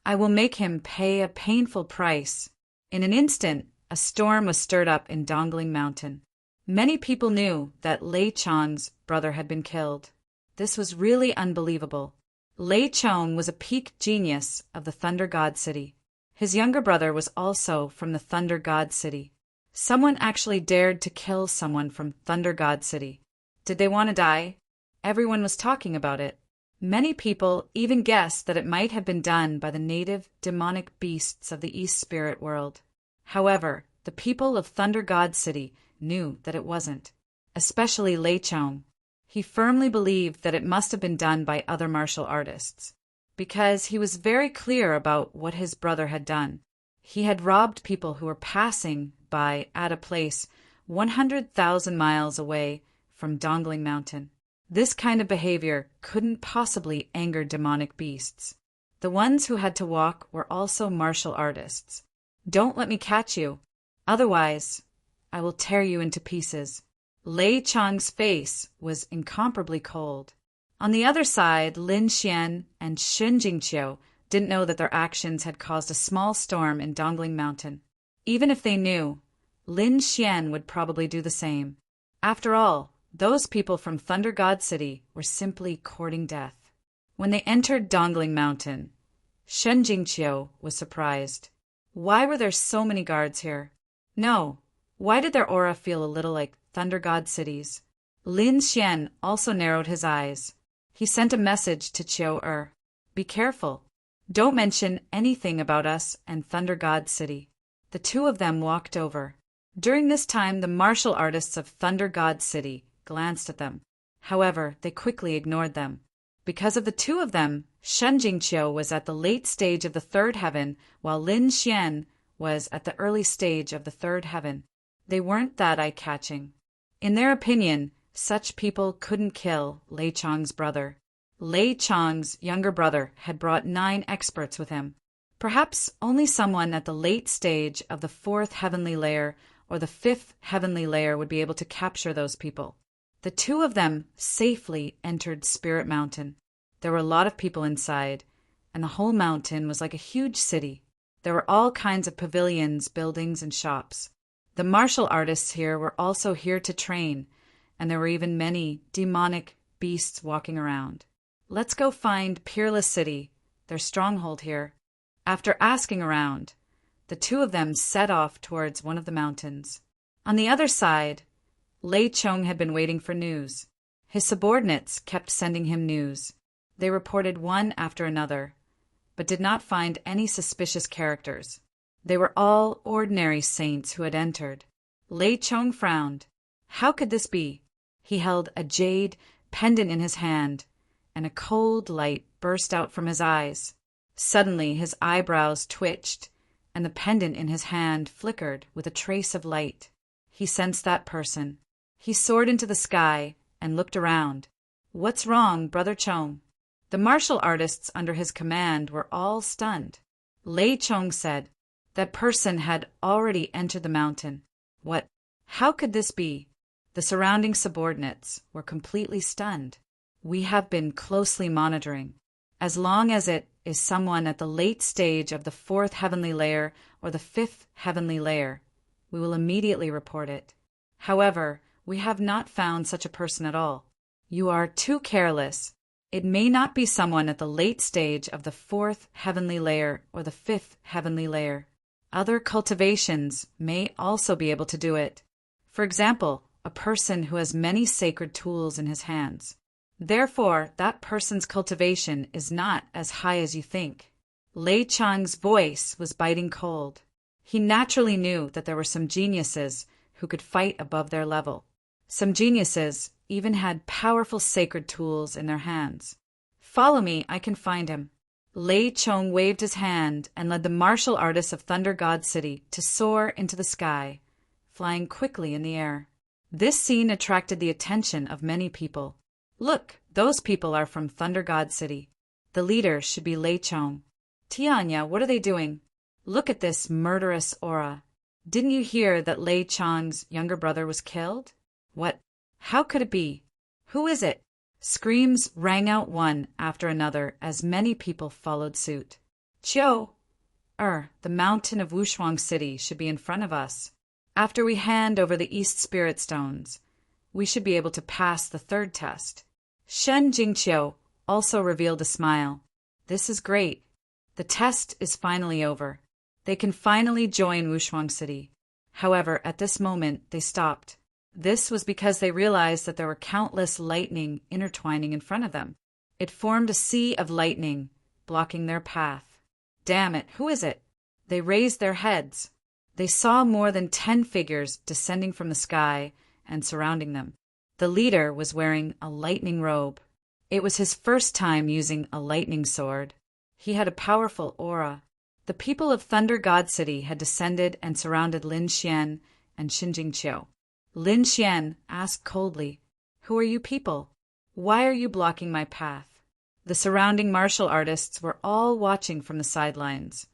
I will make him pay a painful price. In an instant, a storm was stirred up in Dongling Mountain. Many people knew that Lei Chong's brother had been killed. This was really unbelievable. Lei Chong was a peak genius of the Thunder God City. His younger brother was also from the Thunder God City. Someone actually dared to kill someone from Thunder God City. Did they want to die? Everyone was talking about it. Many people even guessed that it might have been done by the native demonic beasts of the East Spirit world. However, the people of Thunder God City knew that it wasn't, especially Lei Chong. He firmly believed that it must have been done by other martial artists, because he was very clear about what his brother had done. He had robbed people who were passing by at a place 100,000 miles away from Dongling Mountain. This kind of behavior couldn't possibly anger demonic beasts. The ones who had to walk were also martial artists. Don't let me catch you. Otherwise, I will tear you into pieces. Lei Chong's face was incomparably cold. On the other side, Lin Xian and Shen Jingqiu didn't know that their actions had caused a small storm in Dongling Mountain. Even if they knew, Lin Xian would probably do the same. After all, those people from Thunder God City were simply courting death. When they entered Dongling Mountain, Shen Jingqiu was surprised. Why were there so many guards here? No, why did their aura feel a little like Thunder God Cities? Lin Xian also narrowed his eyes. He sent a message to Qiu. Be careful. Don't mention anything about us and Thunder God City. The two of them walked over. During this time, the martial artists of Thunder God City glanced at them. However, they quickly ignored them. Because of the two of them, Shen Jingqiu was at the late stage of the third heaven, while Lin Xian was at the early stage of the third heaven. They weren't that eye-catching. In their opinion, such people couldn't kill Lei Chong's brother. Lei Chong's younger brother had brought 9 experts with him. Perhaps only someone at the late stage of the 4th heavenly layer or the 5th heavenly layer would be able to capture those people. The two of them safely entered Spirit Mountain. There were a lot of people inside, and the whole mountain was like a huge city. There were all kinds of pavilions, buildings, and shops. The martial artists here were also here to train, and there were even many demonic beasts walking around. Let's go find Peerless City, their stronghold here. After asking around, the two of them set off towards one of the mountains. On the other side, Lei Chong had been waiting for news. His subordinates kept sending him news. They reported one after another, but did not find any suspicious characters. They were all ordinary saints who had entered. Lei Chong frowned. How could this be? He held a jade pendant in his hand, and a cold light burst out from his eyes. Suddenly his eyebrows twitched, and the pendant in his hand flickered with a trace of light. He sensed that person. He soared into the sky and looked around. What's wrong, Brother Chong? The martial artists under his command were all stunned. Lei Chong said, that person had already entered the mountain. What? How could this be? The surrounding subordinates were completely stunned. we have been closely monitoring. As long as it is someone at the late stage of the fourth heavenly layer or the fifth heavenly layer, we will immediately report it. However, we have not found such a person at all. You are too careless. It may not be someone at the late stage of the fourth heavenly layer or the fifth heavenly layer. Other cultivations may also be able to do it. For example, a person who has many sacred tools in his hands. Therefore, that person's cultivation is not as high as you think. Lei Chang's voice was biting cold. He naturally knew that there were some geniuses who could fight above their level. Some geniuses even had powerful sacred tools in their hands. Follow me, I can find him. Lei Chang waved his hand and led the martial artists of Thunder God City to soar into the sky, flying quickly in the air. This scene attracted the attention of many people. Look, those people are from Thunder God City. The leader should be Lei Chang. Tianya, what are they doing? Look at this murderous aura. Didn't you hear that Lei Chang's younger brother was killed? What? How could it be? Who is it? Screams rang out one after another as many people followed suit. Chiu! The mountain of Wushuang City should be in front of us. After we hand over the East Spirit Stones, we should be able to pass the third test. Shen Jingqiu also revealed a smile. This is great. The test is finally over. They can finally join Wushuang City. However, at this moment, they stopped. This was because they realized that there were countless lightning intertwining in front of them. It formed a sea of lightning, blocking their path. Damn it, who is it? They raised their heads. They saw more than 10 figures descending from the sky and surrounding them. The leader was wearing a lightning robe. It was his first time using a lightning sword. He had a powerful aura. The people of Thunder God City had descended and surrounded Lin Xian and Xin Jingqiu. Lin Xian asked coldly, "Who are you people? Why are you blocking my path?" The surrounding martial artists were all watching from the sidelines,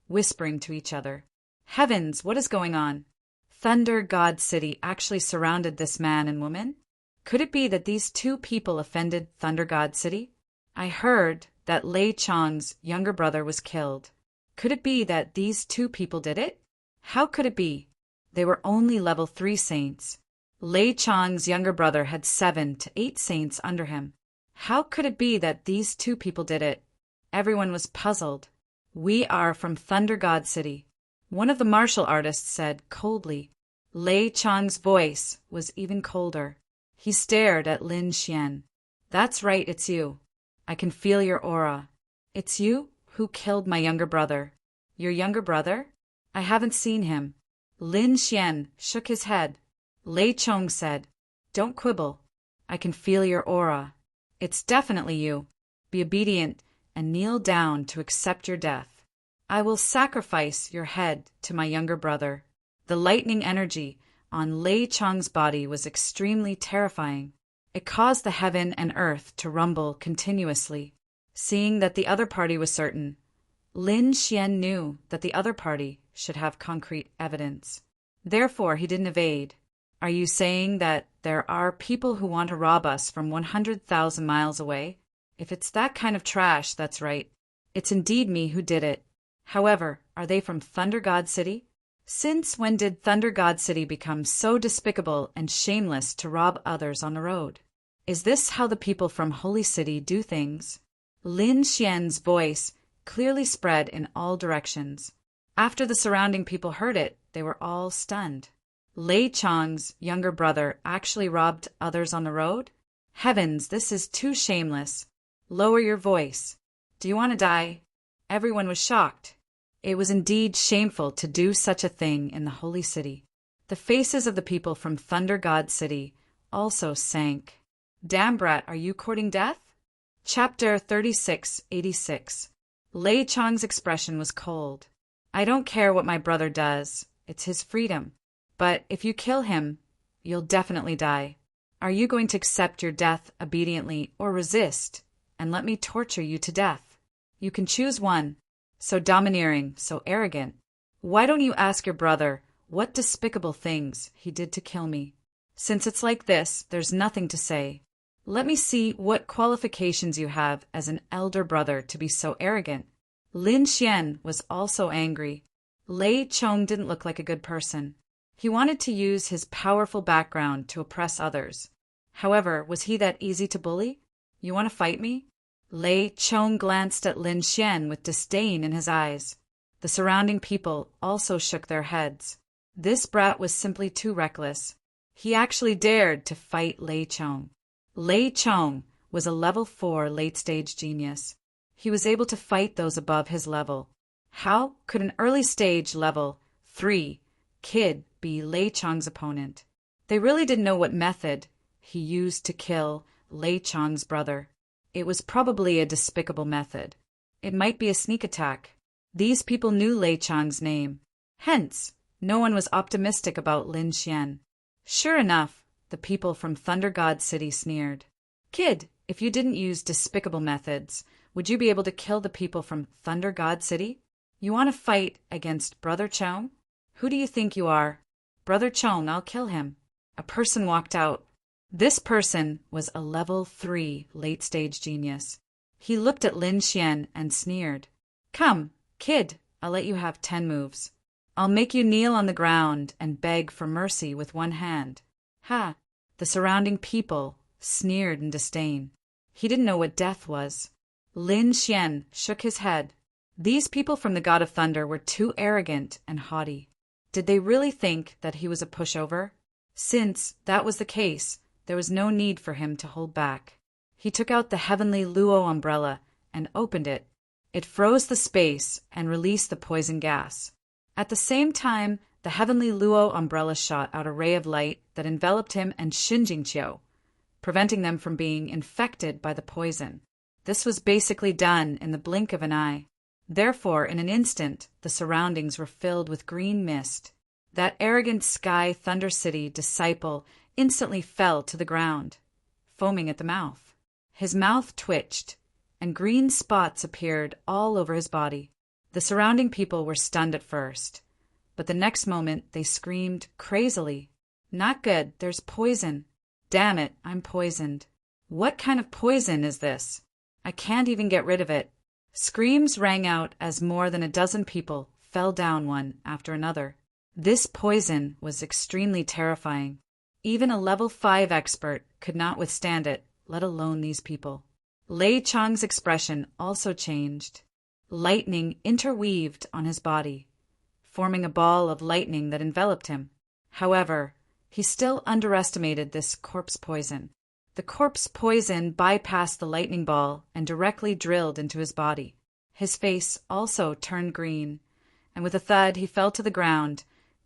whispering to each other. Heavens, what is going on? Thunder God City actually surrounded this man and woman? Could it be that these two people offended Thunder God City? I heard that Lei Chang's younger brother was killed. Could it be that these two people did it? How could it be? They were only level 3 saints. Lei Chang's younger brother had 7 to 8 saints under him. How could it be that these two people did it? Everyone was puzzled. We are from Thunder God City. One of the martial artists said coldly. Lei Chang's voice was even colder. He stared at Lin Xian. That's right, it's you. I can feel your aura. It's you who killed my younger brother. Your younger brother? I haven't seen him. Lin Xian shook his head. Lei Chang said, "Don't quibble. I can feel your aura. It's definitely you. Be obedient and kneel down to accept your death. I will sacrifice your head to my younger brother." The lightning energy on Lei Chang's body was extremely terrifying. It caused the heaven and earth to rumble continuously. Seeing that the other party was certain, Lin Xian knew that the other party should have concrete evidence. Therefore, he didn't evade. Are you saying that there are people who want to rob us from 100,000 miles away? If it's that kind of trash, that's right. It's indeed me who did it. However, are they from Thunder God City? Since when did Thunder God City become so despicable and shameless to rob others on the road? Is this how the people from Holy City do things? Lin Xian's voice clearly spread in all directions. After the surrounding people heard it, they were all stunned. Lei Chang's younger brother actually robbed others on the road? Heavens, this is too shameless. Lower your voice. Do you want to die? Everyone was shocked. It was indeed shameful to do such a thing in the Holy City. The faces of the people from Thunder God City also sank. Damn brat, are you courting death? Chapter 3686. Lei Chang's expression was cold. I don't care what my brother does. It's his freedom. But if you kill him, you'll definitely die. Are you going to accept your death obediently or resist and let me torture you to death? You can choose one. So domineering, so arrogant. Why don't you ask your brother what despicable things he did to kill me? Since it's like this, there's nothing to say. Let me see what qualifications you have as an elder brother to be so arrogant. Lin Xian was also angry. Lei Chong didn't look like a good person. He wanted to use his powerful background to oppress others. However, was he that easy to bully? You want to fight me? Lei Chong glanced at Lin Xian with disdain in his eyes. The surrounding people also shook their heads. This brat was simply too reckless. He actually dared to fight Lei Chong. Lei Chong was a level 4 late-stage genius. He was able to fight those above his level. How could an early-stage level 3 kid be Lei Chong's opponent? They really didn't know what method he used to kill Lei Chong's brother. It was probably a despicable method. It might be a sneak attack. These people knew Lei Chong's name. Hence, no one was optimistic about Lin Xian. Sure enough, the people from Thunder God City sneered. Kid, if you didn't use despicable methods, would you be able to kill the people from Thunder God City? You want to fight against Brother Chong? Who do you think you are? Brother Chong, I'll kill him. A person walked out. This person was a level 3 late-stage genius. He looked at Lin Xian and sneered. Come, kid, I'll let you have 10 moves. I'll make you kneel on the ground and beg for mercy with one hand. Ha! The surrounding people sneered in disdain. He didn't know what death was. Lin Xian shook his head. These people from the God of Thunder were too arrogant and haughty. Did they really think that he was a pushover? Since that was the case, there was no need for him to hold back. He took out the heavenly Luo umbrella and opened it. It froze the space and released the poison gas. At the same time, the heavenly Luo umbrella shot out a ray of light that enveloped him and Xin Jingqiu, preventing them from being infected by the poison. This was basically done in the blink of an eye. Therefore, in an instant, the surroundings were filled with green mist. That arrogant Sky Thunder City disciple instantly fell to the ground, foaming at the mouth. His mouth twitched, and green spots appeared all over his body. The surrounding people were stunned at first, but the next moment they screamed crazily. Not good, there's poison. Damn it, I'm poisoned. What kind of poison is this? I can't even get rid of it. Screams rang out as more than a dozen people fell down one after another. This poison was extremely terrifying. Even a level 5 expert could not withstand it, let alone these people. Lei Chong's expression also changed. Lightning interweaved on his body, forming a ball of lightning that enveloped him. However, he still underestimated this corpse poison. The corpse poison bypassed the lightning ball and directly drilled into his body. His face also turned green, and with a thud he fell to the ground,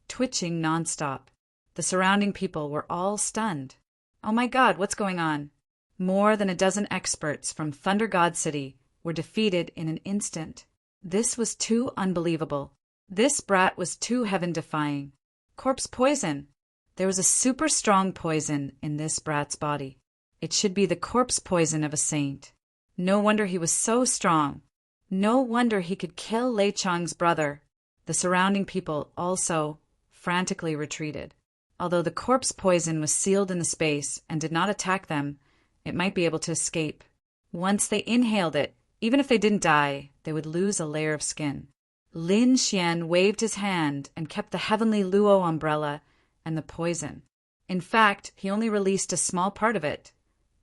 twitching nonstop. The surrounding people were all stunned. Oh my God, what's going on? More than a dozen experts from Thunder God City were defeated in an instant. This was too unbelievable. This brat was too heaven-defying. Corpse poison. There was a super strong poison in this brat's body. It should be the corpse poison of a saint. No wonder he was so strong. No wonder he could kill Lei Chong's brother. The surrounding people also frantically retreated. Although the corpse poison was sealed in the space and did not attack them, it might be able to escape. Once they inhaled it, even if they didn't die, they would lose a layer of skin. Lin Xian waved his hand and kept the heavenly Luo umbrella and the poison. In fact, he only released a small part of it,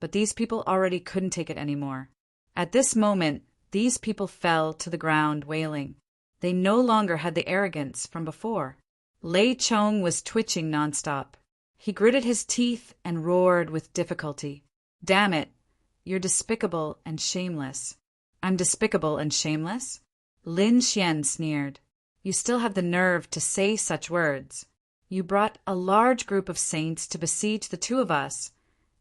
but these people already couldn't take it anymore. At this moment, these people fell to the ground wailing. They no longer had the arrogance from before. Lei Chong was twitching nonstop. He gritted his teeth and roared with difficulty. Damn it, you're despicable and shameless. I'm despicable and shameless? Lin Xian sneered. You still have the nerve to say such words. You brought a large group of saints to besiege the two of us,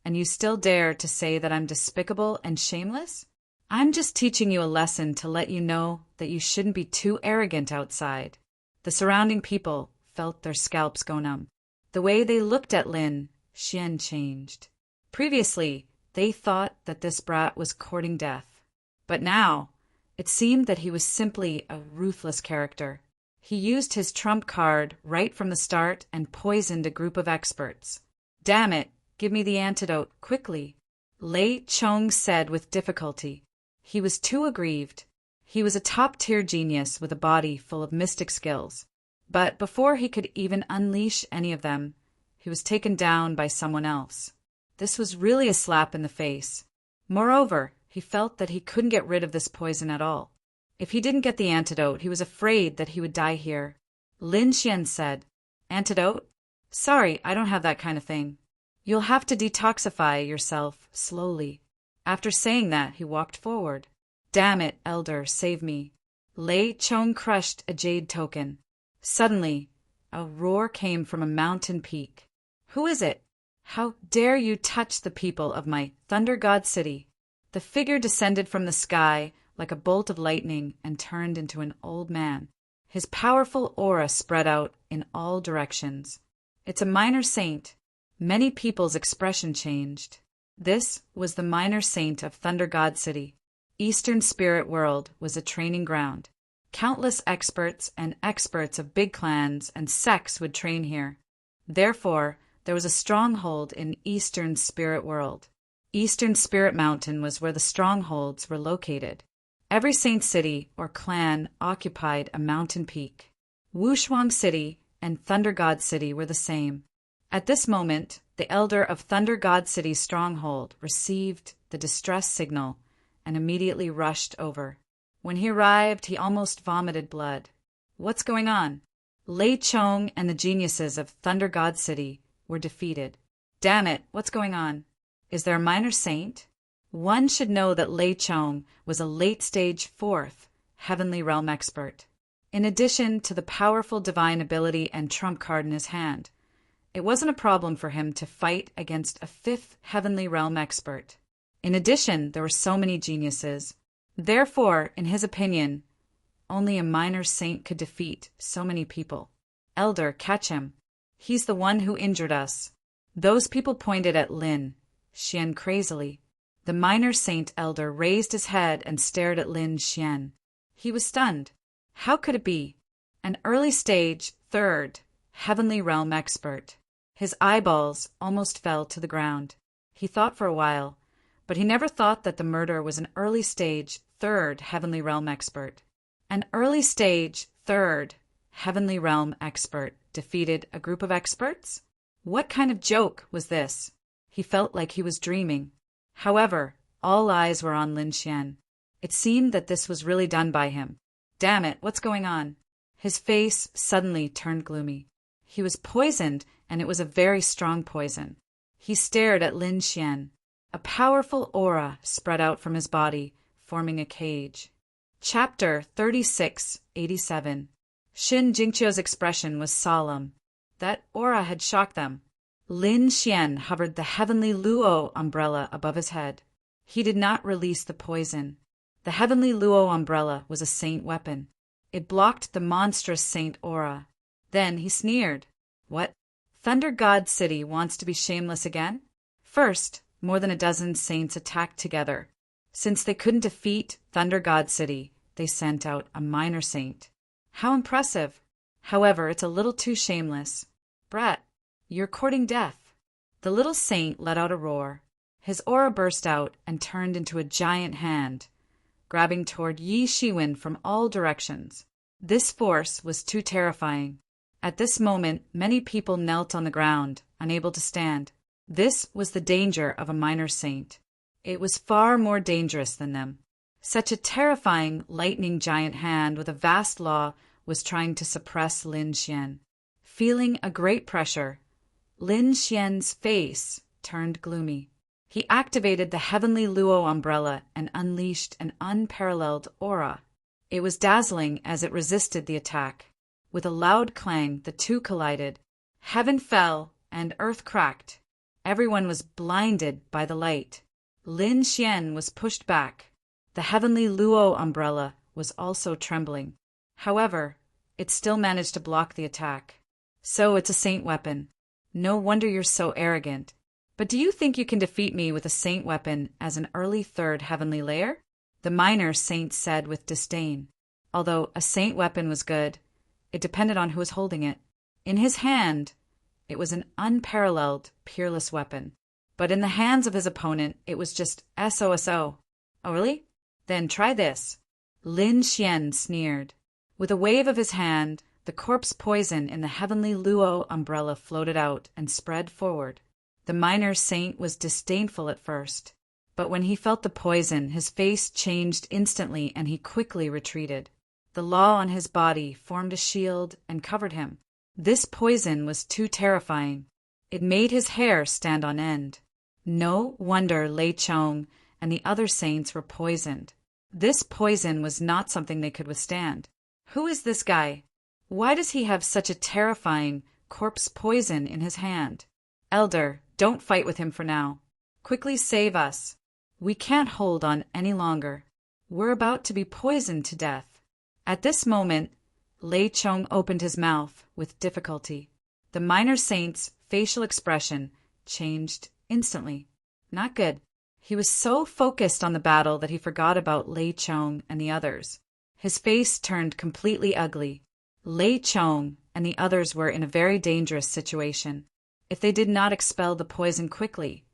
and you still dare to say that I'm despicable and shameless? I'm just teaching you a lesson to let you know that you shouldn't be too arrogant outside. The surrounding people felt their scalps go numb. The way they looked at Lin Xian changed. Previously, they thought that this brat was courting death. But now, it seemed that he was simply a ruthless character. He used his trump card right from the start and poisoned a group of experts. Damn it, give me the antidote, quickly. Lei Chong said with difficulty. He was too aggrieved. He was a top-tier genius with a body full of mystic skills. But before he could even unleash any of them, he was taken down by someone else. This was really a slap in the face. Moreover, he felt that he couldn't get rid of this poison at all. If he didn't get the antidote, he was afraid that he would die here. Lin Xian said, "Antidote? Sorry, I don't have that kind of thing. You'll have to detoxify yourself slowly." After saying that, he walked forward. "Damn it, Elder, save me." Lei Chong crushed a jade token. Suddenly, a roar came from a mountain peak. "Who is it? How dare you touch the people of my Thunder God City?" The figure descended from the sky like a bolt of lightning and turned into an old man. His powerful aura spread out in all directions. "It's a minor saint." Many people's expression changed. This was the minor saint of Thunder God City. Eastern Spirit World was a training ground. Countless experts and experts of big clans and sects would train here. Therefore, there was a stronghold in Eastern Spirit World. Eastern Spirit Mountain was where the strongholds were located. Every saint city or clan occupied a mountain peak. Wushuang City and Thunder God City were the same. At this moment, the elder of Thunder God City's stronghold received the distress signal and immediately rushed over. When he arrived, he almost vomited blood. "What's going on?" Lei Chong and the geniuses of Thunder God City were defeated. "Damn it, what's going on? Is there a minor saint?" One should know that Lei Chong was a late-stage 4th Heavenly Realm expert. In addition to the powerful divine ability and trump card in his hand, it wasn't a problem for him to fight against a 5th Heavenly Realm expert. In addition, there were so many geniuses. Therefore, in his opinion, only a minor saint could defeat so many people. "Elder, catch him. He's the one who injured us." Those people pointed at Lin Xian crazily. The minor saint elder raised his head and stared at Lin Xian. He was stunned. How could it be? An early-stage, 3rd Heavenly Realm expert. His eyeballs almost fell to the ground. He thought for a while, but he never thought that the murderer was an early-stage, 3rd Heavenly Realm expert. An early-stage, 3rd Heavenly Realm expert defeated a group of experts? What kind of joke was this? He felt like he was dreaming. However, all eyes were on Lin Xian. It seemed that this was really done by him. "Damn it, what's going on?" His face suddenly turned gloomy. He was poisoned, and it was a very strong poison. He stared at Lin Xian. A powerful aura spread out from his body, forming a cage. Chapter 3687. Xin Jingqiu's expression was solemn. That aura had shocked them. Lin Xian hovered the heavenly Luo umbrella above his head. He did not release the poison. The heavenly Luo umbrella was a saint weapon. It blocked the monstrous saint aura. Then he sneered. "What? Thunder God City wants to be shameless again?" First, more than a dozen saints attacked together. Since they couldn't defeat Thunder God City, they sent out a minor saint. How impressive! However, it's a little too shameless. "Brat, you're courting death." The little saint let out a roar. His aura burst out and turned into a giant hand, grabbing toward Yi Shiwen from all directions. This force was too terrifying. At this moment, many people knelt on the ground, unable to stand. This was the danger of a minor saint. It was far more dangerous than them. Such a terrifying, lightning giant hand with a vast law was trying to suppress Lin Xian. Feeling a great pressure, Lin Xian's face turned gloomy. He activated the heavenly Luo umbrella and unleashed an unparalleled aura. It was dazzling as it resisted the attack. With a loud clang, the two collided. Heaven fell and earth cracked. Everyone was blinded by the light. Lin Xian was pushed back. The heavenly Luo umbrella was also trembling. However, it still managed to block the attack. "So it's a saint weapon. No wonder you're so arrogant. But do you think you can defeat me with a saint weapon as an early 3rd heavenly layer?" The minor saint said with disdain. Although a saint weapon was good, it depended on who was holding it. In his hand, it was an unparalleled, peerless weapon. But in the hands of his opponent, it was just SOSO. Oh, really? Then try this. Lin Xian sneered. With a wave of his hand, the corpse poison in the heavenly Luo umbrella floated out and spread forward. The minor saint was disdainful at first, but when he felt the poison, his face changed instantly and he quickly retreated. The law on his body formed a shield and covered him. This poison was too terrifying. It made his hair stand on end. No wonder Lei Chong and the other saints were poisoned. This poison was not something they could withstand. Who is this guy? Why does he have such a terrifying corpse poison in his hand? Elder, don't fight with him for now. Quickly save us. We can't hold on any longer. We're about to be poisoned to death. At this moment, Lei Chong opened his mouth with difficulty. The minor saint's facial expression changed instantly. Not good. He was so focused on the battle that he forgot about Lei Chong and the others. His face turned completely ugly. Lei Chong and the others were in a very dangerous situation. If they did not expel the poison quickly,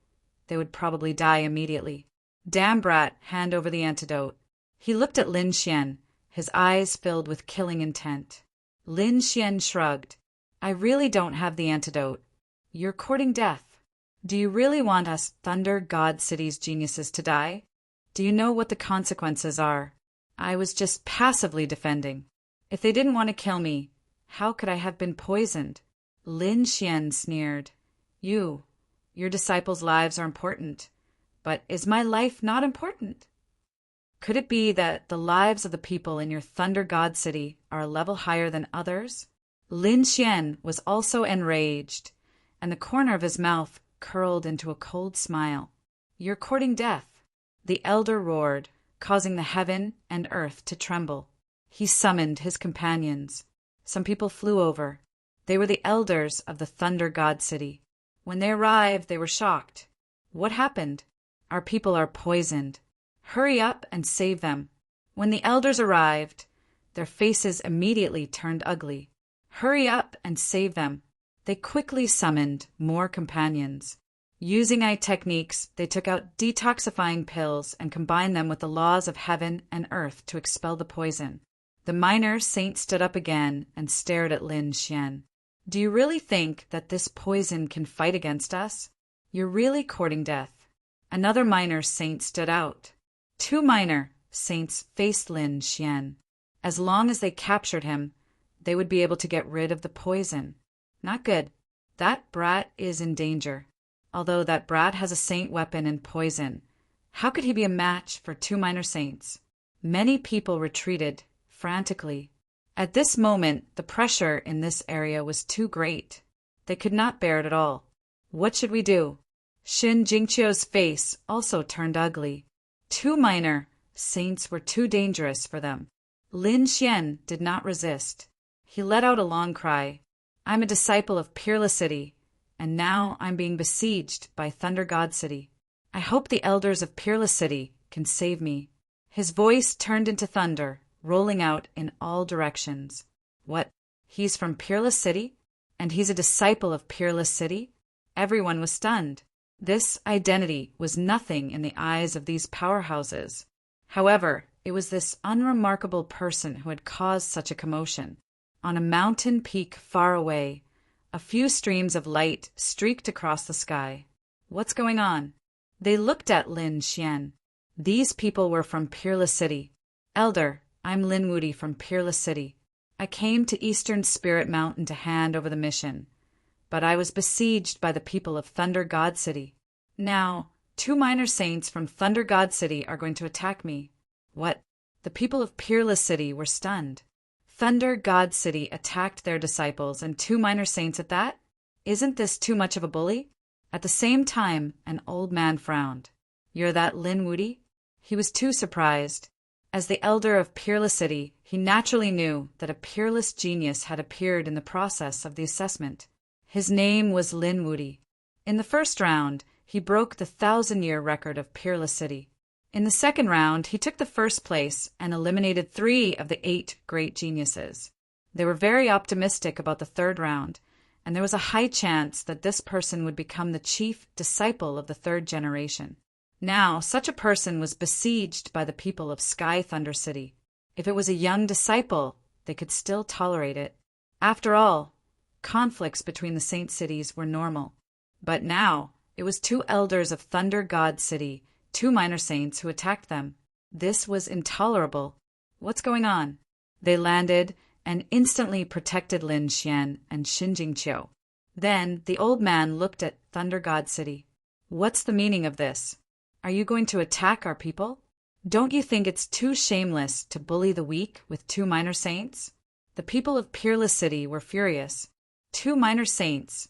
they would probably die immediately. Damn brat, hand over the antidote. He looked at Lin Xian, his eyes filled with killing intent. Lin Xian shrugged. I really don't have the antidote. You're courting death. Do you really want us Thunder God City's geniuses to die? Do you know what the consequences are? I was just passively defending. If they didn't want to kill me, how could I have been poisoned? Lin Xian sneered. Your disciples' lives are important. But is my life not important? Could it be that the lives of the people in your Thunder God City are a level higher than others? Lin Xian was also enraged, and the corner of his mouth curled into a cold smile. You're courting death. The elder roared, causing the heaven and earth to tremble. He summoned his companions. Some people flew over. They were the elders of the Thunder God City. When they arrived, they were shocked. What happened? Our people are poisoned. Hurry up and save them. When the elders arrived, their faces immediately turned ugly. Hurry up and save them. They quickly summoned more companions. Using eye techniques, they took out detoxifying pills and combined them with the laws of heaven and earth to expel the poison. The minor saint stood up again and stared at Lin Xian. Do you really think that this poison can fight against us? You're really courting death. Another minor saint stood out. Two minor saints faced Lin Xian. As long as they captured him, they would be able to get rid of the poison. Not good. That brat is in danger. Although that brat has a saint weapon and poison, how could he be a match for two minor saints? Many people retreated frantically. At this moment, the pressure in this area was too great. They could not bear it at all. What should we do? Xin Jingqiu's face also turned ugly. Two minor saints were too dangerous for them. Lin Xian did not resist. He let out a long cry. I'm a disciple of Peerless City, and now I'm being besieged by Thunder God City. I hope the elders of Peerless City can save me. His voice turned into thunder, rolling out in all directions. What? He's from Peerless City? And he's a disciple of Peerless City? Everyone was stunned. This identity was nothing in the eyes of these powerhouses. However, it was this unremarkable person who had caused such a commotion. On a mountain peak far away, a few streams of light streaked across the sky. What's going on? They looked at Lin Xian. These people were from Peerless City. Elder, I'm Lin Wudi from Peerless City. I came to Eastern Spirit Mountain to hand over the mission, but I was besieged by the people of Thunder God City. Now, two minor saints from Thunder God City are going to attack me. What? The people of Peerless City were stunned. Thunder God City attacked their disciples and two minor saints at that? Isn't this too much of a bully? At the same time, an old man frowned. You're that Lin Wudi? He was too surprised. As the elder of Peerless City, he naturally knew that a peerless genius had appeared in the process of the assessment. His name was Lin Wudi. In the first round, he broke the 1,000-year record of Peerless City. In the second round, he took the first place and eliminated 3 of the 8 great geniuses. They were very optimistic about the third round, and there was a high chance that this person would become the chief disciple of the third generation. Now, such a person was besieged by the people of Sky Thunder City. If it was a young disciple, they could still tolerate it. After all, conflicts between the saint cities were normal. But now, it was two elders of Thunder God City, two minor saints, who attacked them. This was intolerable. What's going on? They landed and instantly protected Lin Xian and Xinjing Qiu. Then the old man looked at Thunder God City. What's the meaning of this? Are you going to attack our people? Don't you think it's too shameless to bully the weak with two minor saints? The people of Peerless City were furious. Two minor saints.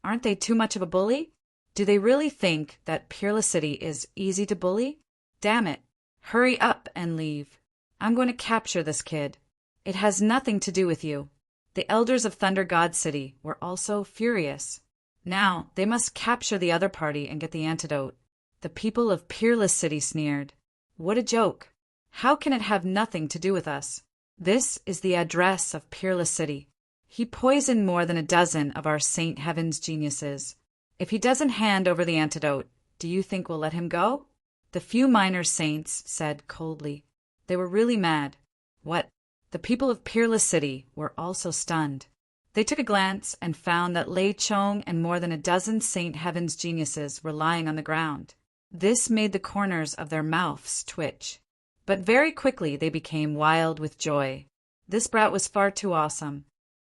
Aren't they too much of a bully? Do they really think that Peerless City is easy to bully? Damn it. Hurry up and leave. I'm going to capture this kid. It has nothing to do with you. The elders of Thunder God City were also furious. Now they must capture the other party and get the antidote. The people of Peerless City sneered. What a joke. How can it have nothing to do with us? This is the address of Peerless City. He poisoned more than a dozen of our Saint Heaven's geniuses. If he doesn't hand over the antidote, do you think we'll let him go? The few minor saints said coldly. They were really mad. What? The people of Peerless City were also stunned. They took a glance and found that Lei Chong and more than a dozen Saint Heaven's geniuses were lying on the ground. This made the corners of their mouths twitch. But very quickly they became wild with joy. This brat was far too awesome.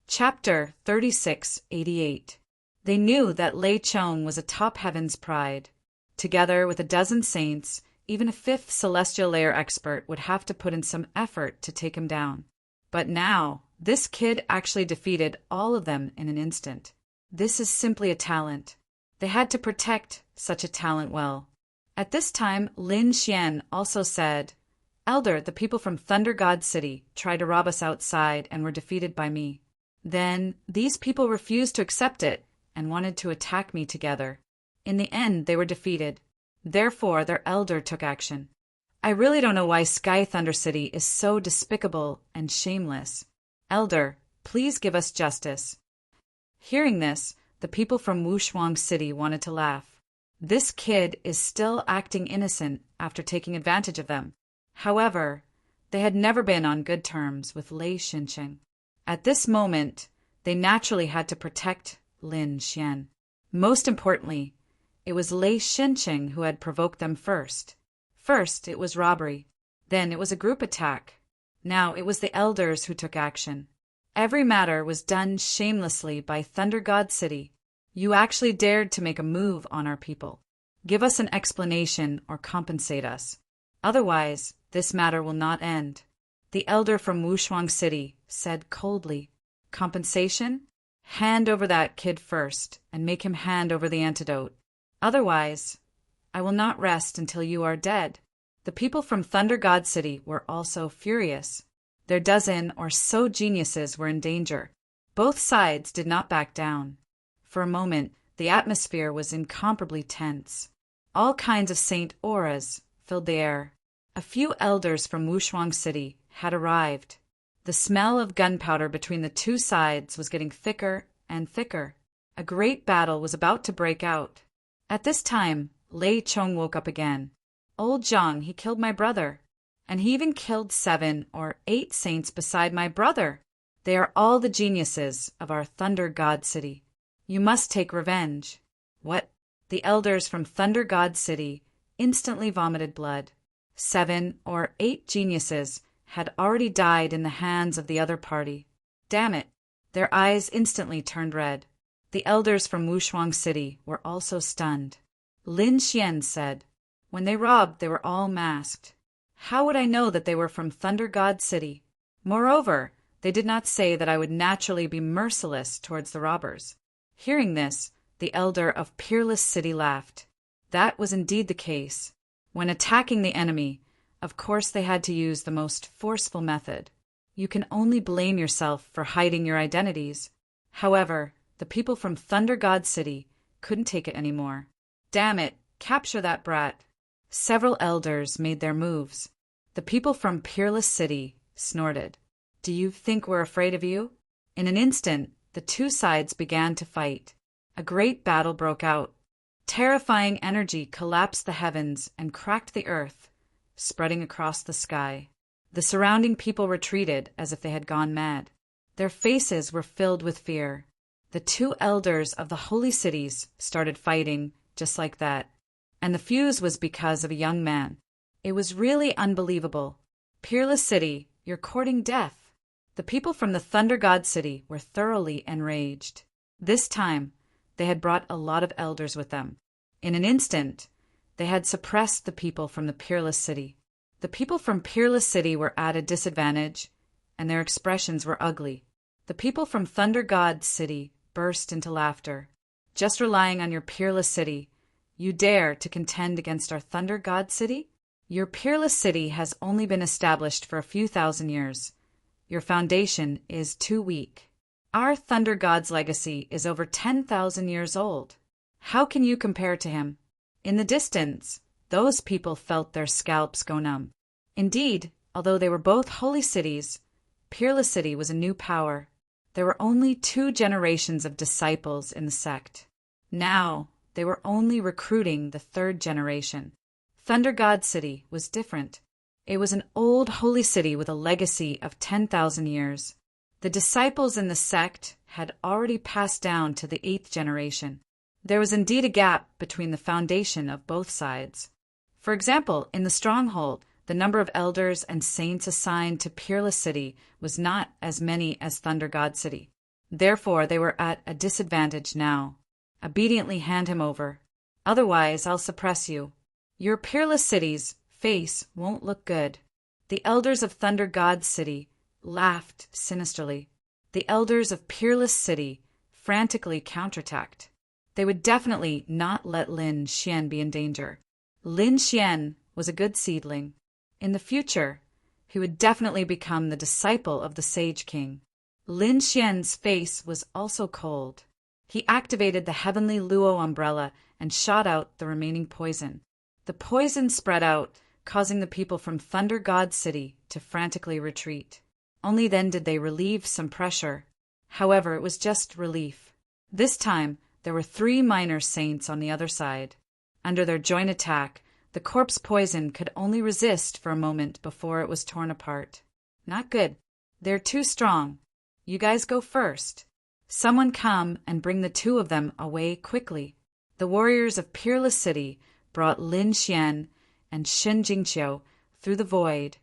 Chapter 3688. They knew that Lei Chong was a top heaven's pride. Together with a dozen saints, even a fifth celestial layer expert would have to put in some effort to take him down. But now, this kid actually defeated all of them in an instant. This is simply a talent. They had to protect such a talent well. At this time, Lin Xian also said, Elder, the people from Thunder God City tried to rob us outside and were defeated by me. Then, these people refused to accept it and wanted to attack me together. In the end, they were defeated. Therefore, their elder took action. I really don't know why Sky Thunder City is so despicable and shameless. Elder, please give us justice. Hearing this, the people from Wushuang City wanted to laugh. This kid is still acting innocent after taking advantage of them. However, they had never been on good terms with Lei Xinqing. At this moment, they naturally had to protect Lin Xian. Most importantly, it was Lei Xinqing who had provoked them first. First, it was robbery. Then it was a group attack. Now it was the elders who took action. Every matter was done shamelessly by Thunder God City. You actually dared to make a move on our people. Give us an explanation or compensate us. Otherwise, this matter will not end. The elder from Wushuang City said coldly, Compensation? Hand over that kid first, and make him hand over the antidote. Otherwise, I will not rest until you are dead. The people from Thunder God City were also furious. Their dozen or so geniuses were in danger. Both sides did not back down. For a moment, the atmosphere was incomparably tense. All kinds of saint auras filled the air. A few elders from Wushuang City had arrived. The smell of gunpowder between the two sides was getting thicker and thicker. A great battle was about to break out. At this time, Lei Chong woke up again. Old Zhang, he killed my brother. And he even killed 7 or 8 saints beside my brother. They are all the geniuses of our Thunder God City. You must take revenge. What? The elders from Thunder God City instantly vomited blood. 7 or 8 geniuses had already died in the hands of the other party. Damn it! Their eyes instantly turned red. The elders from Wushuang City were also stunned. Lin Xian said, When they robbed, they were all masked. How would I know that they were from Thunder God City? Moreover, they did not say that I would naturally be merciless towards the robbers. Hearing this, the elder of Peerless City laughed. That was indeed the case. When attacking the enemy, of course they had to use the most forceful method. You can only blame yourself for hiding your identities. However, the people from Thunder God City couldn't take it anymore. Damn it, capture that brat. Several elders made their moves. The people from Peerless City snorted. Do you think we're afraid of you? In an instant, the two sides began to fight. A great battle broke out. Terrifying energy collapsed the heavens and cracked the earth, spreading across the sky. The surrounding people retreated as if they had gone mad. Their faces were filled with fear. The two elders of the holy cities started fighting just like that. And the fuse was because of a young man. It was really unbelievable. Peerless City, you're courting death. The people from the Thunder God City were thoroughly enraged. This time, they had brought a lot of elders with them. In an instant, they had suppressed the people from the Peerless City. The people from Peerless City were at a disadvantage, and their expressions were ugly. The people from Thunder God City burst into laughter. Just relying on your Peerless City, you dare to contend against our Thunder God City? Your Peerless City has only been established for a few thousand years. Your foundation is too weak. Our Thunder God's legacy is over 10,000 years old. How can you compare to him? In the distance, those people felt their scalps go numb. Indeed, although they were both holy cities, Peerless City was a new power. There were only 2 generations of disciples in the sect. Now, they were only recruiting the 3rd generation. Thunder God City was different. It was an old holy city with a legacy of 10,000 years. The disciples in the sect had already passed down to the 8th generation. There was indeed a gap between the foundation of both sides. For example, in the stronghold, the number of elders and saints assigned to Peerless City was not as many as Thunder God City. Therefore, they were at a disadvantage now. Obediently hand him over. Otherwise, I'll suppress you. Your Peerless City's face won't look good. The elders of Thunder God City laughed sinisterly. The elders of Peerless City frantically counterattacked. They would definitely not let Lin Xian be in danger. Lin Xian was a good seedling. In the future, he would definitely become the disciple of the Sage King. Lin Xian's face was also cold. He activated the heavenly Luo umbrella and shot out the remaining poison. The poison spread out, causing the people from Thunder God City to frantically retreat. Only then did they relieve some pressure. However, it was just relief. This time, there were 3 minor saints on the other side. Under their joint attack, the corpse poison could only resist for a moment before it was torn apart. Not good. They're too strong. You guys go first. Someone come and bring the 2 of them away quickly. The warriors of Peerless City brought Lin Xian and Shen Jingqiu through the void,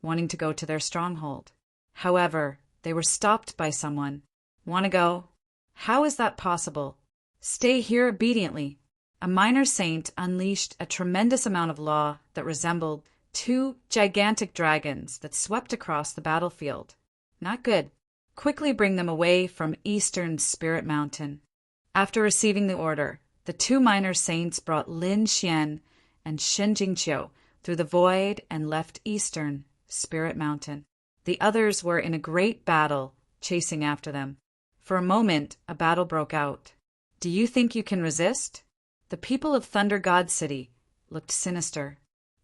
wanting to go to their stronghold. However, they were stopped by someone. Want to go? How is that possible? Stay here obediently. A minor saint unleashed a tremendous amount of law that resembled 2 gigantic dragons that swept across the battlefield. Not good. Quickly bring them away from Eastern Spirit Mountain. After receiving the order, the 2 minor saints brought Lin Xian and Shen Jingqiu through the void and left Eastern Spirit Mountain. The others were in a great battle, chasing after them. For a moment, a battle broke out. Do you think you can resist? The people of Thunder God City looked sinister.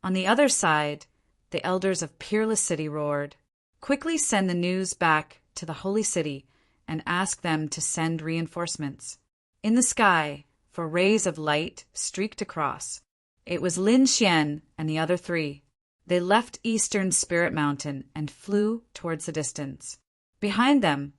On the other side, the elders of Peerless City roared. Quickly send the news back to the Holy City and ask them to send reinforcements. In the sky, 4 rays of light streaked across. It was Lin Xian and the other 3. They left Eastern Spirit Mountain and flew towards the distance. Behind them,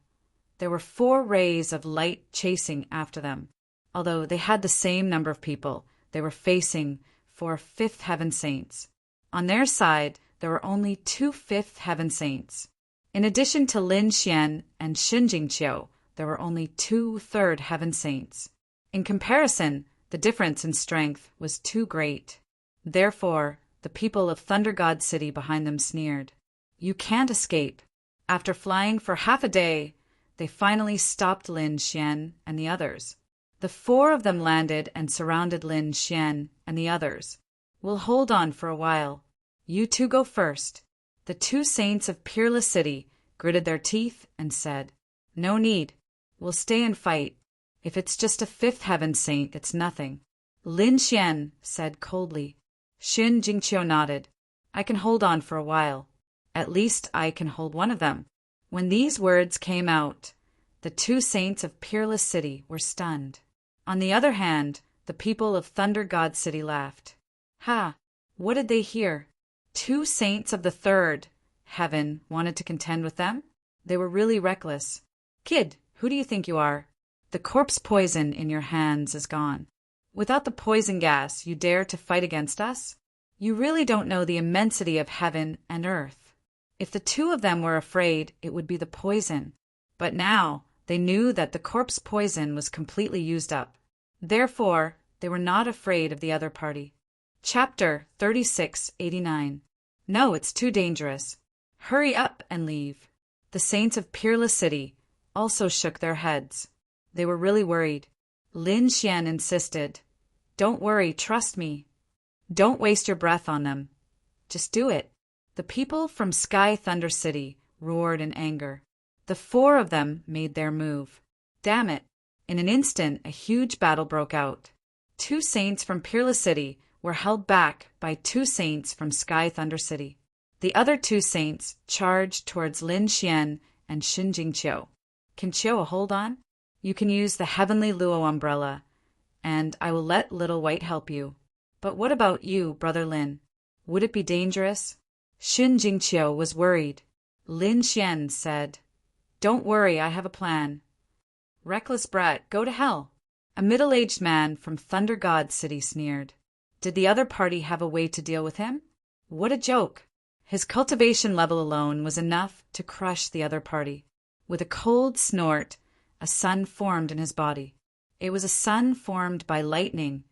there were 4 rays of light chasing after them. Although they had the same number of people, they were facing 4 Fifth Heaven Saints. On their side, there were only 2 Fifth Heaven Saints. In addition to Lin Xian and Shen Jingqiu, there were only 2 Third Heaven Saints. In comparison, the difference in strength was too great. Therefore, the people of Thunder God City behind them sneered. You can't escape. After flying for half a day, they finally stopped Lin Xian and the others. The 4 of them landed and surrounded Lin Xian and the others. We'll hold on for a while. You 2 go first. The 2 saints of Peerless City gritted their teeth and said, No need. We'll stay and fight. If it's just a 5th Heaven Saint, it's nothing. Lin Xian said coldly. Shen Jingqiu nodded. I can hold on for a while. At least I can hold one of them. When these words came out, The two saints of Peerless City were stunned. On the other hand, the people of Thunder God City laughed. Ha! What did they hear? Two saints of the third heaven wanted to contend with them? They were really reckless. Kid, who do you think you are? The corpse poison in your hands is gone. Without the poison gas, you dare to fight against us? You really don't know the immensity of heaven and earth. If the two of them were afraid, it would be the poison. But now they knew that the corpse poison was completely used up. Therefore, they were not afraid of the other party. Chapter 3689. No, it's too dangerous. Hurry up and leave. The saints of Peerless City also shook their heads. They were really worried. Lin Xian insisted, "Don't worry, trust me. Don't waste your breath on them. Just do it." The people from Sky Thunder City roared in anger. The four of them made their move. Damn it! In an instant, a huge battle broke out. Two saints from Peerless City were held back by two saints from Sky Thunder City. The other two saints charged towards Lin Xian and Xin Jingqiu. Can Qiu hold on? You can use the Heavenly Luo umbrella, and I will let Little White help you. But what about you, Brother Lin? Would it be dangerous? Xin Jingqiu was worried. Lin Xian said, "Don't worry, I have a plan." Reckless brat, go to hell. A middle-aged man from Thunder God City sneered. Did the other party have a way to deal with him? What a joke! His cultivation level alone was enough to crush the other party. With a cold snort, a sun formed in his body. It was a sun formed by lightning,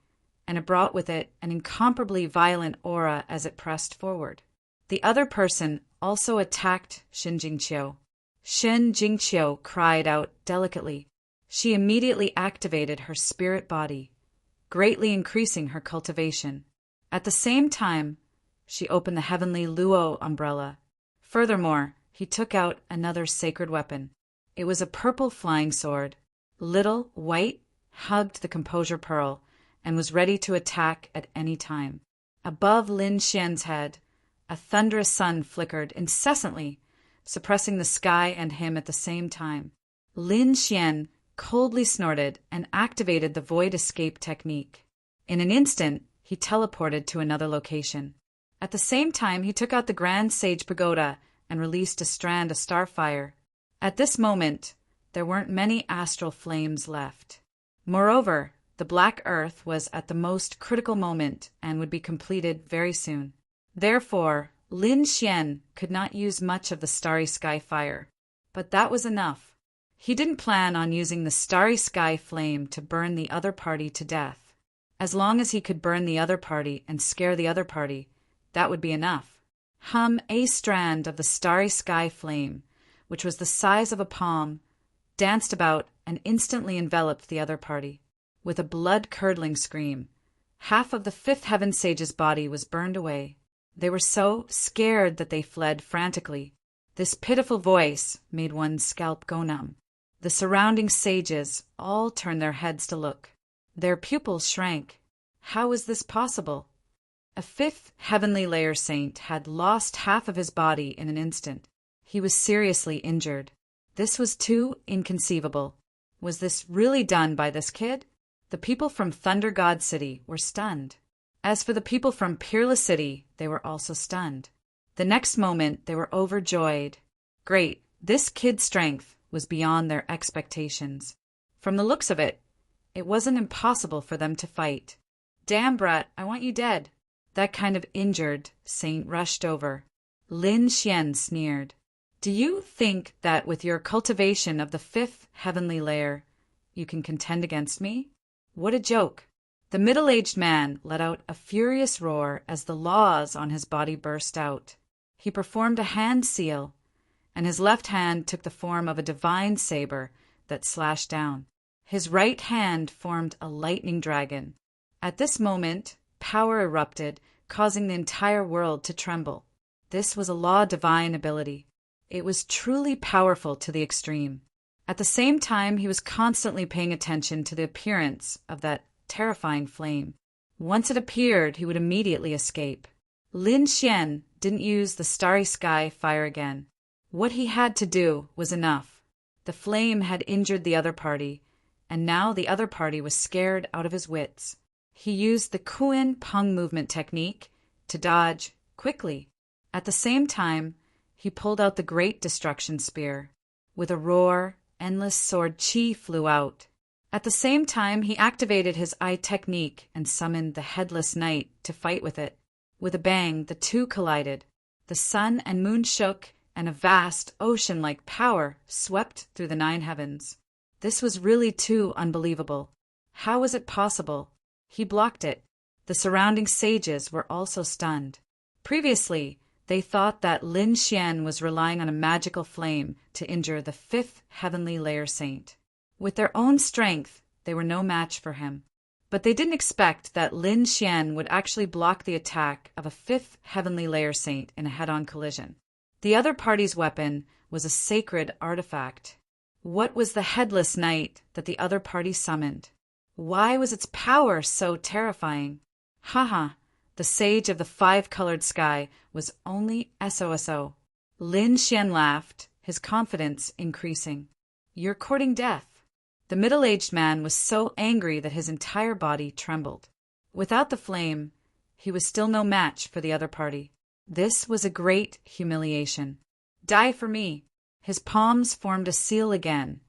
and it brought with it an incomparably violent aura as it pressed forward. The other person also attacked Xin Jingqiu. Xin Jingqiu cried out delicately. She immediately activated her spirit body, greatly increasing her cultivation. At the same time, she opened the Heavenly Luo umbrella. Furthermore, he took out another sacred weapon. It was a purple flying sword. Little White hugged the Composure Pearl and was ready to attack at any time. Above Lin Xian's head, a thunderous sun flickered incessantly, suppressing the sky and him at the same time. Lin Xian coldly snorted and activated the Void Escape technique. In an instant, he teleported to another location. At the same time, he took out the Grand Sage Pagoda and released a strand of starfire. At this moment, there weren't many astral flames left. Moreover, the Black Earth was at the most critical moment and would be completed very soon. Therefore, Lin Xian could not use much of the Starry Sky fire. But that was enough. He didn't plan on using the Starry Sky flame to burn the other party to death. As long as he could burn the other party and scare the other party, that would be enough. A strand of the Starry Sky flame, which was the size of a palm, danced about and instantly enveloped the other party. With a blood-curdling scream, half of the Fifth Heaven Sage's body was burned away. They were so scared that they fled frantically. This pitiful voice made one's scalp go numb. The surrounding sages all turned their heads to look. Their pupils shrank. How was this possible? A fifth heavenly layer saint had lost half of his body in an instant. He was seriously injured. This was too inconceivable. Was this really done by this kid? The people from Thunder God City were stunned. As for the people from Peerless City, they were also stunned. The next moment, they were overjoyed. Great, this kid's strength was beyond their expectations. From the looks of it, it wasn't impossible for them to fight. Damn, brat, I want you dead. That kind of injured saint rushed over. Lin Xian sneered. Do you think that with your cultivation of the fifth heavenly layer, you can contend against me? What a joke. The middle-aged man let out a furious roar as the laws on his body burst out. He performed a hand seal, and his left hand took the form of a divine saber that slashed down. His right hand formed a lightning dragon. At this moment, power erupted, causing the entire world to tremble. This was a law divine ability. It was truly powerful to the extreme. At the same time, he was constantly paying attention to the appearance of that terrifying flame. Once it appeared, he would immediately escape. Lin Xian didn't use the Starry Sky fire again. What he had to do was enough. The flame had injured the other party, and now the other party was scared out of his wits. He used the Kuen Peng movement technique to dodge quickly. At the same time, he pulled out the Great Destruction Spear. With a roar, endless sword chi flew out. At the same time, he activated his eye technique and summoned the Headless Knight to fight with it. With a bang, the two collided. The sun and moon shook, and a vast, ocean-like power swept through the 9 heavens. This was really too unbelievable. How was it possible? He blocked it. The surrounding sages were also stunned. Previously, they thought that Lin Xian was relying on a magical flame to injure the 5th heavenly layer saint. With their own strength, they were no match for him. But they didn't expect that Lin Xian would actually block the attack of a 5th heavenly layer saint in a head-on collision. The other party's weapon was a sacred artifact. What was the Headless Knight that the other party summoned? Why was its power so terrifying? Haha, the sage of the 5-colored sky was only SOSO. Lin Xian laughed, his confidence increasing. You're courting death. The middle-aged man was so angry that his entire body trembled. Without the flame, he was still no match for the other party. This was a great humiliation. Die for me. His palms formed a seal again,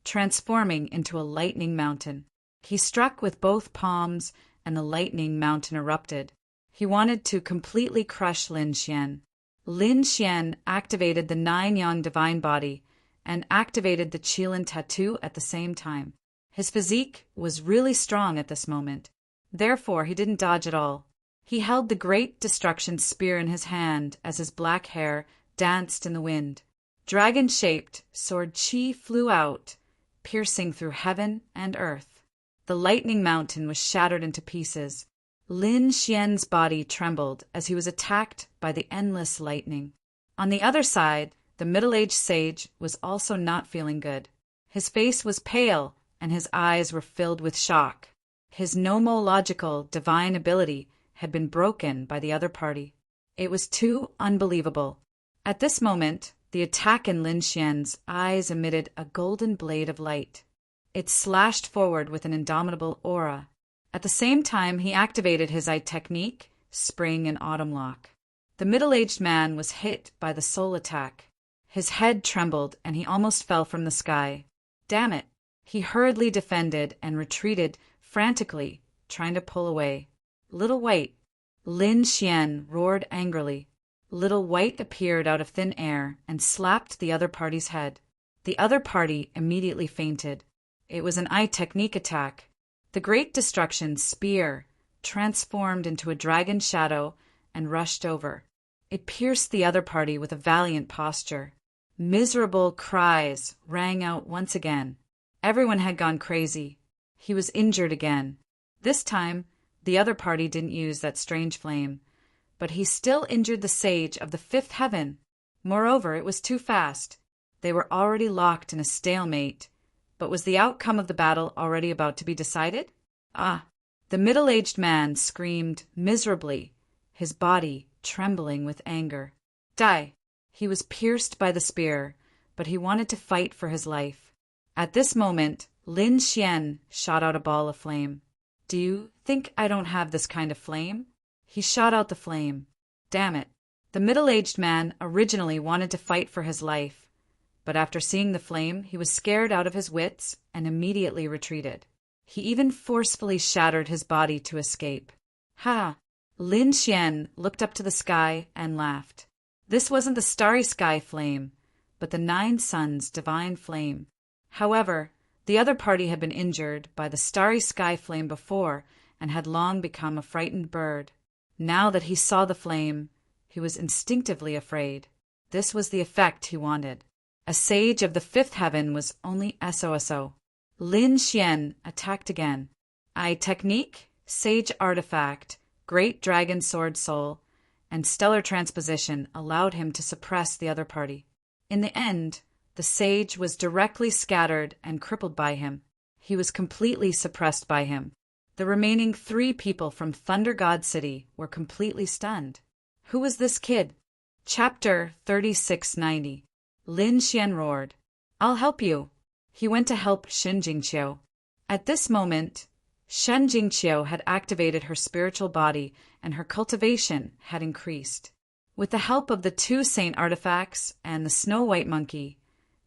transforming into a lightning mountain. He struck with both palms, and the lightning mountain erupted. He wanted to completely crush Lin Xian. Lin Xian activated the 9-yang divine body and activated the Qilin tattoo at the same time. His physique was really strong at this moment. Therefore, he didn't dodge at all. He held the Great Destruction Spear in his hand as his black hair danced in the wind. Dragon-shaped sword chi flew out, piercing through heaven and earth. The lightning mountain was shattered into pieces. Lin Xian's body trembled as he was attacked by the endless lightning. On the other side, the middle-aged sage was also not feeling good. His face was pale, and his eyes were filled with shock. His nomological divine ability had been broken by the other party. It was too unbelievable. At this moment, the attack in Lin Xian's eyes emitted a golden blade of light. It slashed forward with an indomitable aura. At the same time, he activated his eye technique, Spring and Autumn Lock. The middle-aged man was hit by the soul attack. His head trembled, and he almost fell from the sky. Damn it! He hurriedly defended and retreated frantically, trying to pull away. Little White! Lin Xian roared angrily. Little White appeared out of thin air and slapped the other party's head. The other party immediately fainted. It was an eye technique attack. The Great Destruction Spear transformed into a dragon shadow and rushed over. It pierced the other party with a valiant posture. Miserable cries rang out once again. Everyone had gone crazy. He was injured again. This time, the other party didn't use that strange flame, but he still injured the sage of the 5th heaven. Moreover, it was too fast. They were already locked in a stalemate. But was the outcome of the battle already about to be decided? Ah! The middle-aged man screamed miserably, his body trembling with anger. Die! He was pierced by the spear, but he wanted to fight for his life. At this moment, Lin Xian shot out a ball of flame. Do you think I don't have this kind of flame? He shot out the flame. Damn it. The middle-aged man originally wanted to fight for his life, but after seeing the flame, he was scared out of his wits and immediately retreated. He even forcefully shattered his body to escape. Ha! Lin Xian looked up to the sky and laughed. This wasn't the starry sky flame, but the 9 suns' divine flame. However, the other party had been injured by the starry sky flame before and had long become a frightened bird. Now that he saw the flame, he was instinctively afraid. This was the effect he wanted. A sage of the 5th heaven was only SOSO. Lin Xian attacked again. Eye technique, sage artifact, great dragon sword soul, and stellar transposition allowed him to suppress the other party. In the end, the sage was directly scattered and crippled by him. He was completely suppressed by him. The remaining 3 people from Thunder God City were completely stunned. Who was this kid? Chapter 3690. Lin Xian roared. I'll help you. He went to help Shen Jingqiu. At this moment, Shen Jingqiu had activated her spiritual body and her cultivation had increased. With the help of the 2 saint artifacts and the Snow White monkey,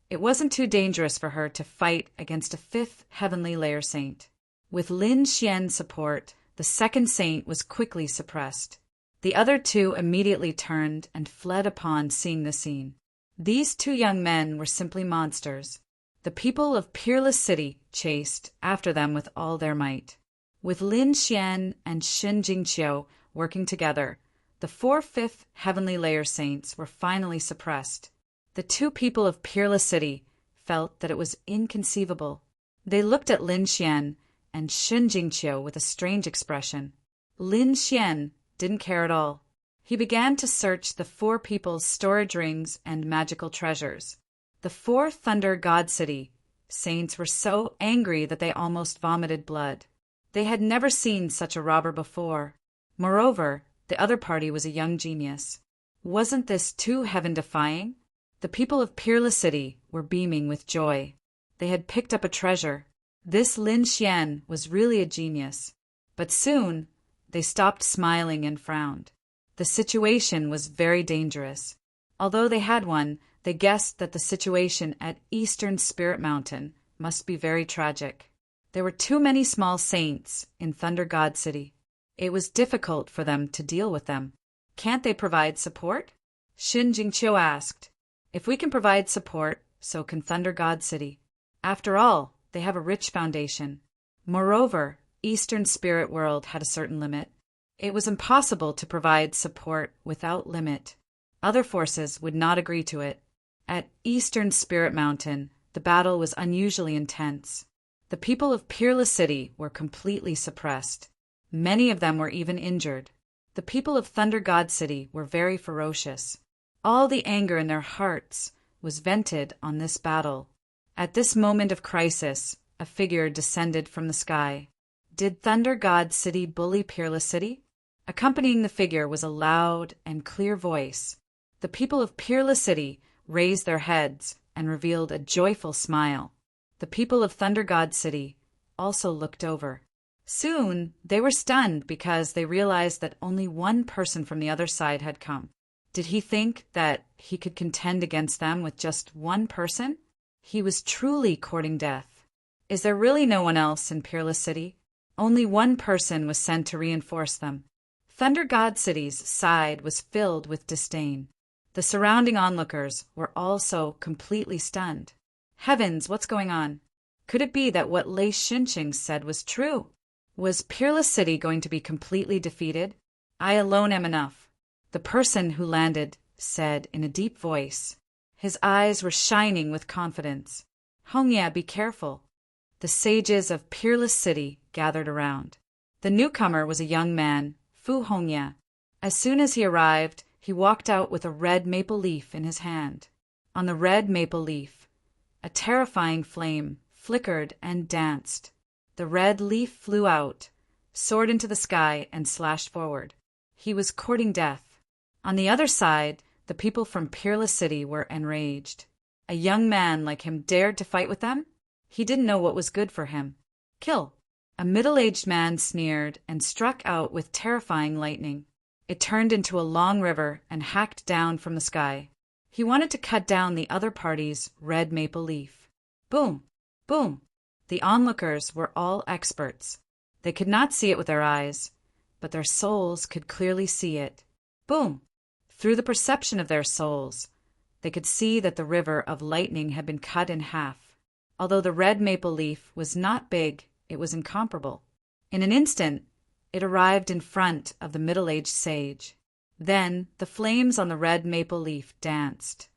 it wasn't too dangerous for her to fight against a 5th heavenly layer saint. With Lin Xian's support, the 2nd saint was quickly suppressed. The other 2 immediately turned and fled upon seeing the scene. These 2 young men were simply monsters. The people of Peerless City chased after them with all their might. With Lin Xian and Shen Jingqiu working together, the 4 5th heavenly layer saints were finally suppressed. The 2 people of Peerless City felt that it was inconceivable. They looked at Lin Xian and Shen Jingqiu with a strange expression. Lin Xian didn't care at all. He began to search the 4 people's storage rings and magical treasures. The 4 Thunder God City saints were so angry that they almost vomited blood. They had never seen such a robber before. Moreover, the other party was a young genius. Wasn't this too heaven-defying? The people of Peerless City were beaming with joy. They had picked up a treasure. This Lin Xian was really a genius. But soon, they stopped smiling and frowned. The situation was very dangerous. Although they had won, they guessed that the situation at Eastern Spirit Mountain must be very tragic. There were too many small saints in Thunder God City. It was difficult for them to deal with them. Can't they provide support? Shen Jingqiu asked. If we can provide support, so can Thunder God City. After all, they have a rich foundation. Moreover, Eastern Spirit World had a certain limit. It was impossible to provide support without limit. Other forces would not agree to it. At Eastern Spirit Mountain, the battle was unusually intense. The people of Peerless City were completely suppressed. Many of them were even injured. The people of Thunder God City were very ferocious. All the anger in their hearts was vented on this battle. At this moment of crisis, a figure descended from the sky. Did Thunder God City bully Peerless City? Accompanying the figure was a loud and clear voice. The people of Peerless City raised their heads and revealed a joyful smile. The people of Thunder God City also looked over. Soon, they were stunned because they realized that only one person from the other side had come. Did he think that he could contend against them with just one person? He was truly courting death. Is there really no one else in Peerless City? Only one person was sent to reinforce them. Thunder God City's side was filled with disdain. The surrounding onlookers were also completely stunned. Heavens, what's going on? Could it be that what Lei Xinqing said was true? Was Peerless City going to be completely defeated? I alone am enough, the person who landed said in a deep voice. His eyes were shining with confidence. Hongya, be careful. The sages of Peerless City gathered around. The newcomer was a young man, Fu Hongya. As soon as he arrived, he walked out with a red maple leaf in his hand. On the red maple leaf, a terrifying flame flickered and danced. The red leaf flew out, soared into the sky, and slashed forward. He was courting death. On the other side, the people from Peerless City were enraged. A young man like him dared to fight with them? He didn't know what was good for him. Kill. A middle-aged man sneered and struck out with terrifying lightning. It turned into a long river and hacked down from the sky. He wanted to cut down the other party's red maple leaf. Boom! Boom! The onlookers were all experts. They could not see it with their eyes, but their souls could clearly see it. Boom! Through the perception of their souls, they could see that the river of lightning had been cut in half. Although the red maple leaf was not big, it was incomparable. In an instant, it arrived in front of the middle-aged sage. Then the flames on the red maple leaf danced,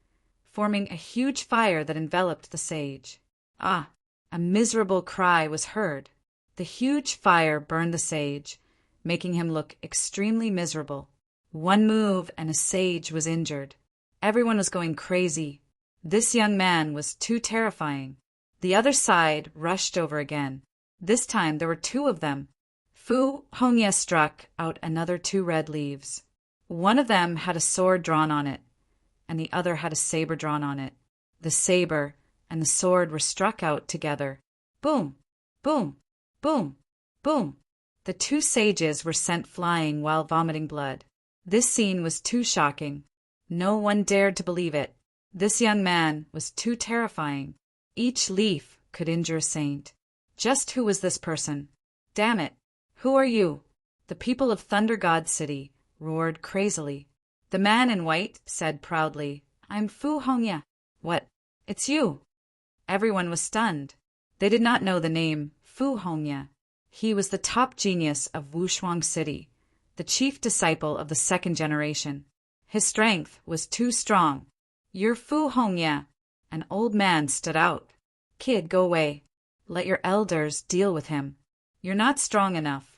forming a huge fire that enveloped the sage. Ah! A miserable cry was heard. The huge fire burned the sage, making him look extremely miserable. One move and a sage was injured. Everyone was going crazy. This young man was too terrifying. The other side rushed over again. This time there were 2 of them. Fu Hongya struck out another 2 red leaves. One of them had a sword drawn on it, and the other had a saber drawn on it. The saber and the sword were struck out together. Boom! Boom! Boom! Boom! The two sages were sent flying while vomiting blood. This scene was too shocking. No one dared to believe it. This young man was too terrifying. Each leaf could injure a saint. Just who was this person? Damn it! Who are you? The people of Thunder God City roared crazily. The man in white said proudly, I'm Fu Hongya. What? It's you! Everyone was stunned. They did not know the name Fu Hongya. He was the top genius of Wushuang City, the chief disciple of the second generation. His strength was too strong. You're Fu Hongya. An old man stood out. Kid, go away. Let your elders deal with him. You're not strong enough.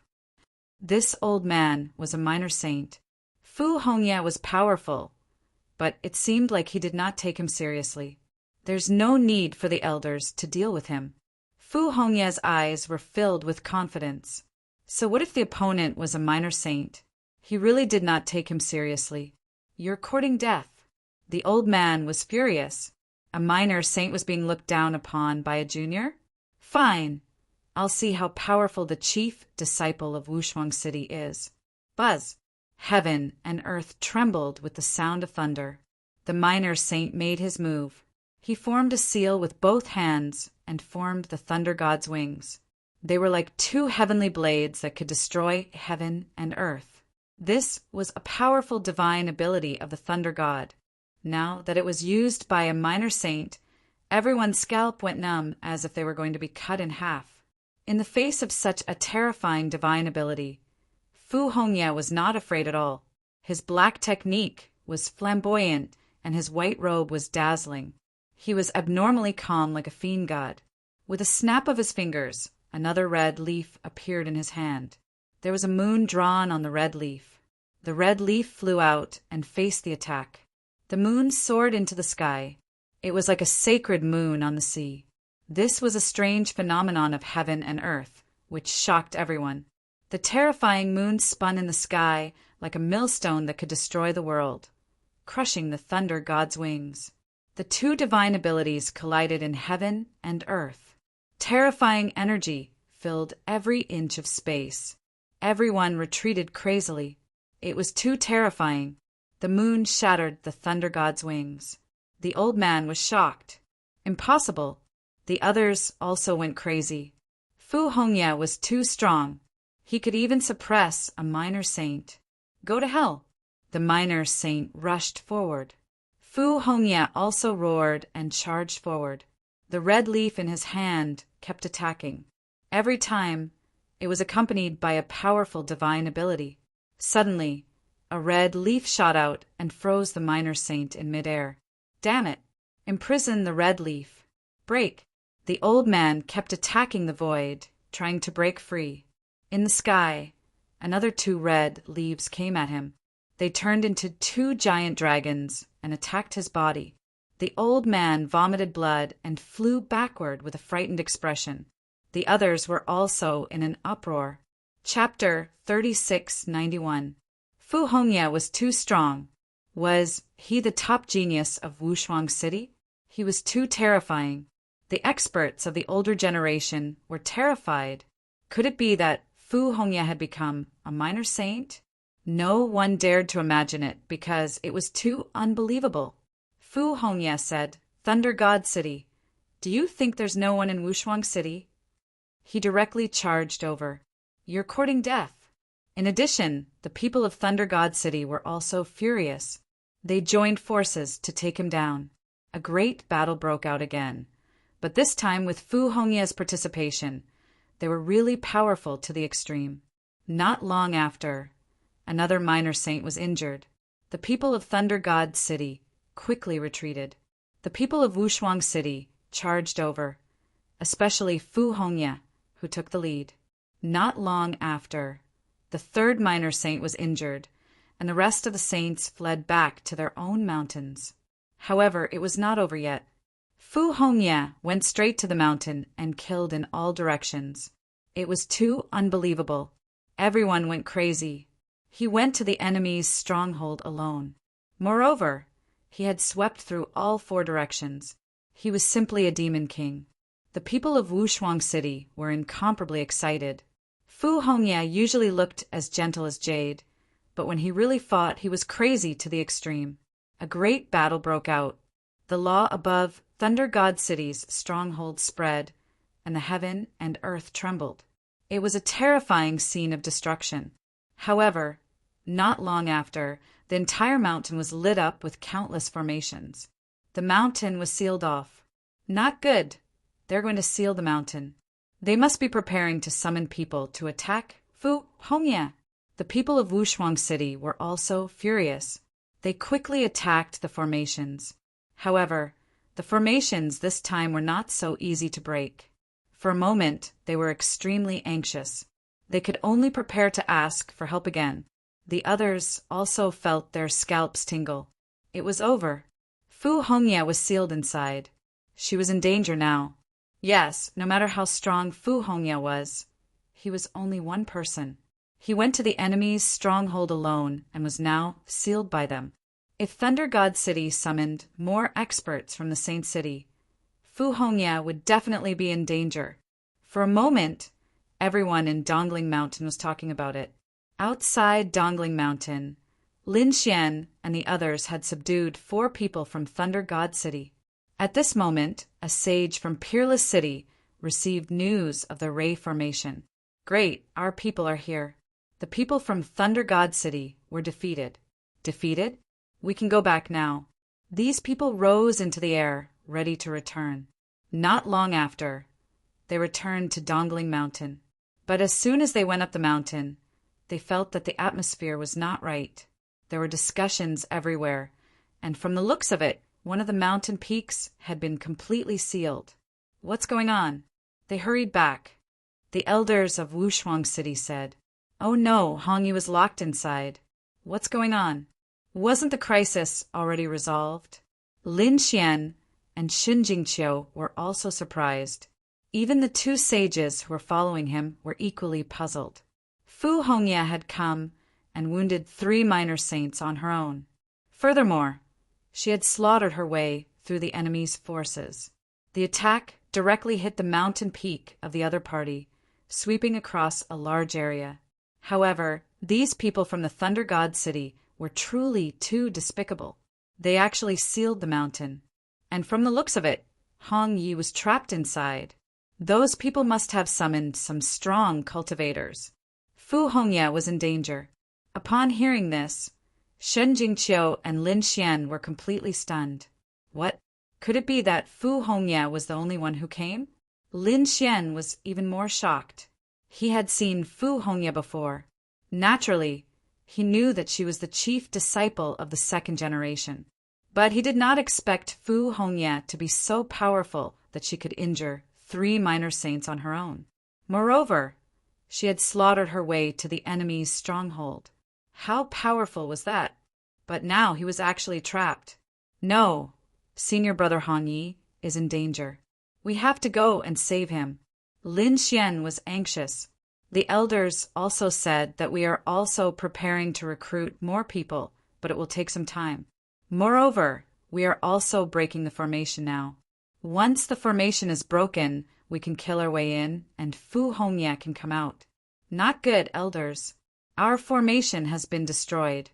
This old man was a minor saint. Fu Hongya was powerful, but it seemed like he did not take him seriously. There's no need for the elders to deal with him. Fu Hongya's eyes were filled with confidence. So what if the opponent was a minor saint? He really did not take him seriously. You're courting death. The old man was furious. A minor saint was being looked down upon by a junior? Fine. I'll see how powerful the chief disciple of Wushuang City is. Buzz! Heaven and earth trembled with the sound of thunder. The minor saint made his move. He formed a seal with both hands and formed the thunder god's wings. They were like two heavenly blades that could destroy heaven and earth. This was a powerful divine ability of the thunder god. Now that it was used by a minor saint, everyone's scalp went numb as if they were going to be cut in half. In the face of such a terrifying divine ability, Fu Hongya was not afraid at all. His black technique was flamboyant and his white robe was dazzling. He was abnormally calm like a fiend god. With a snap of his fingers, another red leaf appeared in his hand. There was a moon drawn on the red leaf. The red leaf flew out and faced the attack. The moon soared into the sky. It was like a sacred moon on the sea. This was a strange phenomenon of heaven and earth, which shocked everyone. The terrifying moon spun in the sky like a millstone that could destroy the world, crushing the thunder god's wings. The two divine abilities collided in heaven and earth. Terrifying energy filled every inch of space. Everyone retreated crazily. It was too terrifying. The moon shattered the thunder god's wings. The old man was shocked. Impossible. The others also went crazy. Fu Hongya was too strong. He could even suppress a minor saint. Go to hell. The minor saint rushed forward. Fu Hongya also roared and charged forward. The red leaf in his hand kept attacking. Every time, it was accompanied by a powerful divine ability. Suddenly, a red leaf shot out and froze the minor saint in midair. Damn it! Imprison the red leaf. Break! The old man kept attacking the void, trying to break free. In the sky, another two red leaves came at him. They turned into two giant dragons and attacked his body. The old man vomited blood and flew backward with a frightened expression. The others were also in an uproar. Chapter 3691. Fu Hongya was too strong. Was he the top genius of Wushuang City? He was too terrifying. The experts of the older generation were terrified. Could it be that Fu Hongya had become a minor saint? No one dared to imagine it because it was too unbelievable. Fu Hongya said, Thunder God City, do you think there's no one in Wushuang City? He directly charged over. You're courting death. In addition, the people of Thunder God City were also furious. They joined forces to take him down. A great battle broke out again, but this time with Fu Hongya's participation. They were really powerful to the extreme. Not long after, another minor saint was injured. The people of Thunder God City quickly retreated. The people of Wushuang City charged over, especially Fu Hongya, who took the lead. Not long after, the third minor saint was injured, and the rest of the saints fled back to their own mountains. However, it was not over yet. Fu Hongya went straight to the mountain and killed in all directions. It was too unbelievable. Everyone went crazy. He went to the enemy's stronghold alone. Moreover, he had swept through all four directions. He was simply a demon king. The people of Wushuang City were incomparably excited. Fu Hongye usually looked as gentle as jade, but when he really fought, he was crazy to the extreme. A great battle broke out. The law above Thunder God City's stronghold spread, and the heaven and earth trembled. It was a terrifying scene of destruction. However, not long after, the entire mountain was lit up with countless formations. The mountain was sealed off. Not good. They're going to seal the mountain. They must be preparing to summon people to attack Fu Hongye. The people of Wushuang City were also furious. They quickly attacked the formations. However, the formations this time were not so easy to break. For a moment, they were extremely anxious. They could only prepare to ask for help again. The others also felt their scalps tingle. It was over. Fu Hongye was sealed inside. She was in danger now. Yes, no matter how strong Fu Hongye was, he was only one person. He went to the enemy's stronghold alone and was now sealed by them. If Thunder God City summoned more experts from the Saint City, Fu Hongye would definitely be in danger. For a moment, everyone in Dongling Mountain was talking about it. Outside Dongling Mountain, Lin Xian and the others had subdued 4 people from Thunder God City. At this moment, a sage from Peerless City received news of the Ray formation. Great, our people are here. The people from Thunder God City were defeated. Defeated? We can go back now. These people rose into the air, ready to return. Not long after, they returned to Dongling Mountain. But as soon as they went up the mountain, they felt that the atmosphere was not right. There were discussions everywhere, and from the looks of it, one of the mountain peaks had been completely sealed. What's going on? They hurried back. The elders of Wushuang City said, "Oh no, Hongye was locked inside. What's going on? Wasn't the crisis already resolved?" Lin Xian and Xin Jingqiu were also surprised. Even the 2 sages who were following him were equally puzzled. Fu Hongye had come and wounded 3 minor saints on her own. Furthermore, she had slaughtered her way through the enemy's forces. The attack directly hit the mountain peak of the other party, sweeping across a large area. However, these people from the Thunder God City were truly too despicable. They actually sealed the mountain. And from the looks of it, Hongye was trapped inside. Those people must have summoned some strong cultivators. Fu Hongye was in danger. Upon hearing this, Shen Jingqiu and Lin Xian were completely stunned. What? Could it be that Fu Hongye was the only one who came? Lin Xian was even more shocked. He had seen Fu Hongye before. Naturally, he knew that she was the chief disciple of the 2nd generation. But he did not expect Fu Hongye to be so powerful that she could injure 3 minor saints on her own. Moreover, she had slaughtered her way to the enemy's stronghold. How powerful was that? But now he was actually trapped. No, senior brother Hongye is in danger. We have to go and save him. Lin Xian was anxious. The elders also said that we are also preparing to recruit more people, but it will take some time. Moreover, we are also breaking the formation now. Once the formation is broken, we can kill our way in, and Fu Hongye can come out. Not good, elders. Our formation has been destroyed.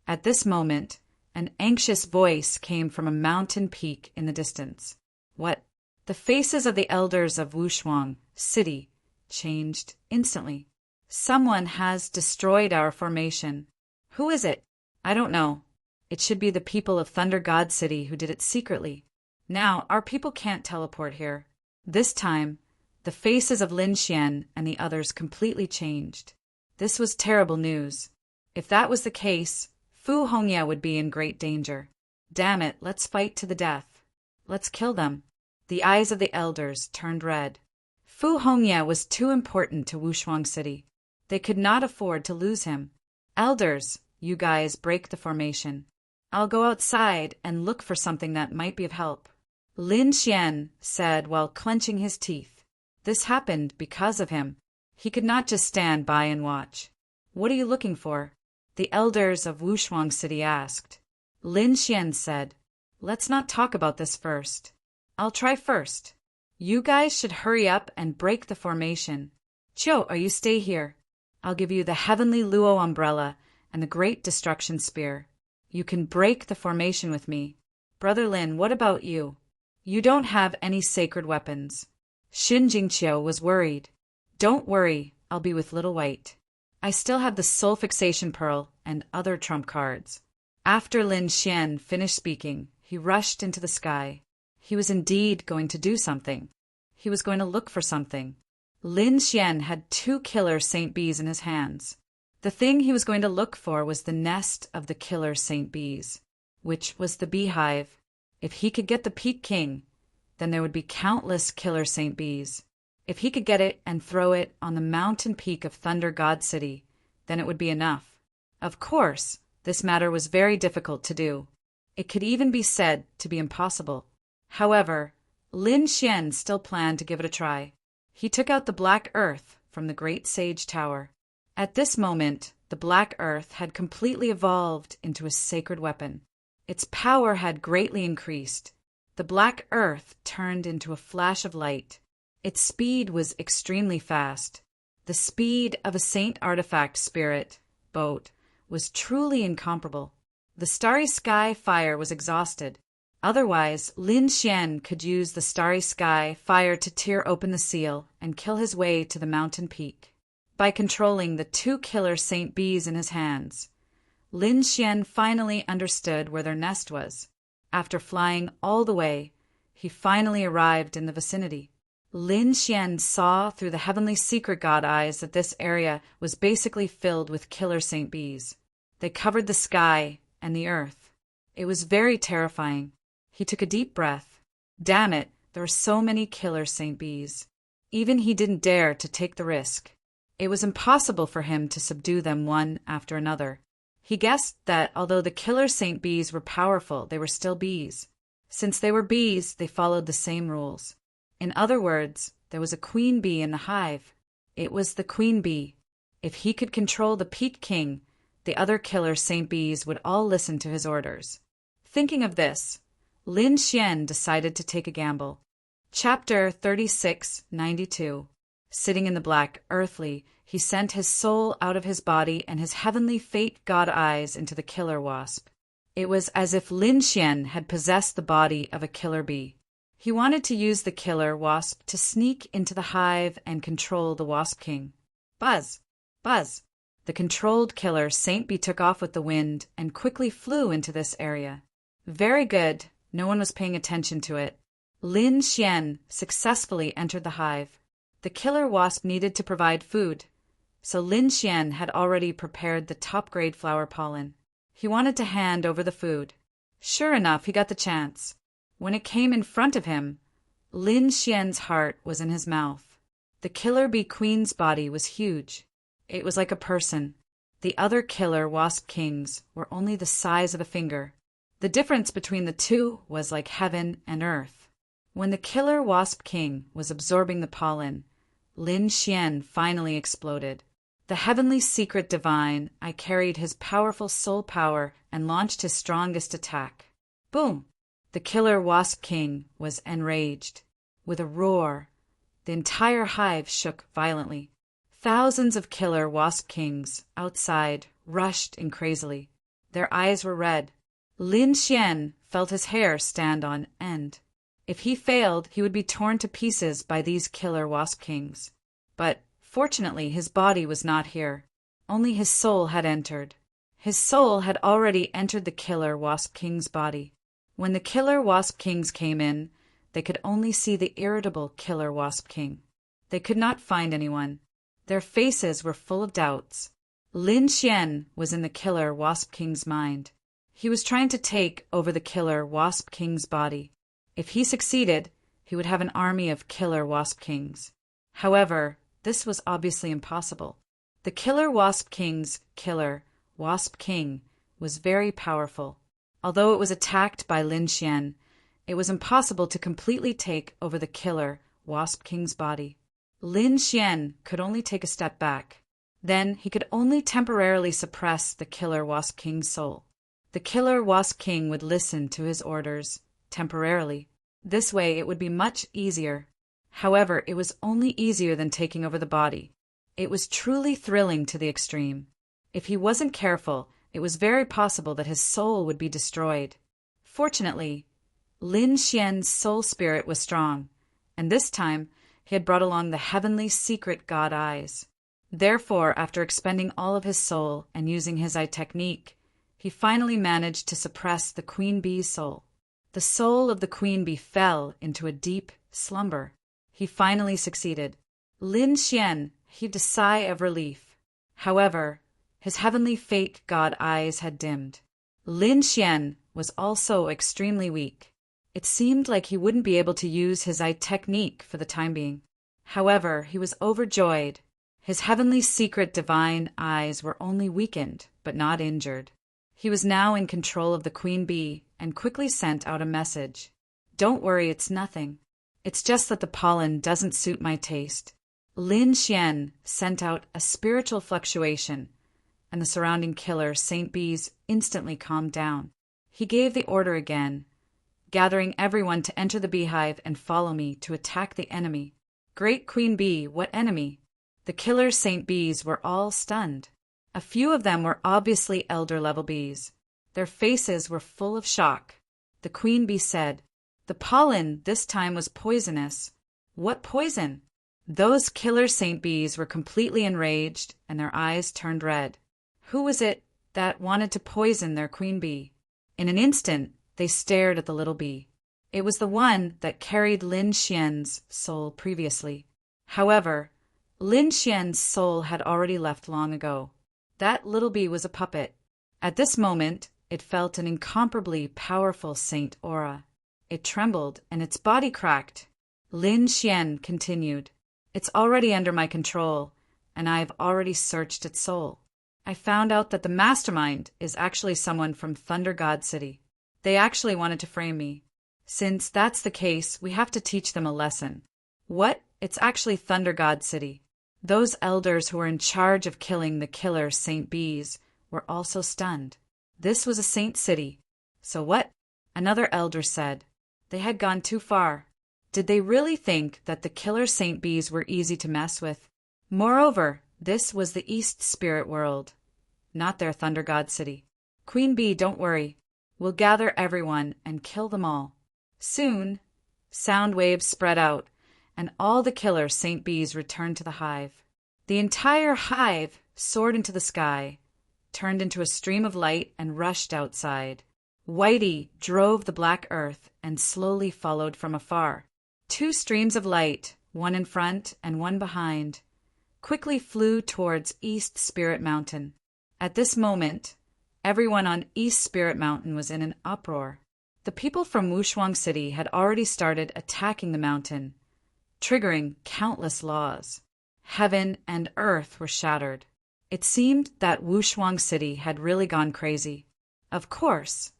At this moment, an anxious voice came from a mountain peak in the distance. What? The faces of the elders of Wushuang City changed instantly. Someone has destroyed our formation. Who is it? I don't know. It should be the people of Thunder God City who did it secretly. Now, our people can't teleport here. This time, the faces of Lin Xian and the others completely changed. This was terrible news. If that was the case, Fu Hongye would be in great danger. Damn it, let's fight to the death. Let's kill them. The eyes of the elders turned red. Fu Hongye was too important to Wushuang City. They could not afford to lose him. Elders, you guys break the formation. I'll go outside and look for something that might be of help. Lin Xian said while clenching his teeth. This happened because of him. He could not just stand by and watch. What are you looking for? The elders of Wushuang City asked. Lin Xian said, Let's not talk about this first. I'll try first. You guys should hurry up and break the formation. Chio, you stay here. I'll give you the Heavenly Luo umbrella and the Great Destruction Spear. You can break the formation with me. Brother Lin, what about you? You don't have any sacred weapons. Shin Jingqiu was worried. Don't worry, I'll be with Little White. I still have the Soul Fixation Pearl and other trump cards. After Lin Xian finished speaking, he rushed into the sky. He was indeed going to do something. He was going to look for something. Lin Xian had 2 killer Saint Bees in his hands. The thing he was going to look for was the nest of the killer Saint Bees, which was the beehive. If he could get the Peak King, then there would be countless killer Saint Bees. If he could get it and throw it on the mountain peak of Thunder God City, then it would be enough. Of course, this matter was very difficult to do. It could even be said to be impossible. However, Lin Xian still planned to give it a try. He took out the Black Earth from the Great Sage Tower. At this moment, the Black Earth had completely evolved into a sacred weapon. Its power had greatly increased. The Black Earth turned into a flash of light. Its speed was extremely fast. The speed of a Saint Artifact Spirit boat was truly incomparable. The Starry Sky Fire was exhausted. Otherwise, Lin Xian could use the Starry Sky Fire to tear open the seal and kill his way to the mountain peak. By controlling the 2 killer Saint Bees in his hands, Lin Xian finally understood where their nest was. After flying all the way, he finally arrived in the vicinity. Lin Xian saw through the heavenly secret god eyes that this area was basically filled with killer Saint Bees. They covered the sky and the earth. It was very terrifying. He took a deep breath. Damn it, there were so many killer Saint Bees. Even he didn't dare to take the risk. It was impossible for him to subdue them one after another. He guessed that although the killer Saint Bees were powerful, they were still bees. Since they were bees, they followed the same rules. In other words, there was a queen bee in the hive. It was the queen bee. If he could control the Peak King, the other killer Saint Bees would all listen to his orders. Thinking of this, Lin Xian decided to take a gamble. Chapter 3692. Sitting in the black earthly, he sent his soul out of his body and his heavenly fate god eyes into the killer wasp. It was as if Lin Xian had possessed the body of a killer bee. He wanted to use the killer wasp to sneak into the hive and control the Wasp King. Buzz! Buzz! The controlled killer Saint Bee took off with the wind and quickly flew into this area. Very good. No one was paying attention to it. Lin Xian successfully entered the hive. The killer wasp needed to provide food, so Lin Xian had already prepared the top-grade flower pollen. He wanted to hand over the food. Sure enough, he got the chance. When it came in front of him, Lin Xian's heart was in his mouth. The killer bee queen's body was huge. It was like a person. The other killer wasp kings were only the size of a finger. The difference between the two was like heaven and earth. When the killer wasp king was absorbing the pollen, Lin Xian finally exploded. The heavenly secret divine, I carried his powerful soul power and launched his strongest attack. Boom! The killer wasp king was enraged. With a roar, the entire hive shook violently. Thousands of killer wasp kings outside rushed in crazily. Their eyes were red. Lin Xian felt his hair stand on end. If he failed, he would be torn to pieces by these killer wasp kings. But fortunately, his body was not here. Only his soul had entered. His soul had already entered the killer wasp king's body. When the killer wasp kings came in, they could only see the irritable killer wasp king. They could not find anyone. Their faces were full of doubts. Lin Xian was in the killer wasp king's mind. He was trying to take over the killer wasp king's body. If he succeeded, he would have an army of killer wasp kings. However, this was obviously impossible. The killer wasp king's killer wasp king was very powerful. Although it was attacked by Lin Xian, it was impossible to completely take over the killer wasp king's body. Lin Xian could only take a step back. Then he could only temporarily suppress the killer wasp king's soul. The killer wasp king would listen to his orders, temporarily. This way it would be much easier. However, it was only easier than taking over the body. It was truly thrilling to the extreme. If he wasn't careful, it was very possible that his soul would be destroyed. Fortunately, Lin Xian's soul spirit was strong, and this time he had brought along the heavenly secret god eyes. Therefore, after expending all of his soul and using his eye technique, he finally managed to suppress the queen bee's soul. The soul of the queen bee fell into a deep slumber. He finally succeeded. Lin Xian heaved a sigh of relief. However, his heavenly fake god eyes had dimmed. Lin Xian was also extremely weak. It seemed like he wouldn't be able to use his eye technique for the time being. However, he was overjoyed. His heavenly secret divine eyes were only weakened, but not injured. He was now in control of the queen bee and quickly sent out a message. Don't worry, it's nothing. It's just that the pollen doesn't suit my taste. Lin Xian sent out a spiritual fluctuation, and the surrounding killer Saint Bees instantly calmed down. He gave the order again, gathering everyone to enter the beehive and follow me to attack the enemy. Great Queen Bee, what enemy? The killer Saint Bees were all stunned. A few of them were obviously elder-level bees. Their faces were full of shock. The Queen Bee said, "The pollen this time was poisonous." "What poison?" Those killer Saint Bees were completely enraged and their eyes turned red. Who was it that wanted to poison their queen bee? In an instant, they stared at the little bee. It was the one that carried Lin Xian's soul previously. However, Lin Xian's soul had already left long ago. That little bee was a puppet. At this moment, it felt an incomparably powerful saint aura. It trembled and its body cracked. Lin Xian continued, "It's already under my control, and I've already searched its soul. I found out that the mastermind is actually someone from Thunder God City. They actually wanted to frame me. Since that's the case, we have to teach them a lesson." "What? It's actually Thunder God City." Those elders who were in charge of killing the killer Saint Bees were also stunned. This was a saint city. So what? Another elder said. They had gone too far. Did they really think that the killer Saint Bees were easy to mess with? Moreover, this was the East Spirit World, not their Thunder God City. "Queen Bee, don't worry. We'll gather everyone and kill them all." Soon, sound waves spread out, and all the killer Saint Bees returned to the hive. The entire hive soared into the sky, turned into a stream of light, and rushed outside. Whitey drove the black earth and slowly followed from afar. Two streams of light, one in front and one behind, quickly flew towards East Spirit Mountain. At this moment, everyone on East Spirit Mountain was in an uproar. The people from Wushuang City had already started attacking the mountain, triggering countless laws. Heaven and earth were shattered. It seemed that Wushuang City had really gone crazy. Of course,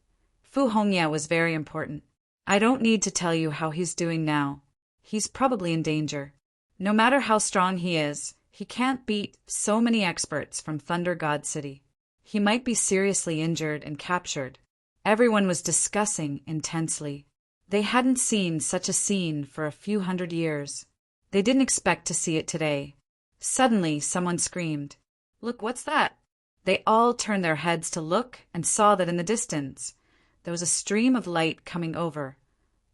Fu Hongya was very important. I don't need to tell you how he's doing now. He's probably in danger. No matter how strong he is, he can't beat so many experts from Thunder God City. He might be seriously injured and captured. Everyone was discussing intensely. They hadn't seen such a scene for a few hundred years. They didn't expect to see it today. Suddenly, someone screamed, "Look, what's that?" They all turned their heads to look and saw that in the distance, there was a stream of light coming over,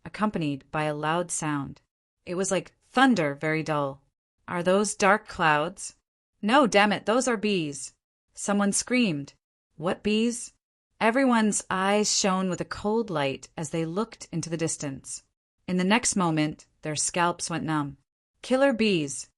accompanied by a loud sound. It was like thunder, very dull. "Are those dark clouds?" "No, damn it, those are bees." Someone screamed, "What bees?" Everyone's eyes shone with a cold light as they looked into the distance. In the next moment, their scalps went numb. Killer bees.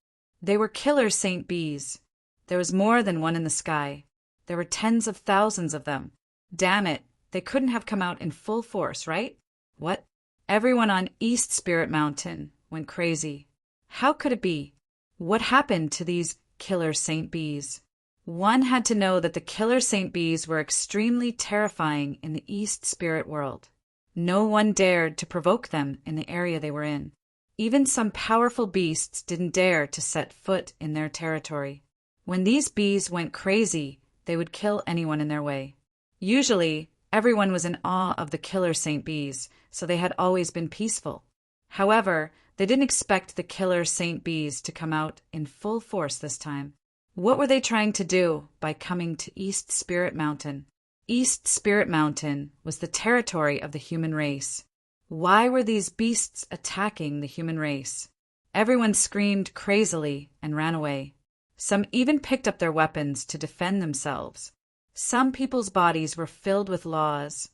They were killer Saint Bees. There was more than one in the sky. There were tens of thousands of them. Damn it, they couldn't have come out in full force, right? What? Everyone on East Spirit Mountain went crazy. How could it be? What happened to these killer Saint Bees? One had to know that the killer Saint Bees were extremely terrifying in the East Spirit World. No one dared to provoke them in the area they were in. Even some powerful beasts didn't dare to set foot in their territory. When these bees went crazy, they would kill anyone in their way. Usually, Everyone was in awe of the killer Saint Bees, so they had always been peaceful. However, they didn't expect the killer Saint Bees to come out in full force this time. What were they trying to do by coming to East Spirit Mountain? East Spirit Mountain was the territory of the human race. Why were these beasts attacking the human race? Everyone screamed crazily and ran away. Some even picked up their weapons to defend themselves. Some people's bodies were filled with laws,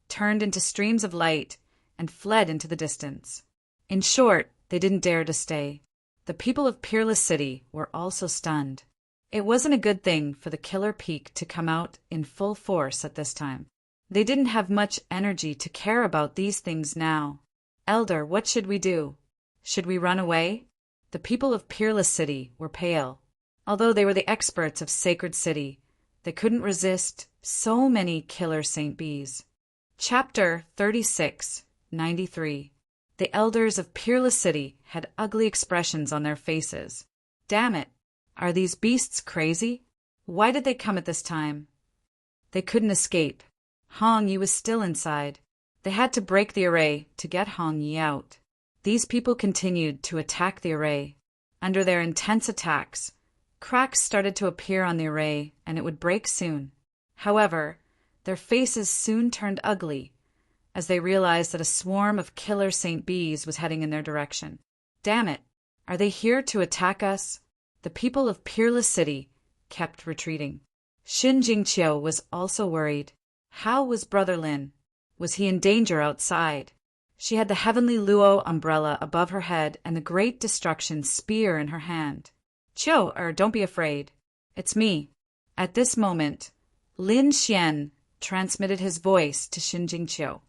turned into streams of light, and fled into the distance. In short, they didn't dare to stay. The people of Peerless City were also stunned. It wasn't a good thing for the killer peak to come out in full force at this time. They didn't have much energy to care about these things now. Elder, what should we do? Should we run away? The people of Peerless City were pale. Although they were the experts of Sacred City, they couldn't resist so many killer Saint Bees. Chapter 36:93. The elders of Peerless City had ugly expressions on their faces. Damn it! Are these beasts crazy? Why did they come at this time? They couldn't escape. Hong Yi was still inside. They had to break the array to get Hong Yi out. These people continued to attack the array. Under their intense attacks, cracks started to appear on the array, and it would break soon. However, their faces soon turned ugly as they realized that a swarm of killer Saint Bees was heading in their direction. Damn it! Are they here to attack us? The people of Peerless City kept retreating. Xin Jingqiu was also worried. How was Brother Lin? Was he in danger outside? She had the heavenly Luo umbrella above her head and the great destruction spear in her hand. Don't be afraid. It's me. At this moment, Lin Xian transmitted his voice to Xin Jingqiu.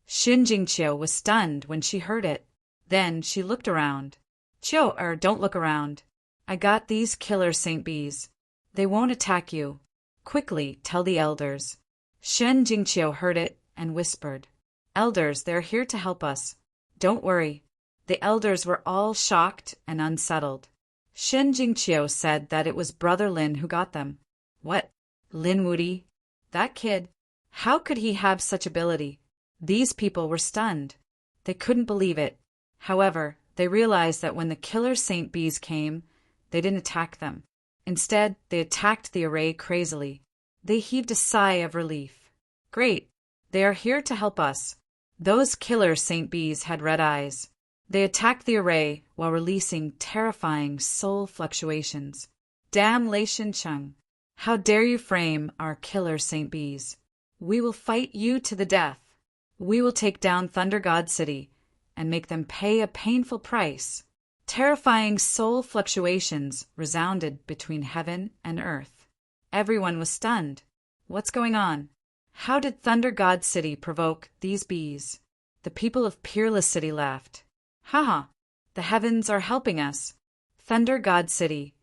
Xin Jingqiu was stunned when she heard it. Then she looked around. Don't look around. I got these killer Saint Bees. They won't attack you. Quickly tell the elders. Xin Jingqiu heard it and whispered, Elders, they're here to help us. Don't worry. The elders were all shocked and unsettled. Xin Jingqiu said that it was Brother Lin who got them. What? Lin Wudi? That kid? How could he have such ability? These people were stunned. They couldn't believe it. However, they realized that when the killer Saint Bees came, they didn't attack them. Instead, they attacked the array crazily. They heaved a sigh of relief. Great! They are here to help us. Those killer Saint Bees had red eyes. They attacked the array while releasing terrifying soul fluctuations. Damn Lei Shincheng! How dare you frame our killer Saint Bees? We will fight you to the death. We will take down Thunder God City and make them pay a painful price. Terrifying soul fluctuations resounded between heaven and earth. Everyone was stunned. What's going on? How did Thunder God City provoke these bees? The people of Peerless City laughed. Haha, the heavens are helping us. Thunder God City,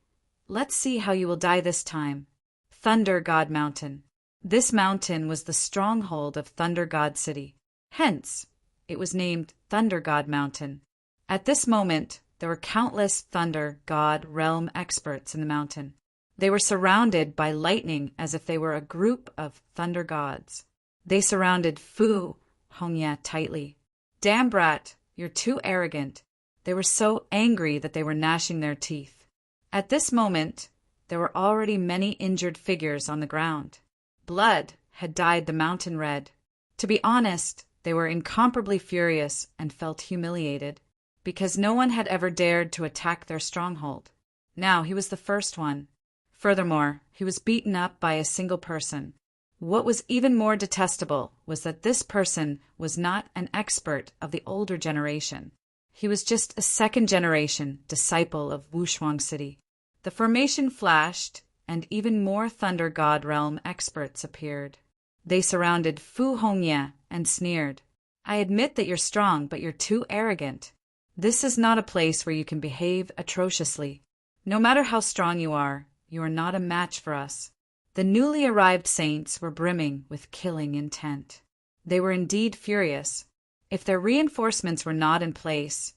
let's see how you will die this time. Thunder God Mountain. This mountain was the stronghold of Thunder God City. Hence, it was named Thunder God Mountain. At this moment, there were countless Thunder God realm experts in the mountain. They were surrounded by lightning as if they were a group of thunder gods. They surrounded Fu Hongya tightly. Damn brat, you're too arrogant. They were so angry that they were gnashing their teeth. At this moment, there were already many injured figures on the ground. Blood had dyed the mountain red. To be honest, they were incomparably furious and felt humiliated, because no one had ever dared to attack their stronghold. Now he was the first one. Furthermore, he was beaten up by a single person. What was even more detestable was that this person was not an expert of the older generation. He was just a second-generation disciple of Wushuang City. The formation flashed, and even more Thunder God Realm experts appeared. They surrounded Fu Hongye and sneered. I admit that you're strong, but you're too arrogant. This is not a place where you can behave atrociously. No matter how strong you are not a match for us. The newly arrived saints were brimming with killing intent. They were indeed furious. If their reinforcements were not in place,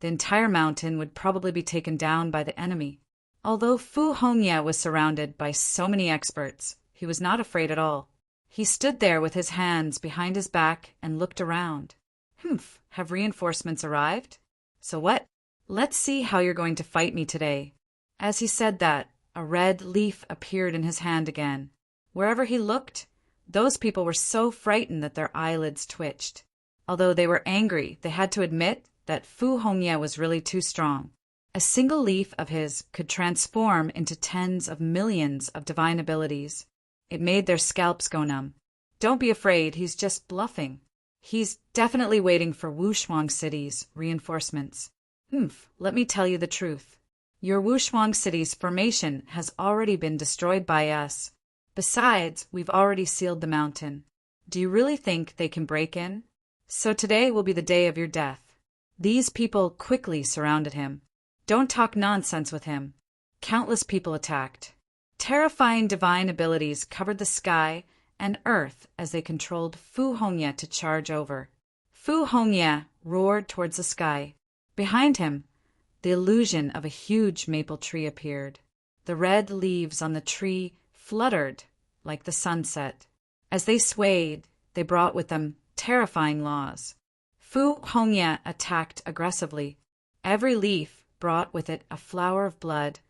the entire mountain would probably be taken down by the enemy. Although Fu Hongye was surrounded by so many experts, he was not afraid at all. He stood there with his hands behind his back and looked around. Humph, have reinforcements arrived? So what? Let's see how you're going to fight me today. As he said that, a red leaf appeared in his hand again. Wherever he looked, those people were so frightened that their eyelids twitched. Although they were angry, they had to admit that Fu Hongye was really too strong. A single leaf of his could transform into tens of millions of divine abilities. It made their scalps go numb. Don't be afraid, he's just bluffing. He's definitely waiting for Wushuang City's reinforcements. Let me tell you the truth. Your Wushuang City's formation has already been destroyed by us. Besides, we've already sealed the mountain. Do you really think they can break in? So today will be the day of your death. These people quickly surrounded him. Don't talk nonsense with him. Countless people attacked. Terrifying divine abilities covered the sky and earth as they controlled Fu Hongye to charge over. Fu Hongye roared towards the sky. Behind him, the illusion of a huge maple tree appeared. The red leaves on the tree fluttered like the sunset. As they swayed, they brought with them terrifying laws. Fu Hongye attacked aggressively. Every leaf brought with it a flower of blood,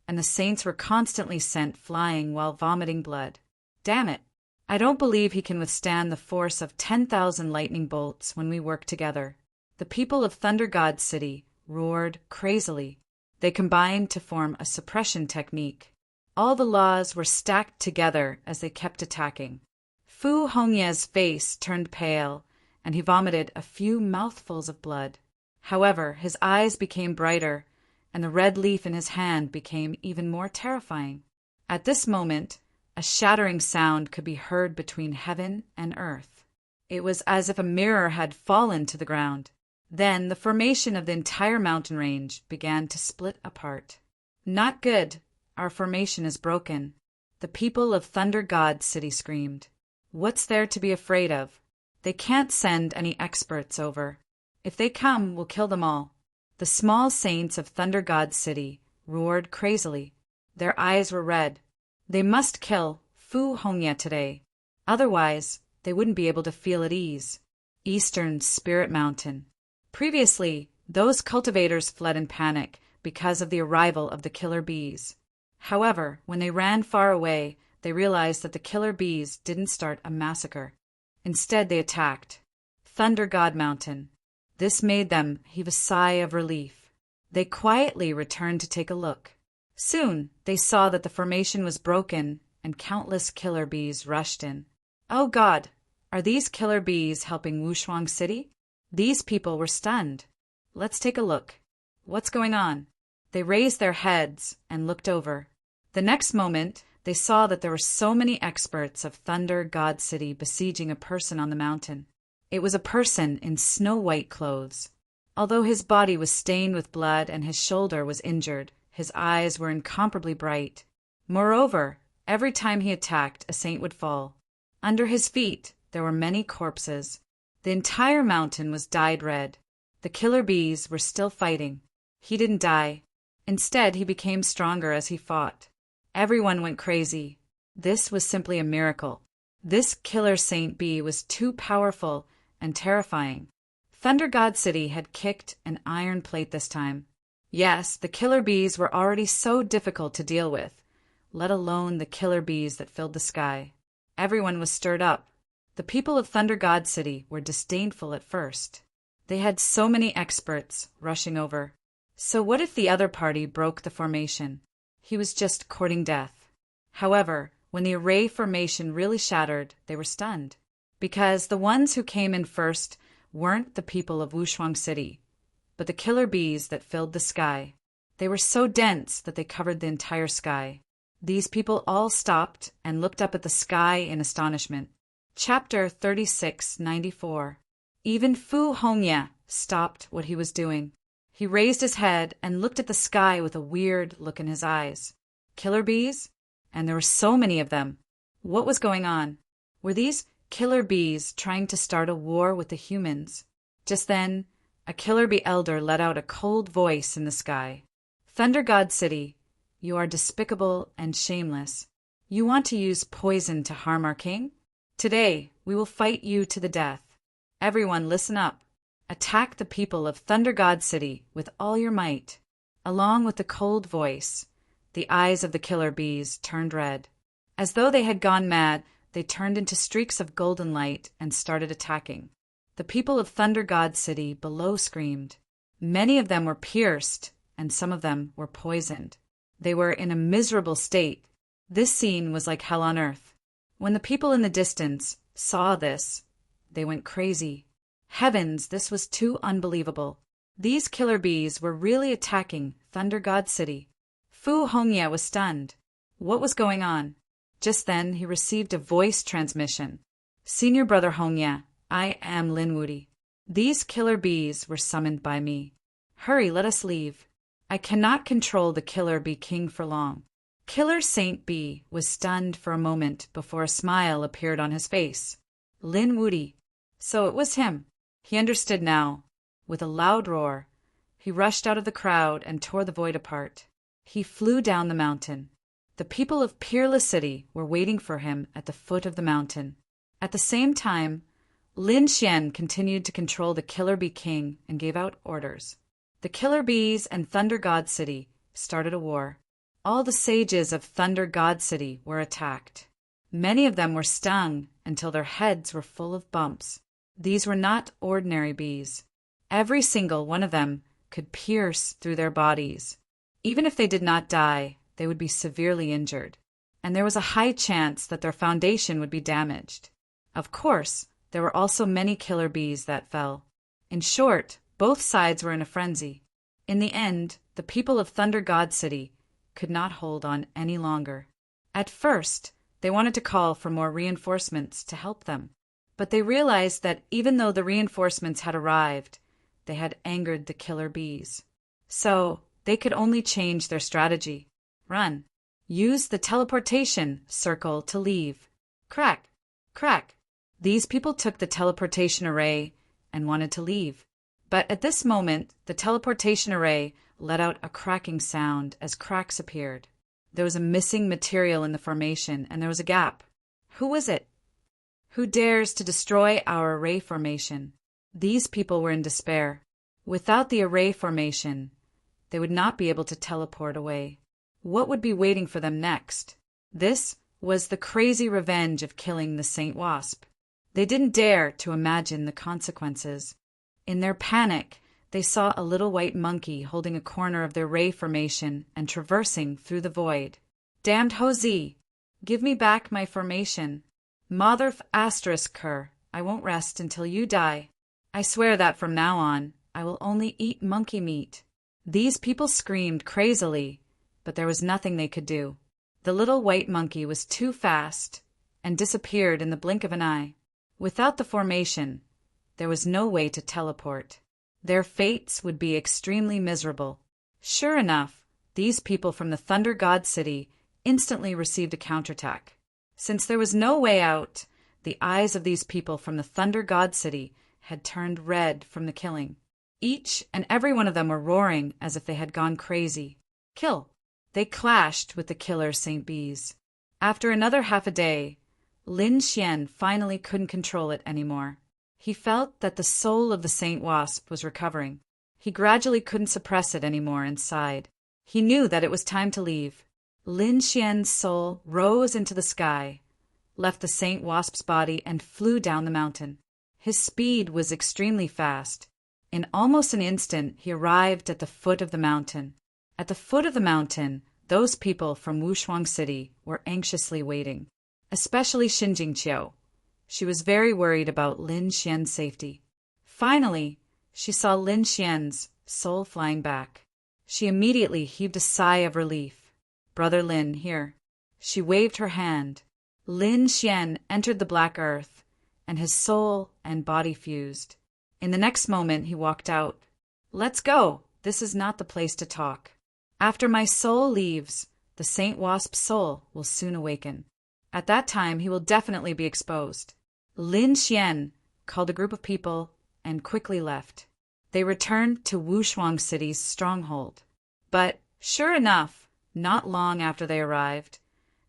and the saints were constantly sent flying while vomiting blood. Damn it! I don't believe he can withstand the force of 10,000 lightning bolts when we work together. The people of Thunder God City roared crazily. They combined to form a suppression technique. All the laws were stacked together as they kept attacking. Fu Hongye's face turned pale, and he vomited a few mouthfuls of blood. However, his eyes became brighter, and the red leaf in his hand became even more terrifying. At this moment, a shattering sound could be heard between heaven and earth. It was as if a mirror had fallen to the ground. Then the formation of the entire mountain range began to split apart. Not good. Our formation is broken. The people of Thunder God City screamed. What's there to be afraid of? They can't send any experts over. If they come, we'll kill them all. The small saints of Thunder God City roared crazily. Their eyes were red. They must kill Fu Hongye today. Otherwise, they wouldn't be able to feel at ease. Eastern Spirit Mountain. Previously, those cultivators fled in panic because of the arrival of the killer bees. However, when they ran far away, they realized that the killer bees didn't start a massacre. Instead, they attacked Thunder God Mountain. This made them heave a sigh of relief. They quietly returned to take a look. Soon, they saw that the formation was broken and countless killer bees rushed in. Oh God, are these killer bees helping Wushuang City? These people were stunned. Let's take a look. What's going on? They raised their heads and looked over. The next moment, they saw that there were so many experts of Thunder God City besieging a person on the mountain. It was a person in snow-white clothes. Although his body was stained with blood and his shoulder was injured, his eyes were incomparably bright. Moreover, every time he attacked, a saint would fall. Under his feet, there were many corpses. The entire mountain was dyed red. The killer bees were still fighting. He didn't die. Instead, he became stronger as he fought. Everyone went crazy. This was simply a miracle. This killer saint bee was too powerful and terrifying. Thunder God City had kicked an iron plate this time. Yes, the killer bees were already so difficult to deal with, let alone the killer bees that filled the sky. Everyone was stirred up. The people of Thunder God City were disdainful at first. They had so many experts rushing over. So what if the other party broke the formation? He was just courting death. However, when the array formation really shattered, they were stunned. Because the ones who came in first weren't the people of Wushuang City, but the killer bees that filled the sky. They were so dense that they covered the entire sky. These people all stopped and looked up at the sky in astonishment. Chapter 3694. Even Fu Hongye stopped what he was doing. He raised his head and looked at the sky with a weird look in his eyes. Killer bees? And there were so many of them. What was going on? Were these killer bees trying to start a war with the humans? Just then, a killer bee elder let out a cold voice in the sky. Thunder God City, you are despicable and shameless. You want to use poison to harm our king? Today, we will fight you to the death. Everyone listen up. Attack the people of Thunder God City with all your might." Along with the cold voice, the eyes of the killer bees turned red. As though they had gone mad, they turned into streaks of golden light and started attacking. The people of Thunder God City below screamed. Many of them were pierced, and some of them were poisoned. They were in a miserable state. This scene was like hell on earth. When the people in the distance saw this, they went crazy. Heavens, this was too unbelievable. These killer bees were really attacking Thunder God City. Fu Hongye was stunned. What was going on? Just then, he received a voice transmission. "Senior Brother Hongye, I am Lin Wudi. These killer bees were summoned by me. Hurry, let us leave. I cannot control the killer bee king for long." Killer Saint Bee was stunned for a moment before a smile appeared on his face. Lin Wudi. So it was him. He understood now. With a loud roar, he rushed out of the crowd and tore the void apart. He flew down the mountain. The people of Peerless City were waiting for him at the foot of the mountain. At the same time, Lin Xian continued to control the Killer Bee King and gave out orders. The Killer Bees and Thunder God City started a war. All the sages of Thunder God City were attacked. Many of them were stung until their heads were full of bumps. These were not ordinary bees. Every single one of them could pierce through their bodies. Even if they did not die, they would be severely injured, and there was a high chance that their foundation would be damaged. Of course, there were also many killer bees that fell. In short, both sides were in a frenzy. In the end, the people of Thunder God City could not hold on any longer. At first, they wanted to call for more reinforcements to help them, but they realized that even though the reinforcements had arrived, they had angered the killer bees. So, they could only change their strategy. Run. Use the teleportation circle to leave. Crack! Crack! These people took the teleportation array and wanted to leave. But at this moment, the teleportation array let out a cracking sound as cracks appeared. There was a missing material in the formation, and there was a gap. Who was it? Who dares to destroy our array formation? These people were in despair. Without the array formation, they would not be able to teleport away. What would be waiting for them next? This was the crazy revenge of killing the Saint Wasp. They didn't dare to imagine the consequences. In their panic, they saw a little white monkey holding a corner of their ray formation and traversing through the void. "Damned Hosea! Give me back my formation. Mother asterisk her, I won't rest until you die. I swear that from now on, I will only eat monkey meat." These people screamed crazily, but there was nothing they could do. The little white monkey was too fast and disappeared in the blink of an eye. Without the formation, there was no way to teleport. Their fates would be extremely miserable. Sure enough, these people from the Thunder God City instantly received a counterattack. Since there was no way out, the eyes of these people from the Thunder God City had turned red from the killing. Each and every one of them were roaring as if they had gone crazy. Kill! They clashed with the killer Saint Bees. After another half a day, Lin Xian finally couldn't control it anymore. He felt that the soul of the Saint Wasp was recovering. He gradually couldn't suppress it anymore inside. He knew that it was time to leave. Lin Xian's soul rose into the sky, left the Saint Wasp's body, and flew down the mountain. His speed was extremely fast. In almost an instant, he arrived at the foot of the mountain. At the foot of the mountain, those people from Wushuang City were anxiously waiting, especially Xinjingqiu. She was very worried about Lin Xian's safety. Finally, she saw Lin Xian's soul flying back. She immediately heaved a sigh of relief. "Brother Lin, here." She waved her hand. Lin Xian entered the black earth, and his soul and body fused. In the next moment, he walked out. "Let's go. This is not the place to talk. After my soul leaves, the Saint Wasp's soul will soon awaken. At that time, he will definitely be exposed." Lin Xian called a group of people and quickly left. They returned to Wushuang City's stronghold. But, sure enough, not long after they arrived,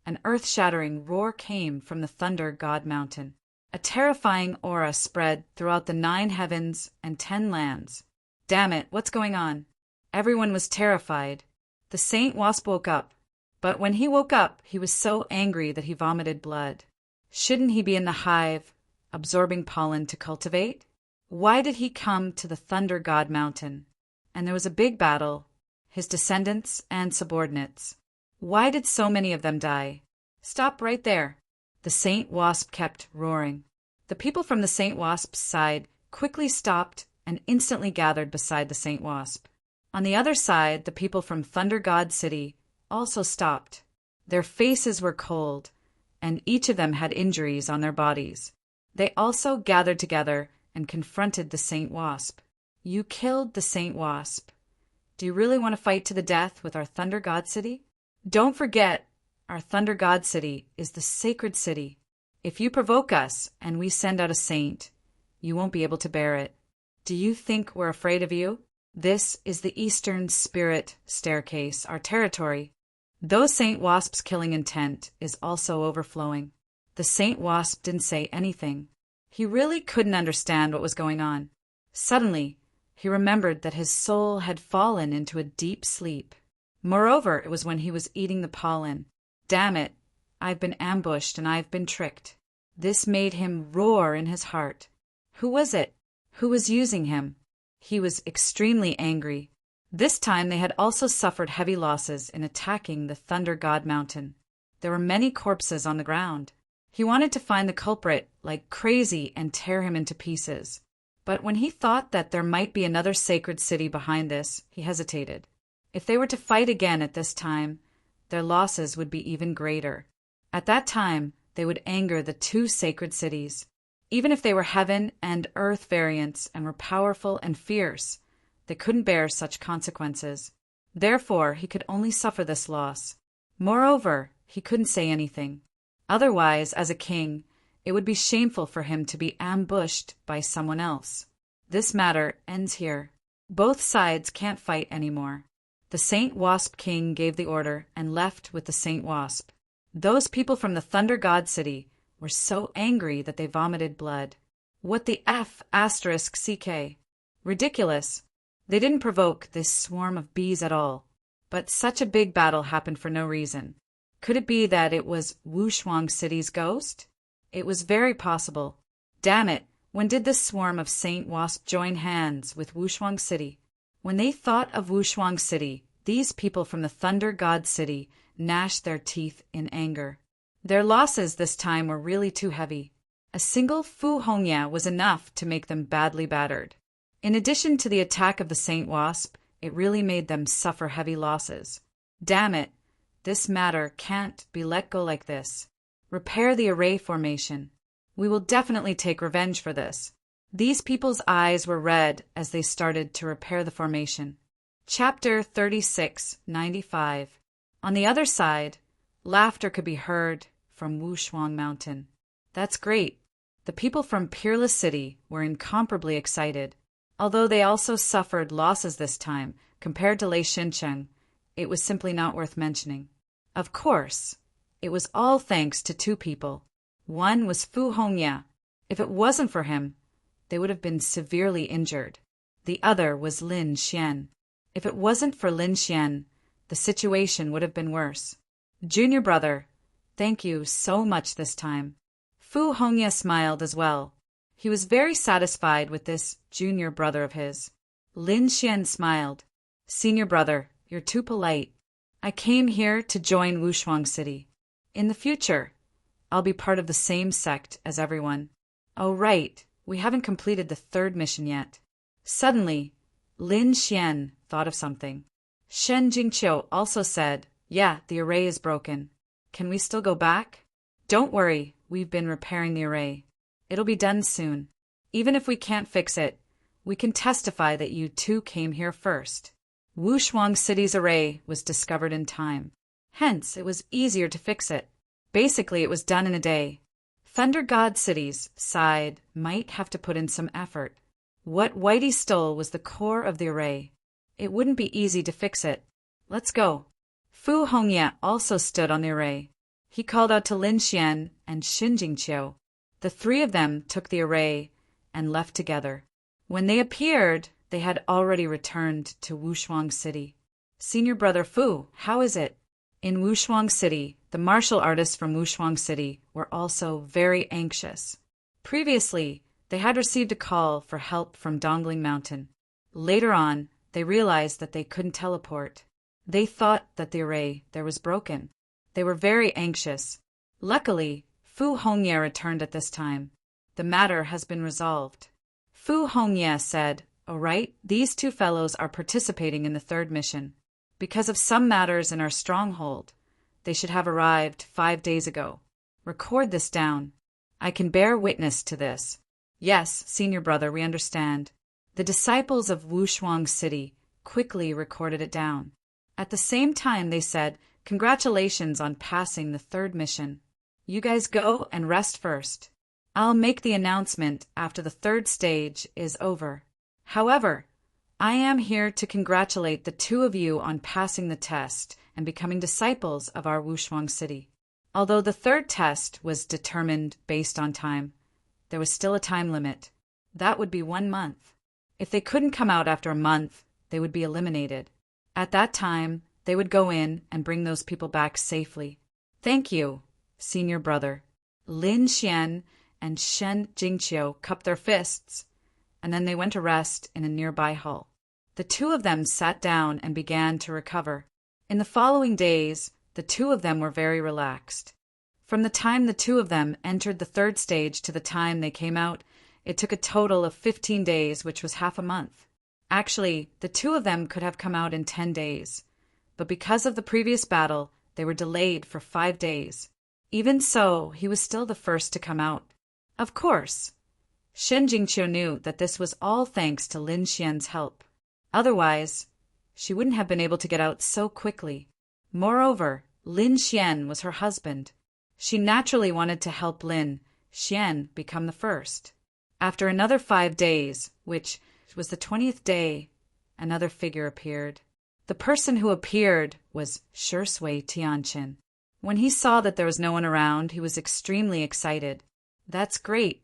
An earth-shattering roar came from the Thunder God Mountain. A terrifying aura spread throughout the 9 heavens and 10 lands. Damn it, what's going on? Everyone was terrified. The Saint Wasp woke up. But when he woke up, he was so angry that he vomited blood. Shouldn't he be in the hive, absorbing pollen to cultivate? Why did he come to the Thunder God Mountain? And there was a big battle, his descendants and subordinates. Why did so many of them die? Stop right there. The Saint Wasp kept roaring. The people from the Saint Wasp's side quickly stopped and instantly gathered beside the Saint Wasp. On the other side, the people from Thunder God City also stopped. Their faces were cold, and each of them had injuries on their bodies. They also gathered together and confronted the Saint Wasp. You killed the Saint Wasp. Do you really want to fight to the death with our Thunder God City? Don't forget, our Thunder God City is the sacred city. If you provoke us and we send out a saint, you won't be able to bear it. Do you think we're afraid of you? This is the Eastern Spirit Staircase, our territory. Though Saint Wasp's killing intent is also overflowing, the Saint Wasp didn't say anything. He really couldn't understand what was going on. Suddenly, he remembered that his soul had fallen into a deep sleep. Moreover, it was when he was eating the pollen. Damn it, I've been ambushed and I've been tricked. This made him roar in his heart. Who was it? Who was using him? He was extremely angry. This time they had also suffered heavy losses in attacking the Thunder God Mountain. There were many corpses on the ground. He wanted to find the culprit like crazy and tear him into pieces. But when he thought that there might be another sacred city behind this, he hesitated. If they were to fight again at this time, their losses would be even greater. At that time, they would anger the 2 sacred cities. Even if they were heaven and earth variants and were powerful and fierce, they couldn't bear such consequences. Therefore, he could only suffer this loss. Moreover, he couldn't say anything. Otherwise, as a king, it would be shameful for him to be ambushed by someone else. This matter ends here. Both sides can't fight anymore. The Saint Wasp King gave the order and left with the Saint Wasp. Those people from the Thunder God City were so angry that they vomited blood. What the F***? Ridiculous. They didn't provoke this swarm of bees at all. But such a big battle happened for no reason. Could it be that it was Wushuang City's ghost? It was very possible. Damn it, when did this swarm of Saint Wasp join hands with Wushuang City? When they thought of Wushuang City, these people from the Thunder God City gnashed their teeth in anger. Their losses this time were really too heavy. A single Fu Hongya was enough to make them badly battered. In addition to the attack of the Saint Wasp, it really made them suffer heavy losses. Damn it, this matter can't be let go like this. Repair the array formation. We will definitely take revenge for this. These people's eyes were red as they started to repair the formation. Chapter 3695. On the other side, laughter could be heard from Wushuang Mountain. That's great. The people from Peerless City were incomparably excited. Although they also suffered losses this time, compared to Lei Xincheng, it was simply not worth mentioning. Of course, it was all thanks to 2 people. One was Fu Hongya. If it wasn't for him, they would have been severely injured. The other was Lin Xian. If it wasn't for Lin Xian, the situation would have been worse. Junior brother, thank you so much this time. Fu Hongya smiled as well. He was very satisfied with this junior brother of his. Lin Xian smiled. Senior brother, you're too polite. I came here to join Wushuang City. In the future, I'll be part of the same sect as everyone. Oh right, we haven't completed the 3rd mission yet. Suddenly, Lin Xian thought of something. Shen Jingqiu also said, yeah, the array is broken. Can we still go back? Don't worry, we've been repairing the array. It'll be done soon. Even if we can't fix it, we can testify that you 2 came here first. Wushuang City's array was discovered in time. Hence, it was easier to fix it. Basically, it was done in a day. Thunder God City's side might have to put in some effort. What Whitey stole was the core of the array. It wouldn't be easy to fix it. Let's go. Fu Hongya also stood on the array. He called out to Lin Xian and Xin Jingqiu. The three of them took the array and left together. When they appeared, they had already returned to Wushuang City. Senior Brother Fu, how is it? In Wushuang City, the martial artists from Wushuang City were also very anxious. Previously, they had received a call for help from Dongling Mountain. Later on, they realized that they couldn't teleport. They thought that the array there was broken. They were very anxious. Luckily, Fu Hongye returned at this time. The matter has been resolved. Fu Hongye said, "All right, these two fellows are participating in the third mission. Because of some matters in our stronghold, they should have arrived 5 days ago. Record this down. I can bear witness to this." "Yes, Senior Brother, we understand." The disciples of Wushuang City quickly recorded it down. At the same time, they said, "Congratulations on passing the third mission. You guys go and rest first. I'll make the announcement after the third stage is over. However, I am here to congratulate the two of you on passing the test and becoming disciples of our Wushuang City. Although the third test was determined based on time, there was still a time limit. That would be 1 month. If they couldn't come out after a month, they would be eliminated. At that time, they would go in and bring those people back safely. Thank you, Senior Brother." Lin Xian and Shen Jingqiu cupped their fists, and then they went to rest in a nearby hall. The two of them sat down and began to recover. In the following days, the two of them were very relaxed. From the time the two of them entered the third stage to the time they came out, it took a total of 15 days, which was half a month. Actually, the two of them could have come out in 10 days, but because of the previous battle, they were delayed for 5 days. Even so, he was still the first to come out. Of course, Shen Jingqiu knew that this was all thanks to Lin Xian's help. Otherwise, she wouldn't have been able to get out so quickly. Moreover, Lin Xian was her husband. She naturally wanted to help Lin Xian become the first. After another 5 days, which was the 20th day, another figure appeared. The person who appeared was Shui Tianqin. When he saw that there was no one around, he was extremely excited. That's great.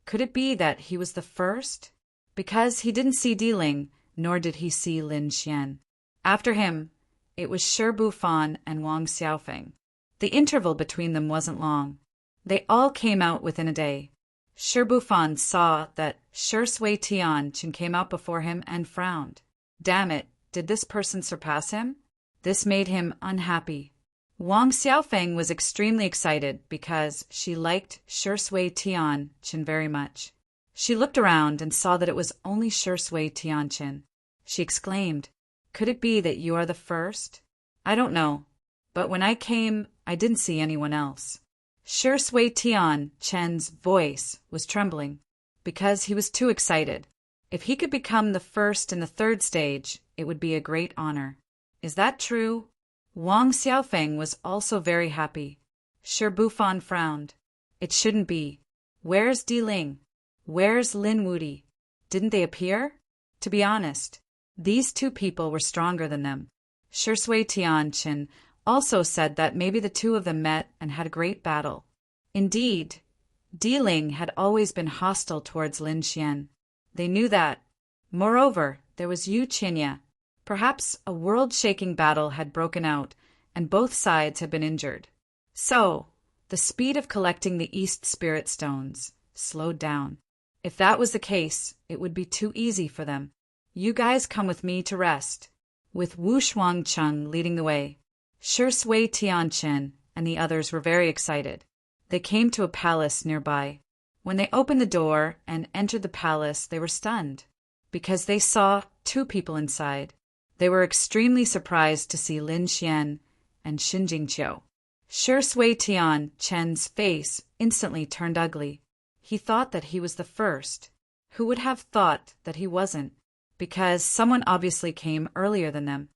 Could it be that he was the first? Because he didn't see Diling, nor did he see Lin Xian. After him, it was Shi Bufan and Wang Xiaofeng. The interval between them wasn't long. They all came out within a day. Shi Bufan saw that Shui Tianqin came out before him and frowned. Damn it, did this person surpass him? This made him unhappy. Wang Xiaofeng was extremely excited because she liked Shui Tianqin very much. She looked around and saw that it was only Shui Tianqin. She exclaimed, "Could it be that you are the first?" "I don't know, but when I came, I didn't see anyone else." Shui Tianqin's voice was trembling because he was too excited. If he could become the first in the third stage, it would be a great honor. Is that true? Wang Xiaofeng was also very happy. Shi Bufan frowned. It shouldn't be. Where's Diling? Where's Lin Wudi? Didn't they appear? To be honest, these two people were stronger than them. Shui Tianqin also said that maybe the two of them met and had a great battle. Indeed, Diling had always been hostile towards Lin Xian. They knew that. Moreover, there was Yu Qinya. Perhaps a world-shaking battle had broken out, and both sides had been injured. So, the speed of collecting the East Spirit Stones slowed down. If that was the case, it would be too easy for them. You guys come with me to rest. With Wu Shuangcheng leading the way, Shui Tianqin and the others were very excited. They came to a palace nearby. When they opened the door and entered the palace, they were stunned, because they saw 2 people inside. They were extremely surprised to see Lin Xian and Xin Jingqiu. Shui Tianqin's face instantly turned ugly. He thought that he was the first. Who would have thought that he wasn't? Because someone obviously came earlier than them.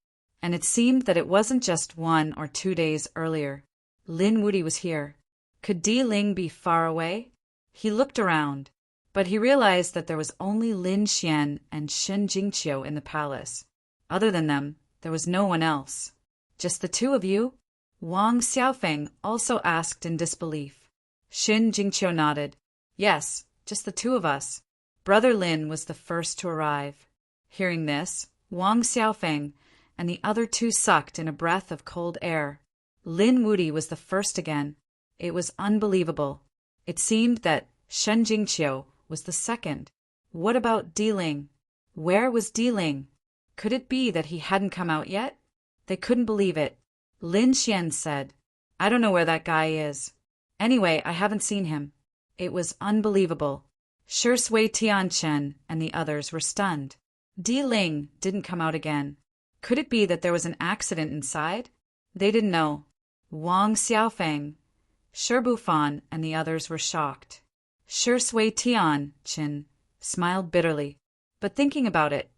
And it seemed that it wasn't just 1 or 2 days earlier. Lin Wudi was here. Could Diling be far away? He looked around, but he realized that there was only Lin Xian and Xin Jingqiu in the palace. Other than them, there was no one else. Just the 2 of you? Wang Xiaofeng also asked in disbelief. Xin Jingqiu nodded. Yes, just the two of us. Brother Lin was the first to arrive. Hearing this, Wang Xiaofeng and the other two sucked in a breath of cold air. Lin Wuti was the first again. It was unbelievable. It seemed that Shen Jingqiu was the second. What about Diling? Where was Diling? Could it be that he hadn't come out yet? They couldn't believe it. Lin Xian said, I don't know where that guy is. Anyway, I haven't seen him. It was unbelievable. Shi Sui Tianchen and the others were stunned. Diling didn't come out again. Could it be that there was an accident inside? They didn't know. Wang Xiaofeng, Shi Bufan and the others were shocked. Shi Sui Tianchen smiled bitterly. But thinking about it,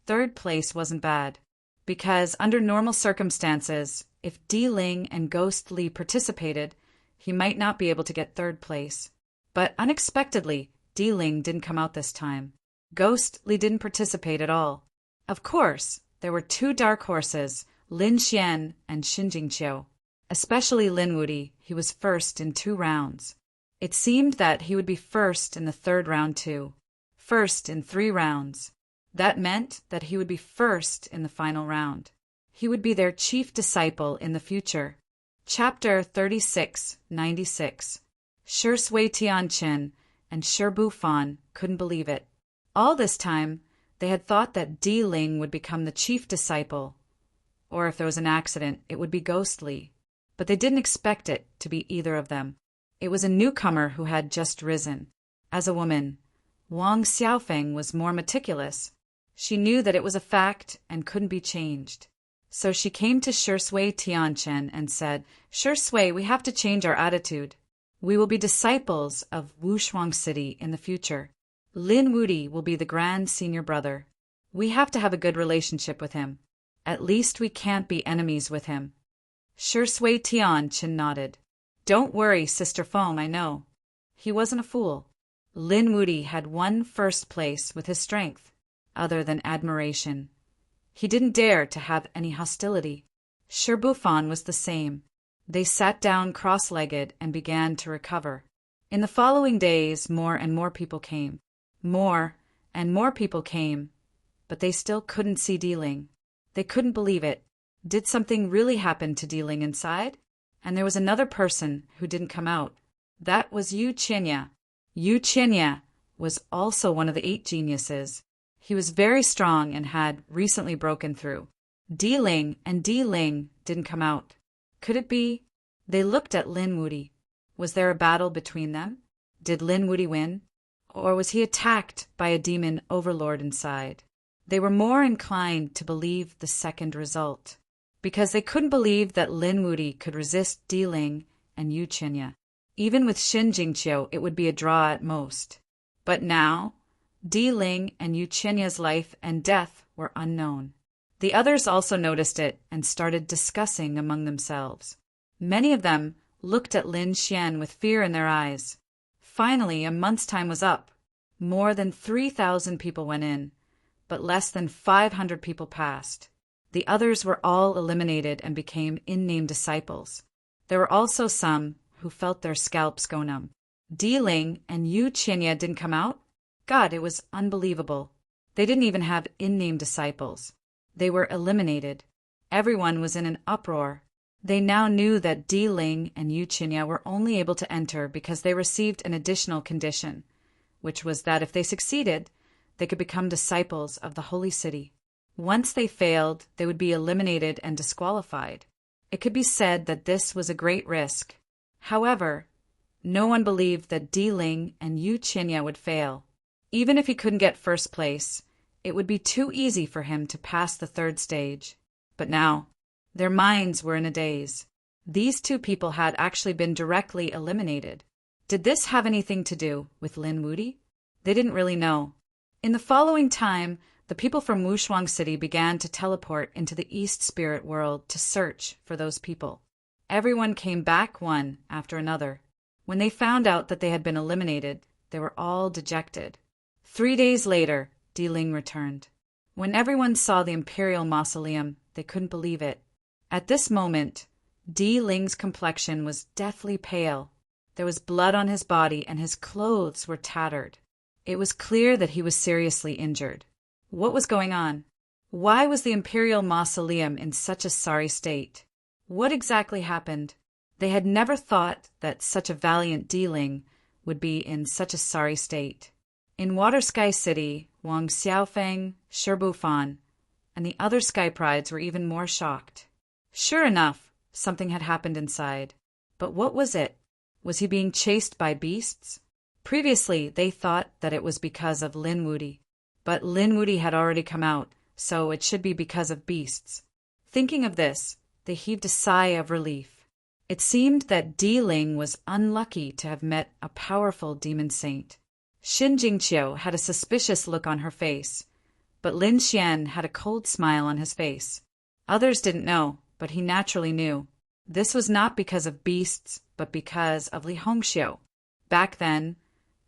third place wasn't bad. Because under normal circumstances, if Diling and Ghost Li participated, he might not be able to get third place. But unexpectedly, Diling didn't come out this time. Ghost Li didn't participate at all. Of course, there were two dark horses, Lin Xian and Xin Jingqiu. Especially Lin Wuti, he was first in 2 rounds. It seemed that he would be first in the third round too. First in 3 rounds. That meant that he would be first in the final round. He would be their chief disciple in the future. Chapter 3696. Shi Sui Tianchen and Shi Bufan couldn't believe it. All this time, they had thought that Diling would become the chief disciple, or if there was an accident, it would be Ghost Li. But they didn't expect it to be either of them. It was a newcomer who had just risen. As a woman, Wang Xiaofeng was more meticulous. She knew that it was a fact and couldn't be changed. So she came to Shi Sui Tianchen and said, Shi Sui, we have to change our attitude. We will be disciples of Wushuang City in the future. Lin Wuti will be the grand senior brother. We have to have a good relationship with him. At least we can't be enemies with him. Shi Sui Tianchen nodded. Don't worry, Sister Feng, I know. He wasn't a fool. Lin Wuti had won first place with his strength, other than admiration. He didn't dare to have any hostility. Shi Bufan was the same. They sat down cross-legged and began to recover. In the following days, more and more people came. More and more people came, but they still couldn't see Diling. They couldn't believe it. Did something really happen to Diling inside? And there was another person who didn't come out. That was Yu Qinya. Yu Qinya was also one of the 8 geniuses. He was very strong and had recently broken through. Diling and Diling didn't come out. Could it be? They looked at Lin Wuti. Was there a battle between them? Did Lin Wuti win? Or was he attacked by a demon overlord inside? They were more inclined to believe the second result, because they couldn't believe that Lin Wuti could resist Diling and Yu Qinya. Even with Xin Jingqiu, it would be a draw at most. But now, Diling and Yu Qinya's life and death were unknown. The others also noticed it and started discussing among themselves. Many of them looked at Lin Xian with fear in their eyes. Finally, a month's time was up. More than 3,000 people went in, but less than 500 people passed. The others were all eliminated and became in-name disciples. There were also some who felt their scalps go numb. Diling and Yu Qinya didn't come out? God, it was unbelievable. They didn't even have in-name disciples. They were eliminated. Everyone was in an uproar. They now knew that Diling and Yu Qinya were only able to enter because they received an additional condition, which was that if they succeeded, they could become disciples of the holy city. Once they failed, they would be eliminated and disqualified. It could be said that this was a great risk. However, no one believed that Diling and Yu Qinya would fail. Even if he couldn't get first place, it would be too easy for him to pass the third stage. But now, their minds were in a daze. These 2 people had actually been directly eliminated. Did this have anything to do with Lin Wuti? They didn't really know. In the following time, the people from Wushuang City began to teleport into the East Spirit world to search for those people. Everyone came back one after another. When they found out that they had been eliminated, they were all dejected. 3 days later, Diling returned. When everyone saw the imperial mausoleum, they couldn't believe it. At this moment, Di Ling's complexion was deathly pale. There was blood on his body and his clothes were tattered. It was clear that he was seriously injured. What was going on? Why was the imperial mausoleum in such a sorry state? What exactly happened? They had never thought that such a valiant Di Ling would be in such a sorry state. In Water Sky City, Wang Xiaofeng, Shibufan, and the other sky prides were even more shocked. Sure enough, something had happened inside. But what was it? Was he being chased by beasts? Previously, they thought that it was because of Lin Wudi. But Lin Wudi had already come out, so it should be because of beasts. Thinking of this, they heaved a sigh of relief. It seemed that Di Ling was unlucky to have met a powerful demon saint. Xin Jingqiu had a suspicious look on her face, but Lin Xian had a cold smile on his face. Others didn't know, but he naturally knew. This was not because of beasts, but because of Li Hongxiu. Back then,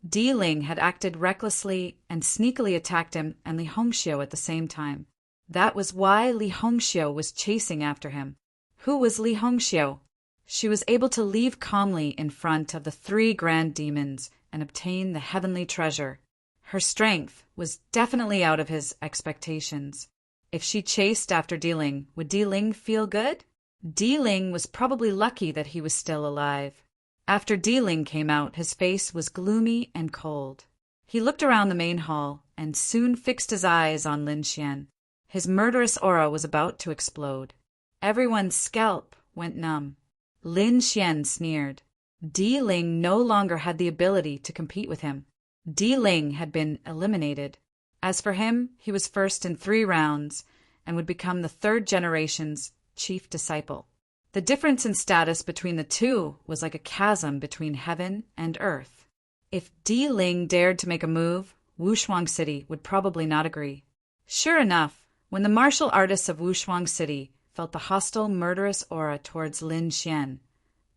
Di Ling had acted recklessly and sneakily attacked him and Li Hongxiu at the same time. That was why Li Hongxiu was chasing after him. Who was Li Hongxiu? She was able to leave calmly in front of the 3 grand demons and obtain the heavenly treasure. Her strength was definitely out of his expectations. If she chased after Di Ling, would Di Ling feel good? Di Ling was probably lucky that he was still alive. After Di Ling came out, his face was gloomy and cold. He looked around the main hall and soon fixed his eyes on Lin Xian. His murderous aura was about to explode. Everyone's scalp went numb. Lin Xian sneered. Di Ling no longer had the ability to compete with him. Di Ling had been eliminated. As for him, he was first in 3 rounds and would become the 3rd generation's chief disciple. The difference in status between the two was like a chasm between heaven and earth. If Di Ling dared to make a move, Wushuang City would probably not agree. Sure enough, when the martial artists of Wushuang City felt the hostile, murderous aura towards Lin Xian,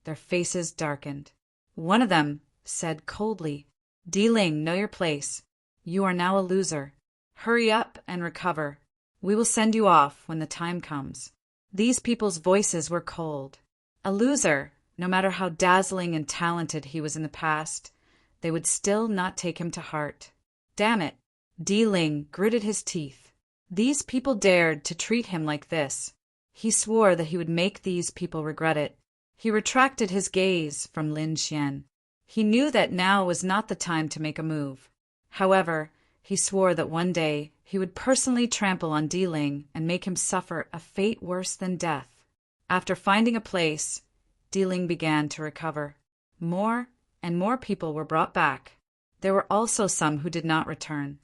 their faces darkened. One of them said coldly, "Di Ling, know your place. You are now a loser. Hurry up and recover. We will send you off when the time comes." These people's voices were cold. A loser, no matter how dazzling and talented he was in the past, they would still not take him to heart. Damn it! Di Ling gritted his teeth. These people dared to treat him like this. He swore that he would make these people regret it. He retracted his gaze from Lin Xian. He knew that now was not the time to make a move. However, he swore that one day he would personally trample on Di Ling and make him suffer a fate worse than death. After finding a place, Di Ling began to recover. More and more people were brought back. There were also some who did not return.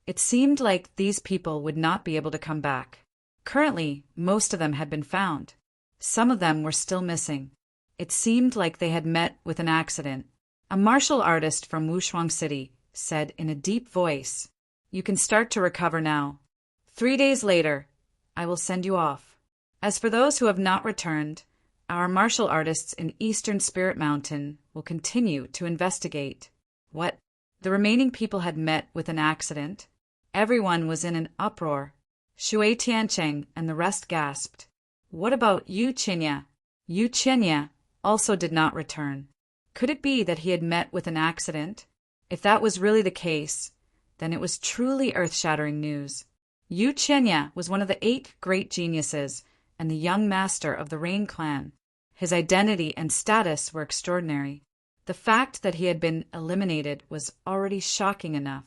It seemed like these people would not be able to come back. Currently, most of them had been found. Some of them were still missing. It seemed like they had met with an accident. A martial artist from Wushuang City said in a deep voice, "You can start to recover now. 3 days later, I will send you off. As for those who have not returned, our martial artists in Eastern Spirit Mountain will continue to investigate." What? The remaining people had met with an accident? Everyone was in an uproar. Shui Tiancheng and the rest gasped. What about Yu Qinya? Yu Qinya also did not return. Could it be that he had met with an accident? If that was really the case, then it was truly earth-shattering news. Yu Qinya was one of the 8 great geniuses and the young master of the Rain clan. His identity and status were extraordinary. The fact that he had been eliminated was already shocking enough.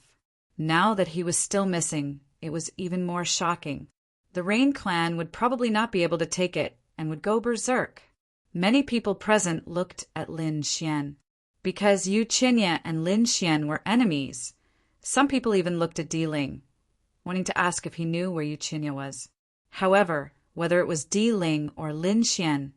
Now that he was still missing, it was even more shocking. The Rain clan would probably not be able to take it and would go berserk. Many people present looked at Lin Xian. Because Yu Qinya and Lin Xian were enemies, some people even looked at Di Ling, wanting to ask if he knew where Yu Qinya was. However, whether it was Di Ling or Lin Xian,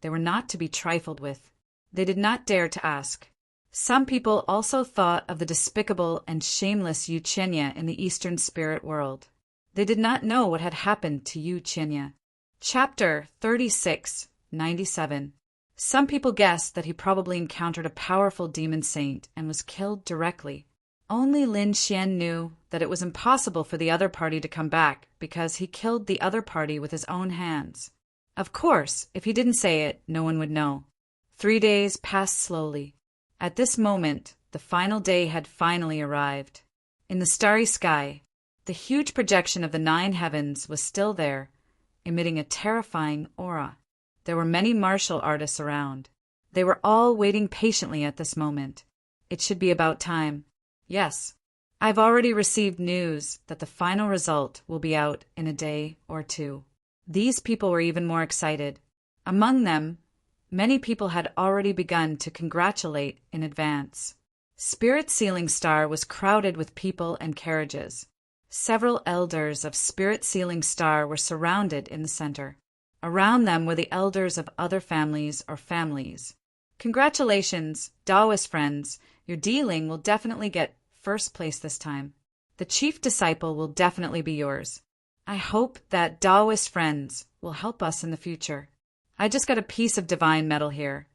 they were not to be trifled with. They did not dare to ask. Some people also thought of the despicable and shameless Yu Qinya in the Eastern spirit world. They did not know what had happened to Yu Qinya. Chapter 3697. Some people guessed that he probably encountered a powerful demon saint and was killed directly. Only Lin Xian knew that it was impossible for the other party to come back because he killed the other party with his own hands. Of course, if he didn't say it, no one would know. 3 days passed slowly. At this moment, the final day had finally arrived. In the starry sky, the huge projection of the 9 heavens was still there, emitting a terrifying aura. There were many martial artists around. They were all waiting patiently at this moment. It should be about time. Yes, I've already received news that the final result will be out in a day or 2. These people were even more excited. Among them, many people had already begun to congratulate in advance. Spirit Sealing Star was crowded with people and carriages. Several elders of Spirit Sealing Star were surrounded in the center. Around them were the elders of other families or families. Congratulations, Taoist friends. Your dealing will definitely get first place this time. The chief disciple will definitely be yours. I hope that Taoist friends will help us in the future. I just got a piece of divine metal here.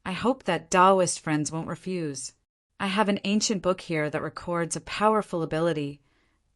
I hope that Taoist friends won't refuse. I have an ancient book here that records a powerful ability.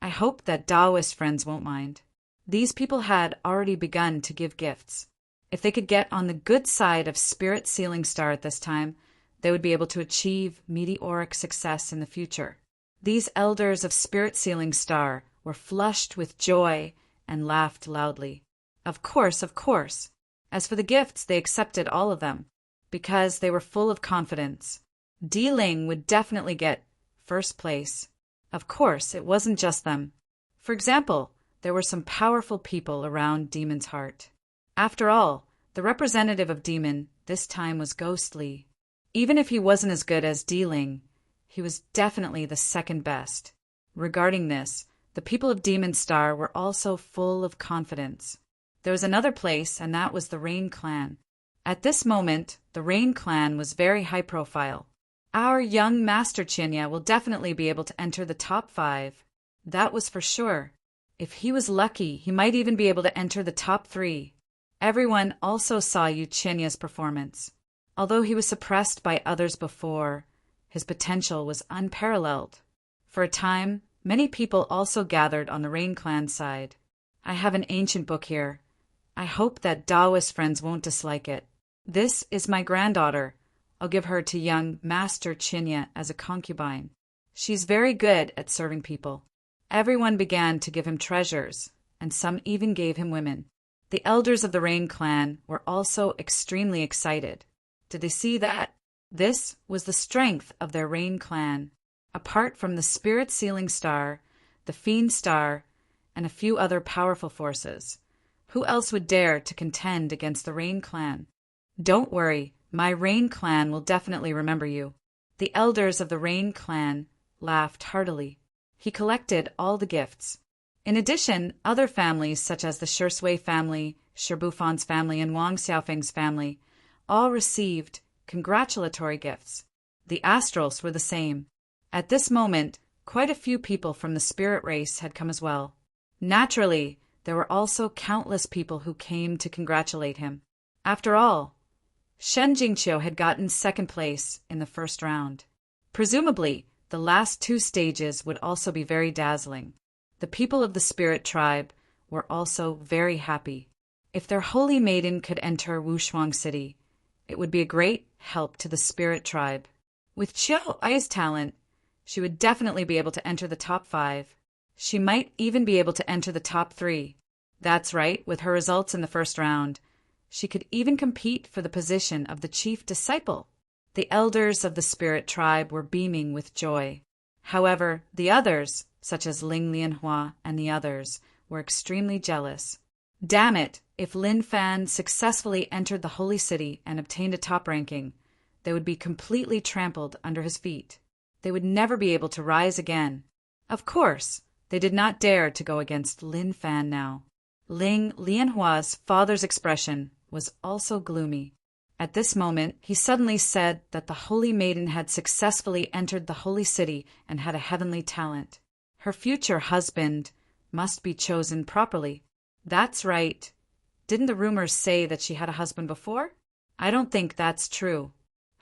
I hope that Taoist friends won't mind. These people had already begun to give gifts. If they could get on the good side of Spirit Sealing Star at this time, they would be able to achieve meteoric success in the future. These elders of Spirit Sealing Star were flushed with joy and laughed loudly. Of course, of course. As for the gifts, they accepted all of them, because they were full of confidence. Ling would definitely get first place. Of course, it wasn't just them. For example, there were some powerful people around Demon's heart. After all, the representative of Demon this time was ghostly. Even if he wasn't as good as Ling, he was definitely the second best. Regarding this, the people of Demon Star were also full of confidence. There was another place, and that was the Rain Clan. At this moment, the Rain Clan was very high profile. Our young Master Chinya will definitely be able to enter the top 5. That was for sure. If he was lucky, he might even be able to enter the top 3. Everyone also saw Yu Chinya's performance. Although he was suppressed by others before, his potential was unparalleled. For a time, many people also gathered on the Rain Clan side. I have an ancient book here. I hope that Taoist friends won't dislike it. This is my granddaughter. I'll give her to young Master Chinya as a concubine. She's very good at serving people. Everyone began to give him treasures, and some even gave him women. The elders of the Rain Clan were also extremely excited. Did they see that? This was the strength of their Rain Clan. Apart from the Spirit Sealing Star, the Fiend Star, and a few other powerful forces, who else would dare to contend against the Rain Clan? Don't worry, my Rain Clan will definitely remember you. The elders of the Rain Clan laughed heartily. He collected all the gifts. In addition, other families such as the Shui family, Shibufan's family, and Wang Xiaofeng's family all received congratulatory gifts. The Astrals were the same. At this moment, quite a few people from the spirit race had come as well. Naturally, there were also countless people who came to congratulate him. After all, Shen Jingqiu had gotten second place in the first round. Presumably, the last 2 stages would also be very dazzling. The people of the spirit tribe were also very happy. If their holy maiden could enter Wushuang City, it would be a great help to the spirit tribe. With Qiao Ai's talent, she would definitely be able to enter the top 5. She might even be able to enter the top 3. That's right, with her results in the first round. She could even compete for the position of the chief disciple. The elders of the spirit tribe were beaming with joy. However, the others, such as Ling Lianhua and the others, were extremely jealous. Damn it, if Lin Fan successfully entered the holy city and obtained a top ranking, they would be completely trampled under his feet. They would never be able to rise again. Of course, they did not dare to go against Lin Fan now. Ling Lianhua's father's expression was also gloomy. At this moment, he suddenly said that the holy maiden had successfully entered the holy city and had a heavenly talent. Her future husband must be chosen properly. That's right. Didn't the rumors say that she had a husband before? I don't think that's true.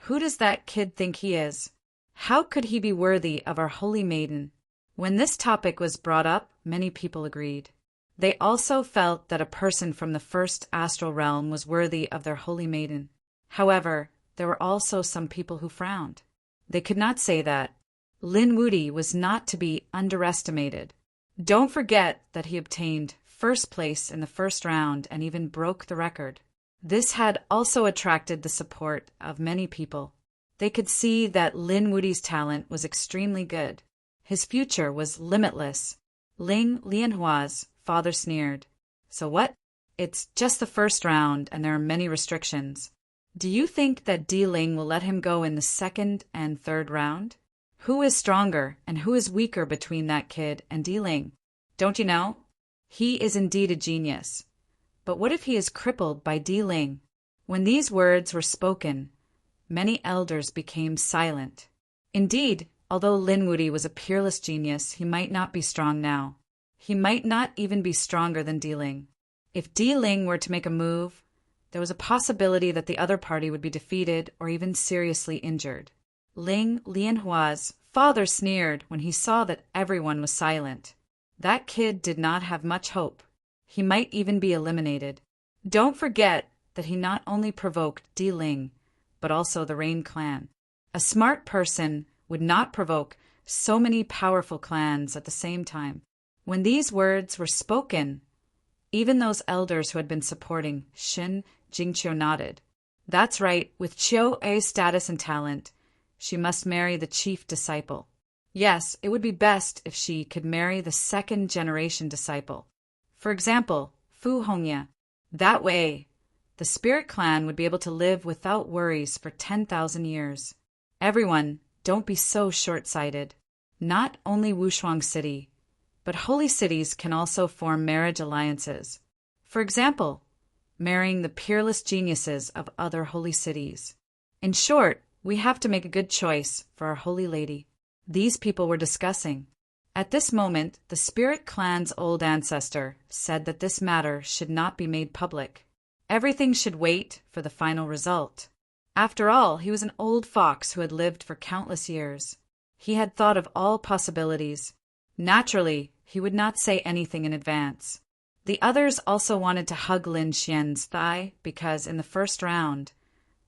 Who does that kid think he is? How could he be worthy of our holy maiden? When this topic was brought up, many people agreed. They also felt that a person from the first astral realm was worthy of their holy maiden. However, there were also some people who frowned. They could not say that. Lin Wudi was not to be underestimated. Don't forget that he obtained first place in the first round and even broke the record. This had also attracted the support of many people. They could see that Lin Wudi's talent was extremely good. His future was limitless. Ling Lianhua's father sneered. So what? It's just the first round and there are many restrictions. Do you think that Di Ling will let him go in the second and third round? Who is stronger and who is weaker between that kid and Di Ling? Don't you know? He is indeed a genius. But what if he is crippled by Di Ling? When these words were spoken, many elders became silent. Indeed, although Lin Wudi was a peerless genius, he might not be strong now. He might not even be stronger than Di Ling. If Di Ling were to make a move, there was a possibility that the other party would be defeated or even seriously injured. Ling Lianhua's father sneered when he saw that everyone was silent. That kid did not have much hope. He might even be eliminated. Don't forget that he not only provoked Di Ling, but also the Rain clan. A smart person would not provoke so many powerful clans at the same time. When these words were spoken, even those elders who had been supporting Shin Jingqiu nodded. That's right, with Qiu Ei's status and talent, she must marry the chief disciple. Yes, it would be best if she could marry the second-generation disciple. For example, Fu Hongya. That way, the spirit clan would be able to live without worries for 10,000 years. Everyone, don't be so short-sighted. Not only Wushuang City, but holy cities can also form marriage alliances. For example, marrying the peerless geniuses of other holy cities. In short, we have to make a good choice for our holy lady. These people were discussing. At this moment, the spirit clan's old ancestor said that this matter should not be made public. Everything should wait for the final result. After all, he was an old fox who had lived for countless years. He had thought of all possibilities. Naturally, he would not say anything in advance. The others also wanted to hug Lin Xian's thigh because in the first round,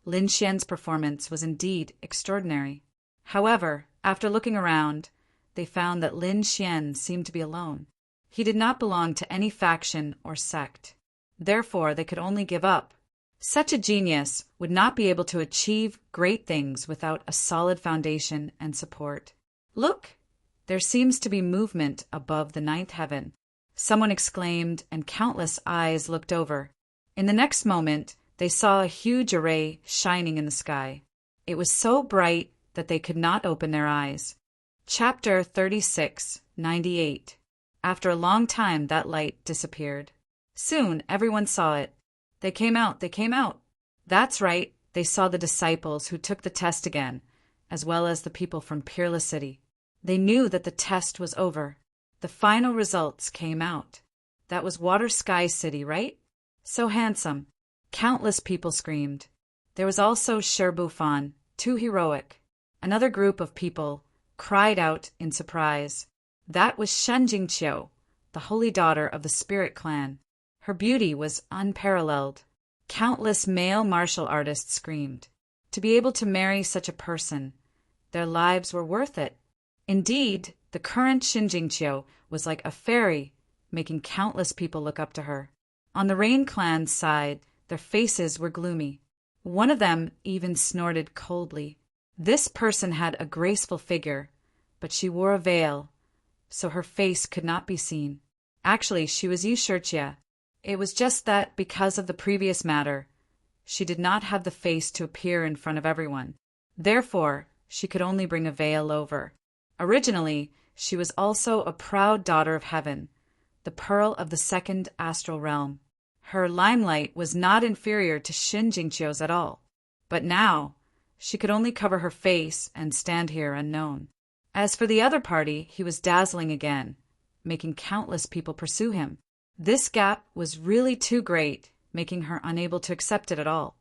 Lin Xian's performance was indeed extraordinary. However, after looking around, they found that Lin Xian seemed to be alone. He did not belong to any faction or sect. Therefore, they could only give up. Such a genius would not be able to achieve great things without a solid foundation and support. Look! There seems to be movement above the ninth heaven. Someone exclaimed, and countless eyes looked over. In the next moment, they saw a huge array shining in the sky. It was so bright that they could not open their eyes. Chapter 36:98. After a long time, that light disappeared. Soon, everyone saw it. They came out. That's right, they saw the disciples who took the test again, as well as the people from Peerless City. They knew that the test was over. The final results came out. That was Water Sky City, right? So handsome. Countless people screamed. There was also Sherbufan, too heroic. Another group of people cried out in surprise. That was Shen Jingqiu, the holy daughter of the spirit clan. Her beauty was unparalleled. Countless male martial artists screamed. To be able to marry such a person, their lives were worth it. Indeed, the current Shin Jingqiu was like a fairy, making countless people look up to her. On the Rain clan's side, their faces were gloomy. One of them even snorted coldly. This person had a graceful figure, but she wore a veil, so her face could not be seen. Actually, she was Yu Shirjia. It was just that because of the previous matter, she did not have the face to appear in front of everyone. Therefore, she could only bring a veil over. Originally, she was also a proud daughter of heaven, the pearl of the second astral realm. Her limelight was not inferior to Shin Jingqiu's at all. But now, she could only cover her face and stand here unknown. As for the other party, he was dazzling again, making countless people pursue him. This gap was really too great, making her unable to accept it at all.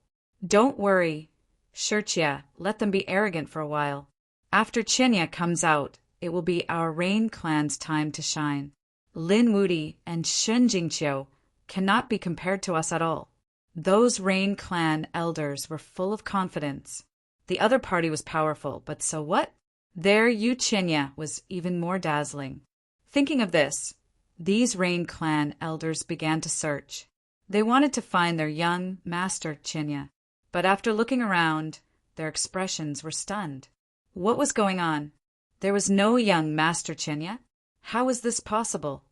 Don't worry, Shirjia, let them be arrogant for a while. After Qinya comes out, it will be our Rain clan's time to shine. Lin Wudi and Shun Jingqiu cannot be compared to us at all. Those Rain clan elders were full of confidence. The other party was powerful, but so what? Their Yu Qinya was even more dazzling. Thinking of this, these Rain clan elders began to search. They wanted to find their young master Qinya, but after looking around, their expressions were stunned. What was going on? There was no young master Qinya. How was this possible?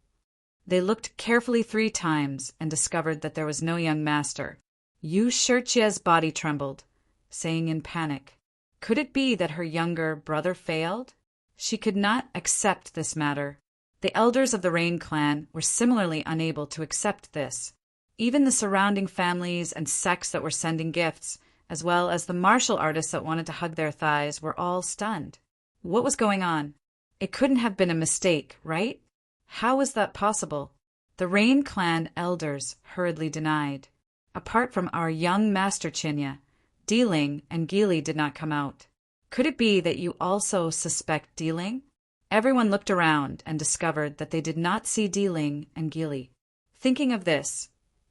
They looked carefully 3 times and discovered that there was no young master. Yu Shiqia's body trembled, saying in panic, could it be that her younger brother failed? She could not accept this matter. The elders of the Rain clan were similarly unable to accept this. Even the surrounding families and sects that were sending gifts, as well as the martial artists that wanted to hug their thighs, were all stunned. What was going on? It couldn't have been a mistake, right? How was that possible? The Rain clan elders hurriedly denied. Apart from our young master Qinya, Deling and Gili did not come out. Could it be that you also suspect Deling? Everyone looked around and discovered that they did not see Deling and Gili. Thinking of this,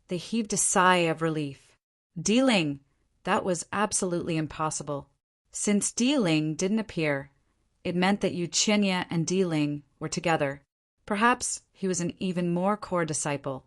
they heaved a sigh of relief. Deling, that was absolutely impossible. Since Deling didn't appear, it meant that Yu Qinya and Deling were together. Perhaps he was an even more core disciple.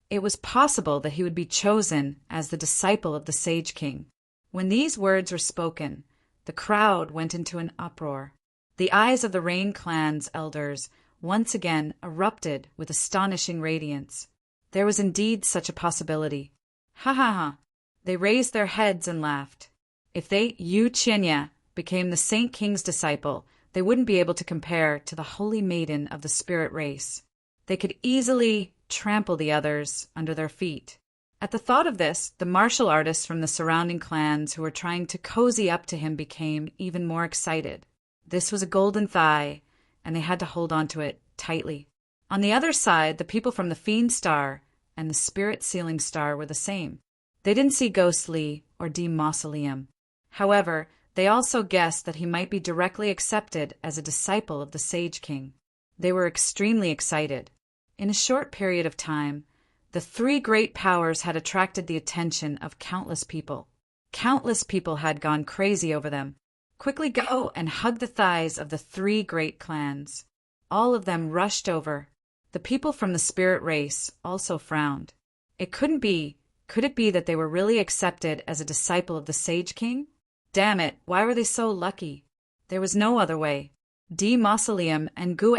It was possible that he would be chosen as the disciple of the Sage King. When these words were spoken, the crowd went into an uproar. The eyes of the Rain clan's elders once again erupted with astonishing radiance. There was indeed such a possibility. Ha ha ha! They raised their heads and laughed. If they, Yu Qinya, became the Saint King's disciple, they wouldn't be able to compare to the holy maiden of the spirit race. They could easily trample the others under their feet. At the thought of this, the martial artists from the surrounding clans who were trying to cozy up to him became even more excited. This was a golden thigh, and they had to hold on to it tightly. On the other side, the people from the Fiend Star and the Spirit Sealing Star were the same. They didn't see Ghostly or D. Mausoleum. However, they also guessed that he might be directly accepted as a disciple of the Sage King. They were extremely excited. In a short period of time, the 3 great powers had attracted the attention of countless people. Countless people had gone crazy over them. Quickly go and hug the thighs of the 3 great clans. All of them rushed over. The people from the spirit race also frowned. It couldn't be. Could it be that they were really accepted as a disciple of the Sage King? Damn it, why were they so lucky? There was no other way. D. Mausoleum and Gu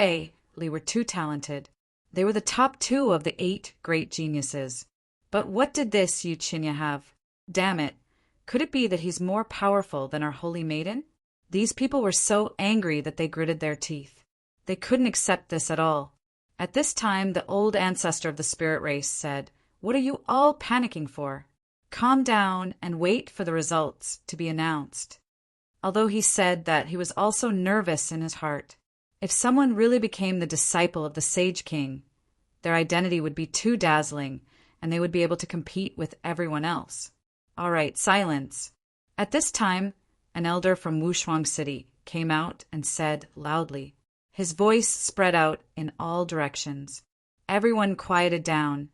Li were too talented. They were the top 2 of the 8 great geniuses. But what did this Yu Qinya have? Damn it, could it be that he's more powerful than our holy maiden? These people were so angry that they gritted their teeth. They couldn't accept this at all. At this time, the old ancestor of the spirit race said, "What are you all panicking for? Calm down and wait for the results to be announced." Although he said that he was also nervous in his heart. If someone really became the disciple of the Sage King, their identity would be too dazzling, and they would be able to compete with everyone else. All right, silence. At this time, an elder from Wushuang City came out and said loudly. His voice spread out in all directions. Everyone quieted down,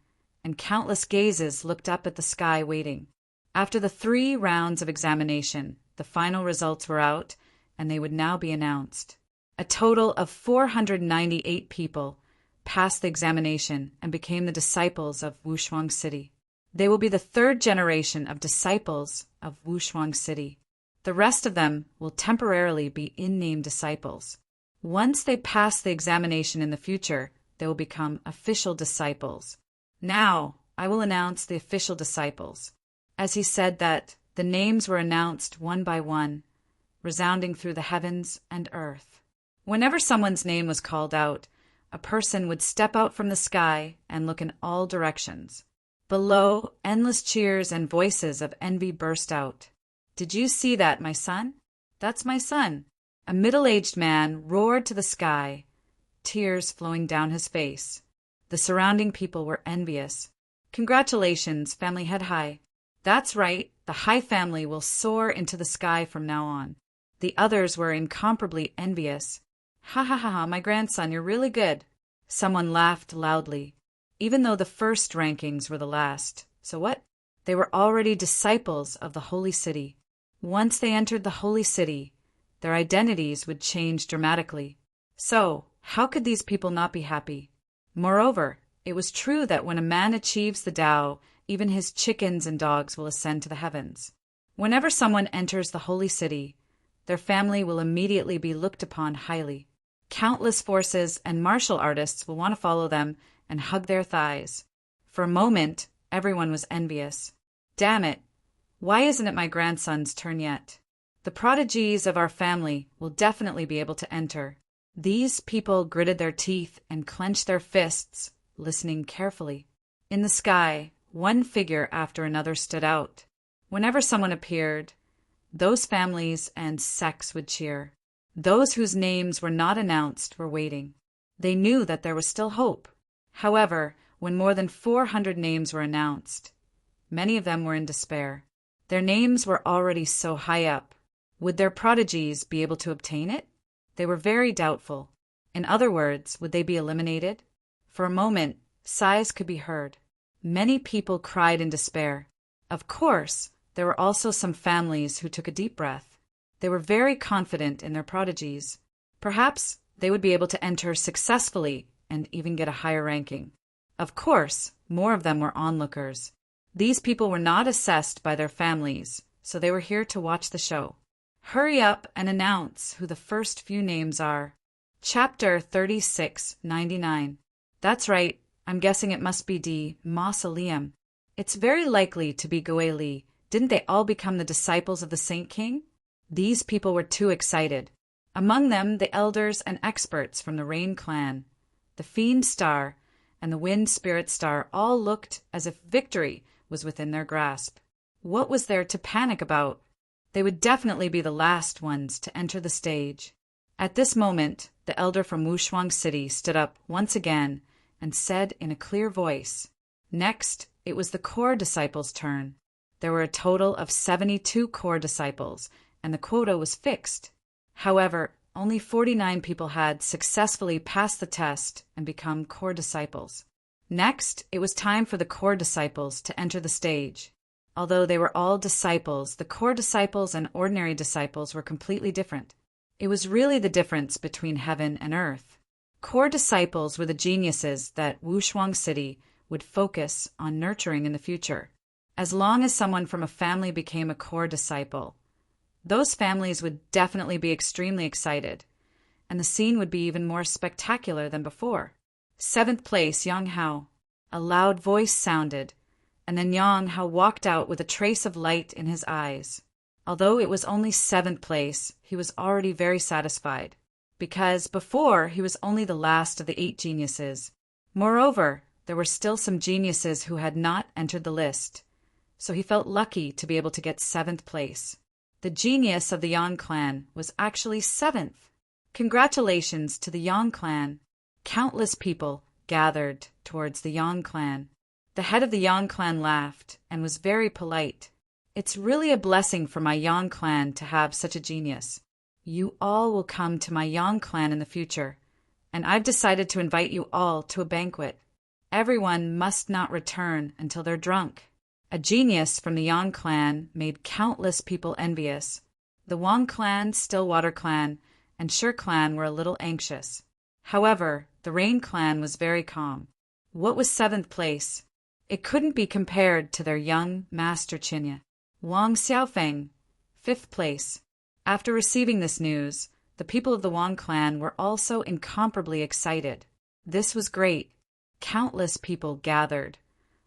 and countless gazes looked up at the sky waiting. After the 3 rounds of examination, the final results were out, and they would now be announced. A total of 498 people passed the examination and became the disciples of Wushuang City. They will be the 3rd generation of disciples of Wushuang City. The rest of them will temporarily be in-name disciples. Once they pass the examination in the future, they will become official disciples. Now, I will announce the official disciples. As he said that, the names were announced one by one, resounding through the heavens and earth. Whenever someone's name was called out, a person would step out from the sky and look in all directions. Below, endless cheers and voices of envy burst out. "Did you see that, my son? That's my son." A middle-aged man roared to the sky, tears flowing down his face. The surrounding people were envious. "Congratulations, family head high." "That's right, the High family will soar into the sky from now on." The others were incomparably envious. "Ha ha ha ha, my grandson, you're really good." Someone laughed loudly, even though the first rankings were the last. So what? They were already disciples of the holy city. Once they entered the holy city, their identities would change dramatically. So, how could these people not be happy? Moreover, it was true that when a man achieves the Tao, even his chickens and dogs will ascend to the heavens. Whenever someone enters the holy city, their family will immediately be looked upon highly. Countless forces and martial artists will want to follow them and hug their thighs. For a moment, everyone was envious. Damn it! Why isn't it my grandson's turn yet? The prodigies of our family will definitely be able to enter. These people gritted their teeth and clenched their fists, listening carefully. In the sky, one figure after another stood out. Whenever someone appeared, those families and sects would cheer. Those whose names were not announced were waiting. They knew that there was still hope. However, when more than 400 names were announced, many of them were in despair. Their names were already so high up. Would their prodigies be able to obtain it? They were very doubtful. In other words, would they be eliminated? For a moment, sighs could be heard. Many people cried in despair. Of course, there were also some families who took a deep breath. They were very confident in their prodigies. Perhaps they would be able to enter successfully and even get a higher ranking. Of course, more of them were onlookers. These people were not assessed by their families, so they were here to watch the show. Hurry up and announce who the first few names are. Chapter 3699. That's right, I'm guessing it must be D. Mausoleum. It's very likely to be Goe Li. Didn't they all become the disciples of the Saint King? These people were too excited. Among them, the elders and experts from the Rain clan, the Fiend Star, and the Wind Spirit Star all looked as if victory was within their grasp. What was there to panic about? They would definitely be the last ones to enter the stage. At this moment, the elder from Wushuang City stood up once again and said in a clear voice, "Next, it was the core disciples' turn. There were a total of 72 core disciples, and the quota was fixed. However, only 49 people had successfully passed the test and become core disciples. Next, it was time for the core disciples to enter the stage. Although they were all disciples, the core disciples and ordinary disciples were completely different. It was really the difference between heaven and earth. Core disciples were the geniuses that Wushuang City would focus on nurturing in the future. As long as someone from a family became a core disciple, those families would definitely be extremely excited, and the scene would be even more spectacular than before. 7th place, Yang Hao. A loud voice sounded, and then Yang Hao walked out with a trace of light in his eyes. Although it was only 7th place, he was already very satisfied, because before he was only the last of the 8 geniuses. Moreover, there were still some geniuses who had not entered the list, so he felt lucky to be able to get 7th place. The genius of the Yang clan was actually 7th. Congratulations to the Yang clan. Countless people gathered towards the Yang clan. The head of the Yang clan laughed and was very polite. It's really a blessing for my Yang clan to have such a genius. You all will come to my Yang clan in the future, and I've decided to invite you all to a banquet. Everyone must not return until they're drunk. A genius from the Yang clan made countless people envious. The Wang clan, Stillwater clan, and Shi clan were a little anxious. However, the Rain clan was very calm. What was 7th place? It couldn't be compared to their young master Qinya. Wang Xiaofeng, 5th place. After receiving this news, the people of the Wang clan were also incomparably excited. This was great. Countless people gathered,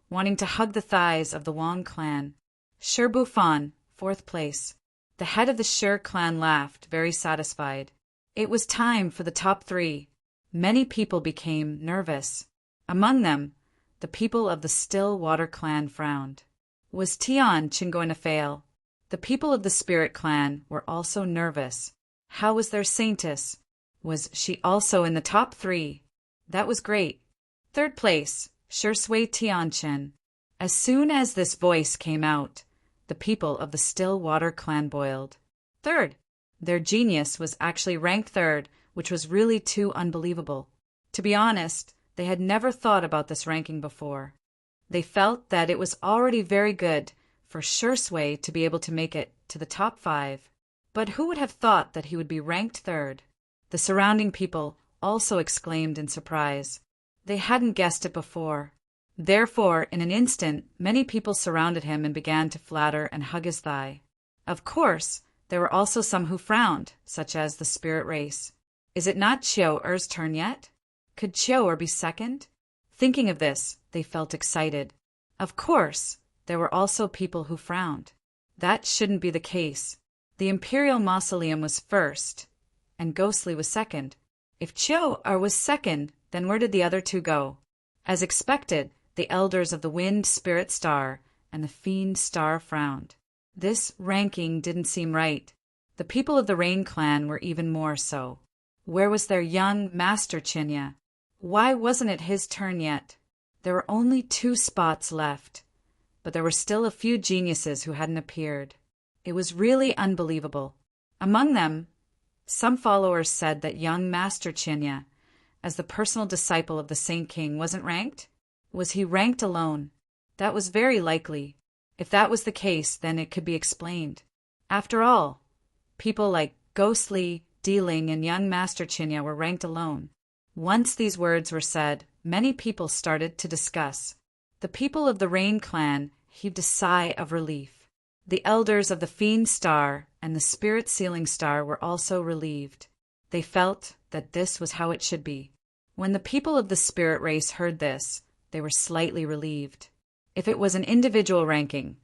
wanting to hug the thighs of the Wang clan. Shi Bufan, 4th place. The head of the Shi clan laughed, very satisfied. It was time for the top 3. Many people became nervous. Among them, the people of the Stillwater clan frowned. Was Tian Qin going to fail? The people of the Spirit clan were also nervous. How was their saintess? Was she also in the top 3? That was great. 3rd place, Shi Sui Tianqin. As soon as this voice came out, the people of the Stillwater clan boiled. 3rd. Their genius was actually ranked 3rd, which was really too unbelievable. To be honest, they had never thought about this ranking before. They felt that it was already very good for Shursway to be able to make it to the top 5. But who would have thought that he would be ranked 3rd? The surrounding people also exclaimed in surprise. They hadn't guessed it before. Therefore, in an instant, many people surrounded him and began to flatter and hug his thigh. Of course, there were also some who frowned, such as the spirit race. Is it not Chiu-er's turn yet? Could Chiu-er be 2nd? Thinking of this, they felt excited. Of course, there were also people who frowned. That shouldn't be the case. The Imperial Mausoleum was 1st, and Ghostly was 2nd. If Chiu-er was 2nd, then where did the other 2 go? As expected, the elders of the Wind Spirit Star and the Fiend Star frowned. This ranking didn't seem right. The people of the Rain Clan were even more so. Where was their young Master Chinya? Why wasn't it his turn yet? There were only 2 spots left, but there were still a few geniuses who hadn't appeared. It was really unbelievable. Among them, some followers said that young Master Chinya, as the personal disciple of the Saint King, wasn't ranked? Was he ranked alone? That was very likely. If that was the case, then it could be explained. After all, people like Ghostly, Dealing, and young Master Chinya were ranked alone. Once these words were said, many people started to discuss. The people of the Rain Clan heaved a sigh of relief. The elders of the Fiend Star and the Spirit Sealing Star were also relieved. They felt that this was how it should be. When the people of the Spirit Race heard this, they were slightly relieved. If it was an individual ranking,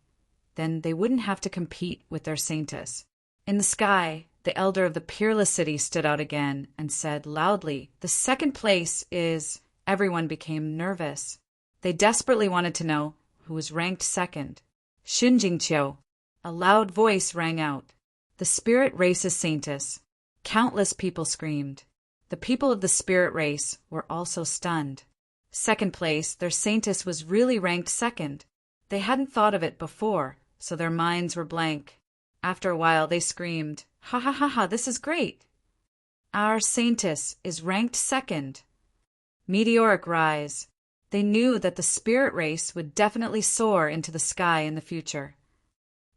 then they wouldn't have to compete with their Saintess. In the sky, the elder of the Peerless City stood out again and said loudly, "The 2nd place is—" Everyone became nervous. They desperately wanted to know who was ranked 2nd. Shinjingqiu. A loud voice rang out. The Spirit Race's Saintess. Countless people screamed. The people of the Spirit Race were also stunned. 2nd place, their Saintess was really ranked 2nd. They hadn't thought of it before, so their minds were blank. After a while, they screamed, "Ha ha ha ha, this is great! Our Saintess is ranked 2nd. Meteoric rise. They knew that the Spirit Race would definitely soar into the sky in the future.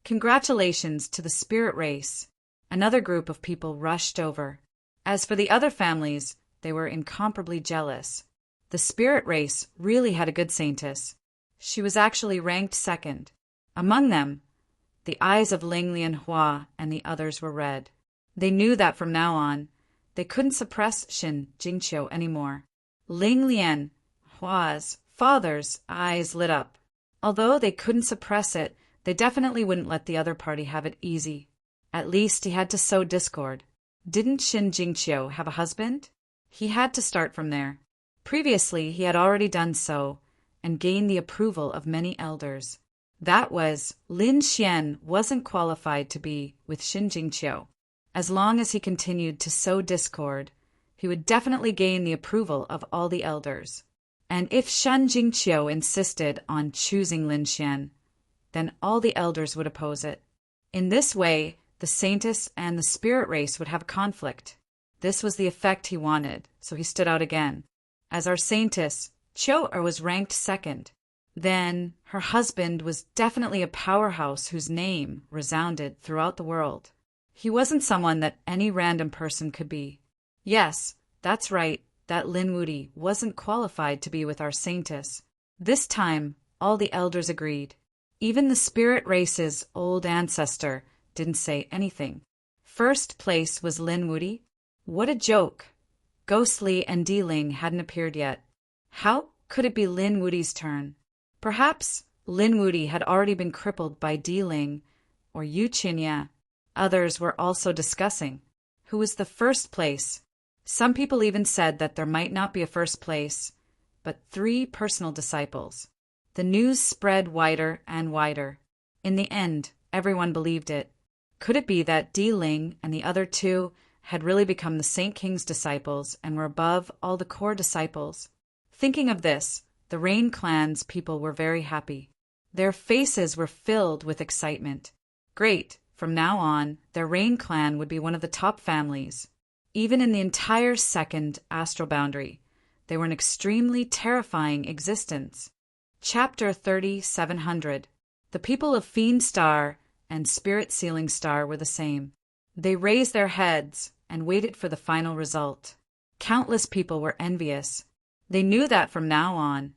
Congratulations to the Spirit Race. Another group of people rushed over. As for the other families, they were incomparably jealous. The Spirit Race really had a good Saintess. She was actually ranked 2nd. Among them, the eyes of Ling Lianhua and the others were red. They knew that from now on, they couldn't suppress Shin Jingqiu anymore. Ling Lianhua's father's eyes lit up. Although they couldn't suppress it, they definitely wouldn't let the other party have it easy. At least he had to sow discord. Didn't Shin Jingqiu have a husband? He had to start from there. Previously, he had already done so and gained the approval of many elders. That was, Lin Xian wasn't qualified to be with Shin Jingqiu. As long as he continued to sow discord, he would definitely gain the approval of all the elders. And if Shin Jingqiu insisted on choosing Lin Xian, then all the elders would oppose it. In this way, the Saintess and the Spirit Race would have a conflict. This was the effect he wanted, so he stood out again. As our Saintess, Chiu-er was ranked 2nd. Then her husband was definitely a powerhouse whose name resounded throughout the world. He wasn't someone that any random person could be. Yes, that's right, that Lin Wudi wasn't qualified to be with our Saintess. This time, all the elders agreed. Even the Spirit Race's old ancestor didn't say anything. 1st place was Lin Wudi. What a joke! Ghostly and Dealing hadn't appeared yet. How could it be Lin Wudi's turn? Perhaps Lin Wudi had already been crippled by Dealing or Yu Qinya. Others were also discussing who was the 1st place. Some people even said that there might not be a 1st place, but 3 personal disciples. The news spread wider and wider. In the end, everyone believed it. Could it be that Dealing and the other 2 had really become the Saint King's disciples and were above all the core disciples? Thinking of this, the Rain Clan's people were very happy. Their faces were filled with excitement. Great! From now on, their Rain Clan would be one of the top families. Even in the entire 2nd astral boundary, They were an extremely terrifying existence. Chapter 3700. The people of Fiend Star and Spirit Sealing Star were the same. They raised their heads and waited for the final result. Countless people were envious. They knew that from now on,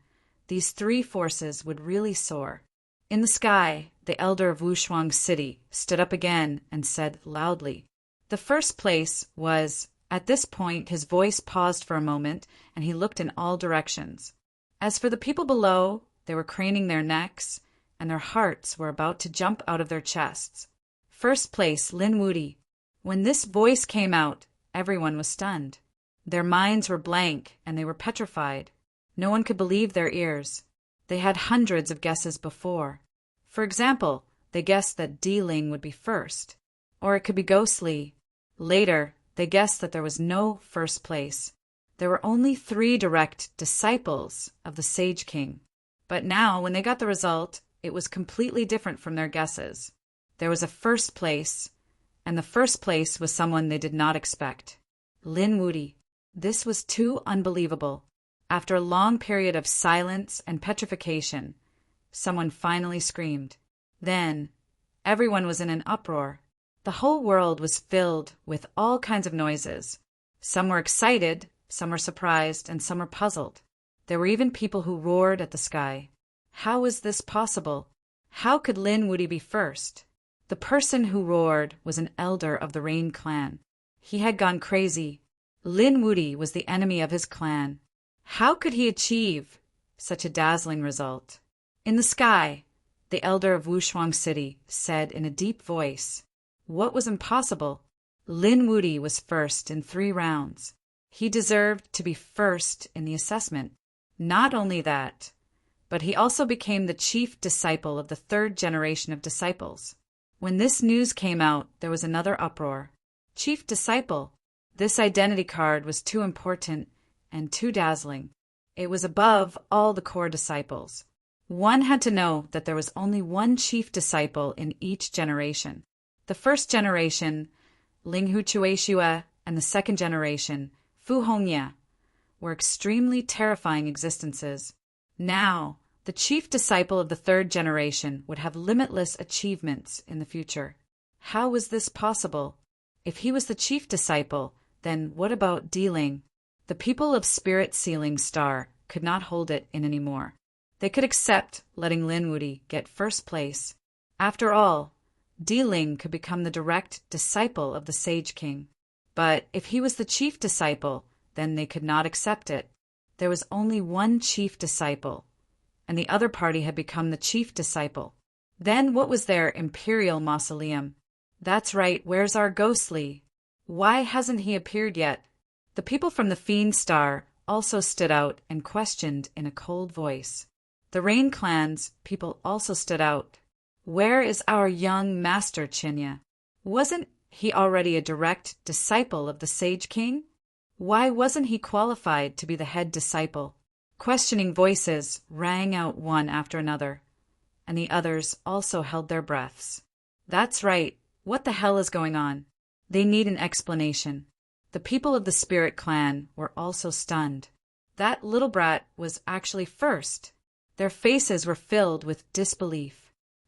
these three forces would really soar. In the sky, the elder of Wushuang City stood up again and said loudly, "The first place was..." At this point, his voice paused for a moment, and he looked in all directions. As for the people below, they were craning their necks, and their hearts were about to jump out of their chests. First place, Lin Wudi. When this voice came out, everyone was stunned. Their minds were blank, and they were petrified. No one could believe their ears. They had hundreds of guesses before. For example, they guessed that Ling would be first, or it could be Ghostly. Later, they guessed that there was no first place. There were only 3 direct disciples of the Sage King. But now, when they got the result, it was completely different from their guesses. There was a first place, and the first place was someone they did not expect. Lin Wudi. This was too unbelievable. After a long period of silence and petrification, someone finally screamed. Then, everyone was in an uproar. The whole world was filled with all kinds of noises. Some were excited, some were surprised, and some were puzzled. There were even people who roared at the sky. How was this possible? How could Lin Wudi be first? The person who roared was an elder of the Rain clan. He had gone crazy. Lin Wudi was the enemy of his clan. How could he achieve such a dazzling result? In the sky, the elder of Wushuang City said in a deep voice, "What was impossible? Lin Wudi was first in 3 rounds. He deserved to be first in the assessment. Not only that, but he also became the chief disciple of the 3rd generation of disciples." When this news came out, there was another uproar. Chief disciple. This identity card was too important and too dazzling. It was above all the core disciples. One had to know that there was only one chief disciple in each generation. The 1st generation, Linghu Chueshua, and the 2nd generation, Fu Hongya, were extremely terrifying existences. Now, the chief disciple of the 3rd generation would have limitless achievements in the future. How was this possible? If he was the chief disciple, then what about Ling? The people of Spirit Sealing Star could not hold it in anymore. They could accept letting Lin Wudi get first place. After all, Ling could become the direct disciple of the Sage King. But if he was the chief disciple, then they could not accept it. There was only one chief disciple, and the other party had become the chief disciple. Then what was their imperial mausoleum? That's right, where's our Ghostly? Why hasn't he appeared yet? The people from the Fiend Star also stood out and questioned in a cold voice. The Rain Clan's people also stood out. Where is our young master Chinya? Wasn't he already a direct disciple of the Sage King? Why wasn't he qualified to be the head disciple? Questioning voices rang out one after another, and the others also held their breaths. That's right, what the hell is going on? They need an explanation. The people of the Spirit Clan were also stunned. That little brat was actually first. Their faces were filled with disbelief.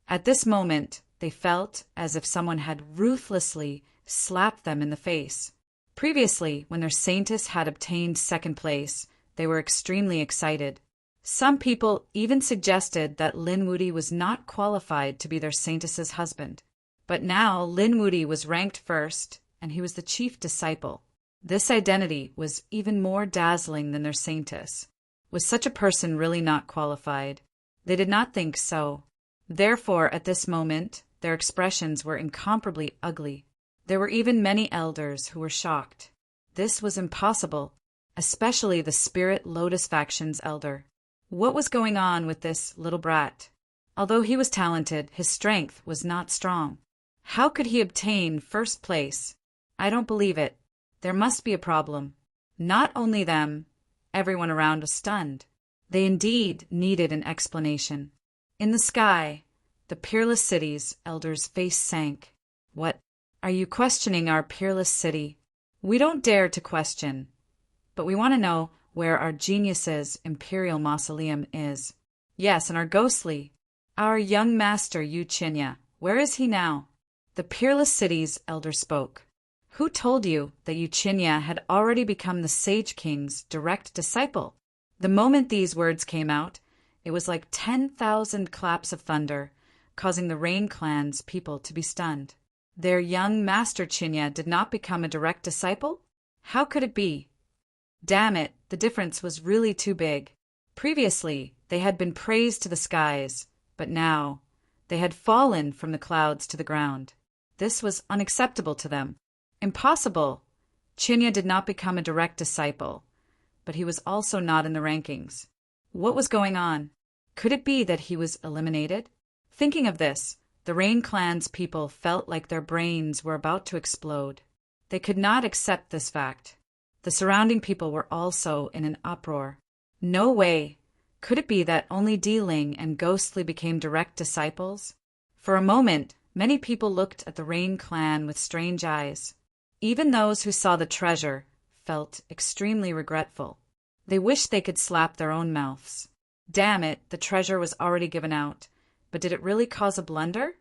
At this moment, they felt as if someone had ruthlessly slapped them in the face. Previously, when their saintess had obtained 2nd place, they were extremely excited. Some people even suggested that Lin Wudi was not qualified to be their saintess's husband. But now Lin Wudi was ranked first, and he was the chief disciple. This identity was even more dazzling than their saintess. Was such a person really not qualified? They did not think so. Therefore, at this moment, their expressions were incomparably ugly. There were even many elders who were shocked. This was impossible, especially the Spirit Lotus faction's elder. What was going on with this little brat? Although he was talented, his strength was not strong. How could he obtain first place? I don't believe it. There must be a problem. Not only them, everyone around was stunned. They indeed needed an explanation. In the sky, the Peerless City's elder's face sank. What? Are you questioning our Peerless City? We don't dare to question, but we want to know where our genius's imperial mausoleum is. Yes, and our ghostly. Our young master Yuchinya. Where is he now? The peerless city's elder spoke. Who told you that Yuchinya had already become the Sage King's direct disciple? The moment these words came out, it was like 10,000 claps of thunder, causing the Rain Clan's people to be stunned. Their young master Chinya did not become a direct disciple? How could it be? Damn it, the difference was really too big. Previously, they had been praised to the skies, but now they had fallen from the clouds to the ground. This was unacceptable to them. Impossible. Chinya did not become a direct disciple, but he was also not in the rankings. What was going on? Could it be that he was eliminated? Thinking of this, the Rain Clan's people felt like their brains were about to explode. They could not accept this fact. The surrounding people were also in an uproar. No way. Could it be that only Deling and Ghostly became direct disciples? For a moment, many people looked at the Rain Clan with strange eyes. Even those who saw the treasure felt extremely regretful. They wished they could slap their own mouths. Damn it, the treasure was already given out. But did it really cause a blunder?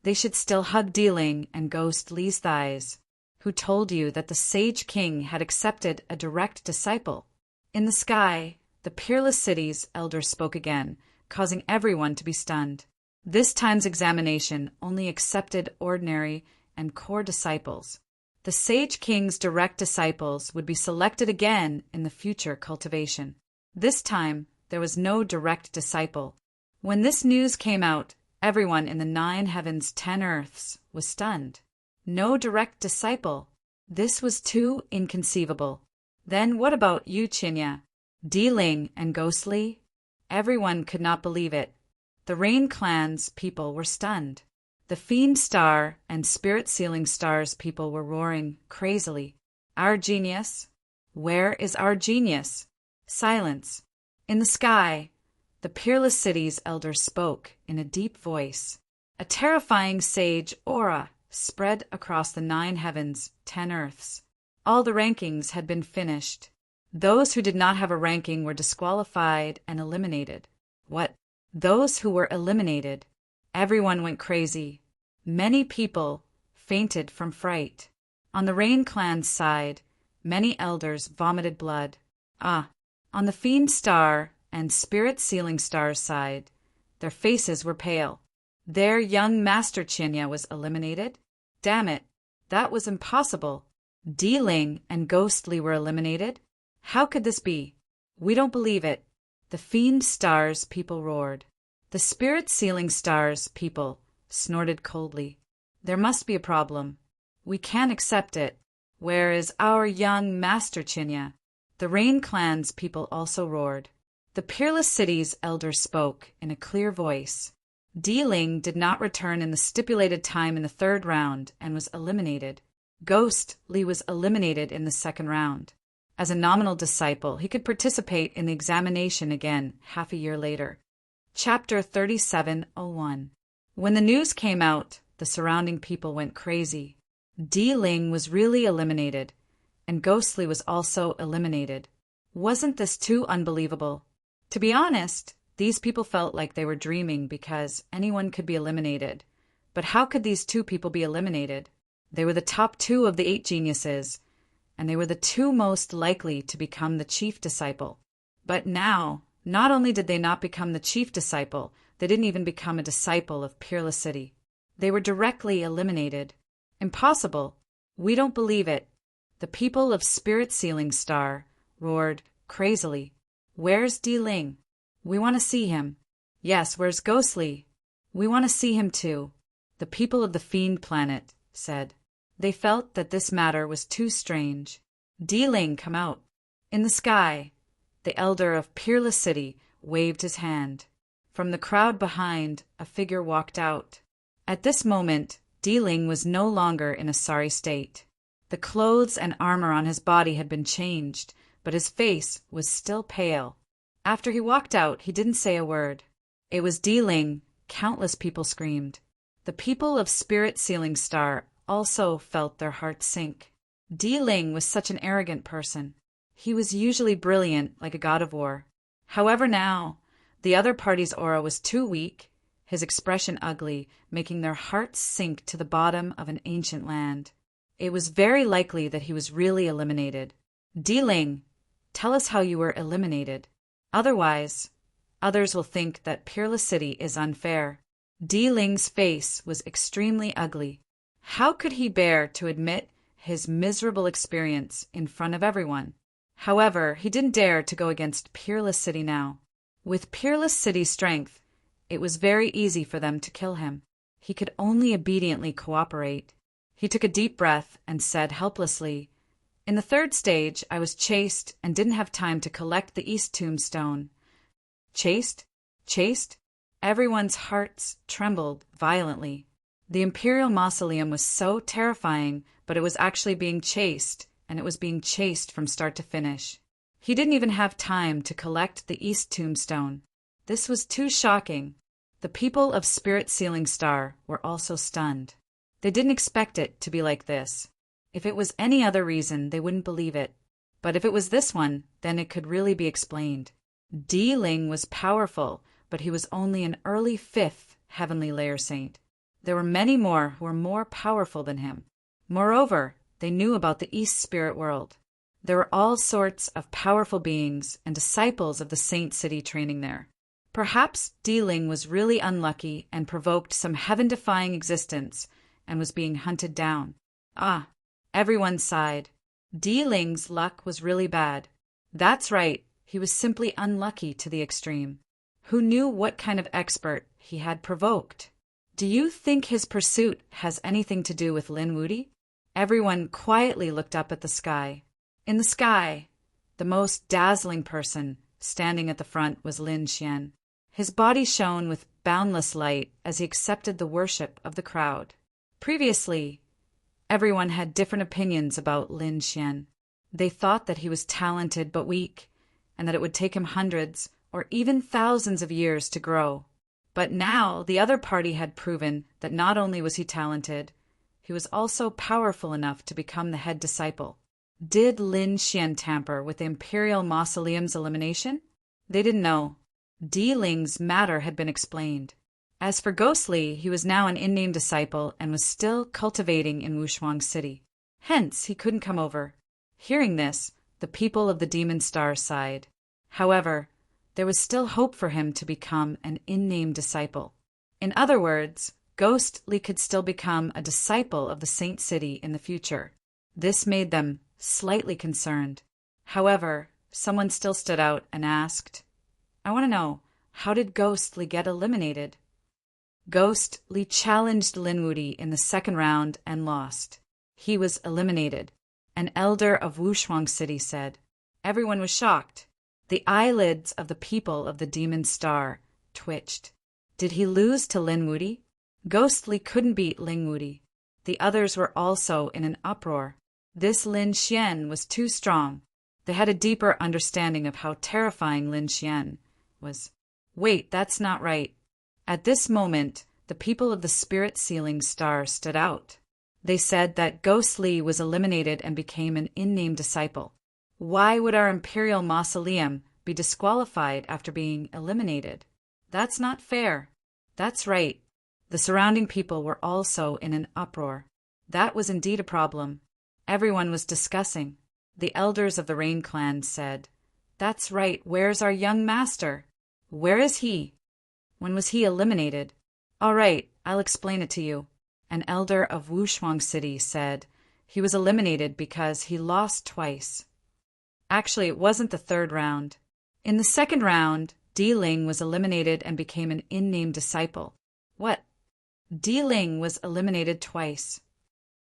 They should still hug Deling and Ghost Lee's thighs. Who told you that the Sage King had accepted a direct disciple? In the sky, the peerless city's elder spoke again, causing everyone to be stunned. This time's examination only accepted ordinary and core disciples. The Sage King's direct disciples would be selected again in the future cultivation. This time, there was no direct disciple. When this news came out, everyone in the 9 heavens, 10 earths was stunned. No direct disciple. This was too inconceivable. Then what about you, Chinya? Deling and Ghostly? Everyone could not believe it. The Rain Clan's people were stunned. The Fiend Star and Spirit Sealing Star's people were roaring crazily. Our genius? Where is our genius? Silence. In the sky, the peerless city's elder spoke in a deep voice. A terrifying sage aura spread across the 9 heavens, 10 earths. All the rankings had been finished. Those who did not have a ranking were disqualified and eliminated. What? Those who were eliminated. Everyone went crazy. Many people fainted from fright. On the Rain Clan's side, many elders vomited blood. On the Fiend Star and Spirit Sealing Star's side, their faces were pale. Their young master Chinya was eliminated? Damn it, that was impossible. Deling and Ghostly were eliminated? How could this be? We don't believe it. The Fiend Star's people roared. The Spirit Sealing Star's people snorted coldly. There must be a problem. We can't accept it. Where is our young master Chinya? The Rain Clan's people also roared. The peerless city's elder spoke in a clear voice. Deling did not return in the stipulated time in the 3rd round and was eliminated. Ghostly was eliminated in the 2nd round. As a nominal disciple, he could participate in the examination again half a year later. Chapter 3701. When the news came out, the surrounding people went crazy. Deling was really eliminated, and Ghostly was also eliminated. Wasn't this too unbelievable? To be honest, these people felt like they were dreaming because anyone could be eliminated. But how could these 2 people be eliminated? They were the top 2 of the 8 geniuses, and they were the 2 most likely to become the chief disciple. But now, not only did they not become the chief disciple, they didn't even become a disciple of Peerless City. They were directly eliminated. Impossible. We don't believe it. The people of Spirit Sealing Star roared crazily. Where's Deling? We want to see him. Yes, where's Ghostly? We want to see him too. The people of the Fiend Planet said. They felt that this matter was too strange. Deling, come out. In the sky, the elder of Peerless City waved his hand. From the crowd behind, a figure walked out. At this moment, Deling was no longer in a sorry state. The clothes and armor on his body had been changed, but his face was still pale. After he walked out, he didn't say a word. It was Deling. Countless people screamed. The people of Spirit Sealing Star also felt their hearts sink. Deling was such an arrogant person. He was usually brilliant like a god of war. However now, the other party's aura was too weak, his expression ugly, making their hearts sink to the bottom of an ancient land. It was very likely that he was really eliminated. Ling, tell us how you were eliminated. Otherwise, others will think that Peerless City is unfair. Ling's face was extremely ugly. How could he bear to admit his miserable experience in front of everyone? However, he didn't dare to go against Peerless City now. With Peerless City's strength, it was very easy for them to kill him. He could only obediently cooperate. He took a deep breath and said helplessly, "In the third stage, I was chased and didn't have time to collect the East Tombstone." Chased? Chased? Everyone's hearts trembled violently. The Imperial Mausoleum was so terrifying, but it was actually being chased, and it was being chased from start to finish. He didn't even have time to collect the East Tombstone. This was too shocking. The people of Spirit Sealing Star were also stunned. They didn't expect it to be like this. If it was any other reason, they wouldn't believe it. But if it was this one, then it could really be explained. Ling was powerful, but he was only an early 5th Heavenly Layer Saint. There were many more who were more powerful than him. Moreover, they knew about the East Spirit World. There were all sorts of powerful beings and disciples of the Saint City training there. Perhaps Ling was really unlucky and provoked some heaven-defying existence and was being hunted down. Ah, everyone sighed. Ling's luck was really bad. That's right, he was simply unlucky to the extreme. Who knew what kind of expert he had provoked? Do you think his pursuit has anything to do with Lin Wudy? Everyone quietly looked up at the sky. In the sky, the most dazzling person standing at the front was Lin Xian. His body shone with boundless light as he accepted the worship of the crowd. Previously, everyone had different opinions about Lin Xian. They thought that he was talented but weak, and that it would take him hundreds or even thousands of years to grow. But now the other party had proven that not only was he talented, he was also powerful enough to become the head disciple. Did Lin Xian tamper with the Imperial Mausoleum's elimination? They didn't know. Ling's matter had been explained. As for Ghostly, he was now an in-name disciple and was still cultivating in Wushuang City. Hence, he couldn't come over. Hearing this, the people of the Demon Star sighed. However, there was still hope for him to become an in-name disciple. In other words, Ghostly could still become a disciple of the Saint City in the future. This made them slightly concerned. However, someone still stood out and asked, "I want to know, how did Ghostly get eliminated?" Ghostly challenged Lin Wudy in the second round and lost. He was eliminated, an elder of Wushuang City said. Everyone was shocked. The eyelids of the people of the Demon Star twitched. Did he lose to Lin Wudy? Ghostly couldn't beat Lin Wudy. The others were also in an uproar. This Lin Xian was too strong. They had a deeper understanding of how terrifying Lin Xian was. Wait, that's not right. At this moment, the people of the Spirit Sealing Star stood out. They said that Ghostly was eliminated and became an in-name disciple. Why would our Imperial Mausoleum be disqualified after being eliminated? That's not fair. That's right. The surrounding people were also in an uproar. That was indeed a problem. Everyone was discussing. The elders of the Rain Clan said, "That's right, where's our young master? Where is he? When was he eliminated?" "All right, I'll explain it to you." An elder of Wushuang City said he was eliminated because he lost twice. Actually, it wasn't the third round. In the second round, Ling was eliminated and became an in-name disciple. What? Ling was eliminated twice.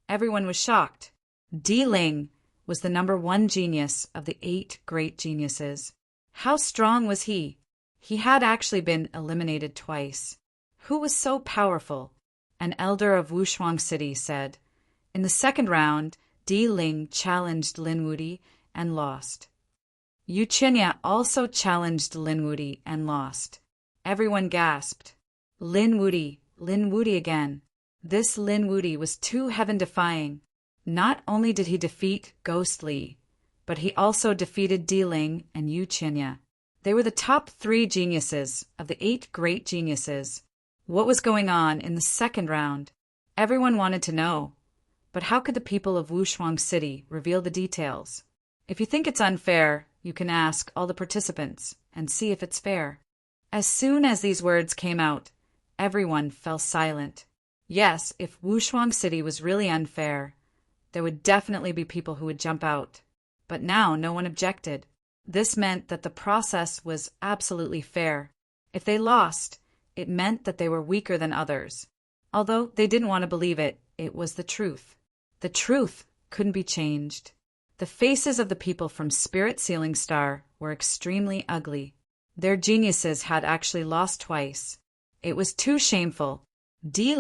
Everyone was shocked. Ling was the number 1 genius of the 8 great geniuses. How strong was he? He had actually been eliminated twice. Who was so powerful? An elder of Wushuang City said. In the second round, Ling challenged Lin Wudy and lost. Yu Qinya also challenged Lin Wudy and lost. Everyone gasped. Lin Wudy again. This Lin Wudy was too heaven-defying. Not only did he defeat Ghostly, but he also defeated Di and Yu Qinya. They were the top 3 geniuses of the 8 great geniuses. What was going on in the second round? Everyone wanted to know. But how could the people of Wushuang City reveal the details? If you think it's unfair, you can ask all the participants and see if it's fair. As soon as these words came out, everyone fell silent. Yes, if Wushuang City was really unfair, there would definitely be people who would jump out. But now no one objected. This meant that the process was absolutely fair. If they lost, it meant that they were weaker than others. Although they didn't want to believe it, it was the truth. The truth couldn't be changed. The faces of the people from Spirit Ceiling Star were extremely ugly. Their geniuses had actually lost twice. It was too shameful. Di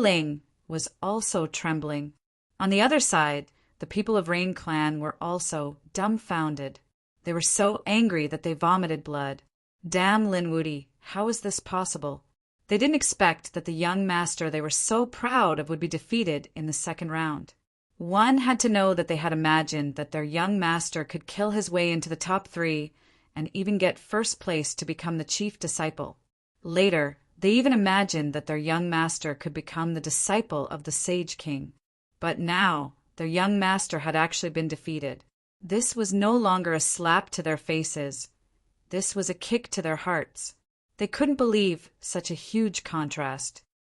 was also trembling. On the other side, the people of Rain Clan were also dumbfounded. They were so angry that they vomited blood. Damn Linwoody, how is this possible? They didn't expect that the young master they were so proud of would be defeated in the second round. One had to know that they had imagined that their young master could kill his way into the top 3 and even get first place to become the chief disciple. Later, they even imagined that their young master could become the disciple of the Sage King. But now, their young master had actually been defeated. This was no longer a slap to their faces. This was a kick to their hearts. They couldn't believe such a huge contrast.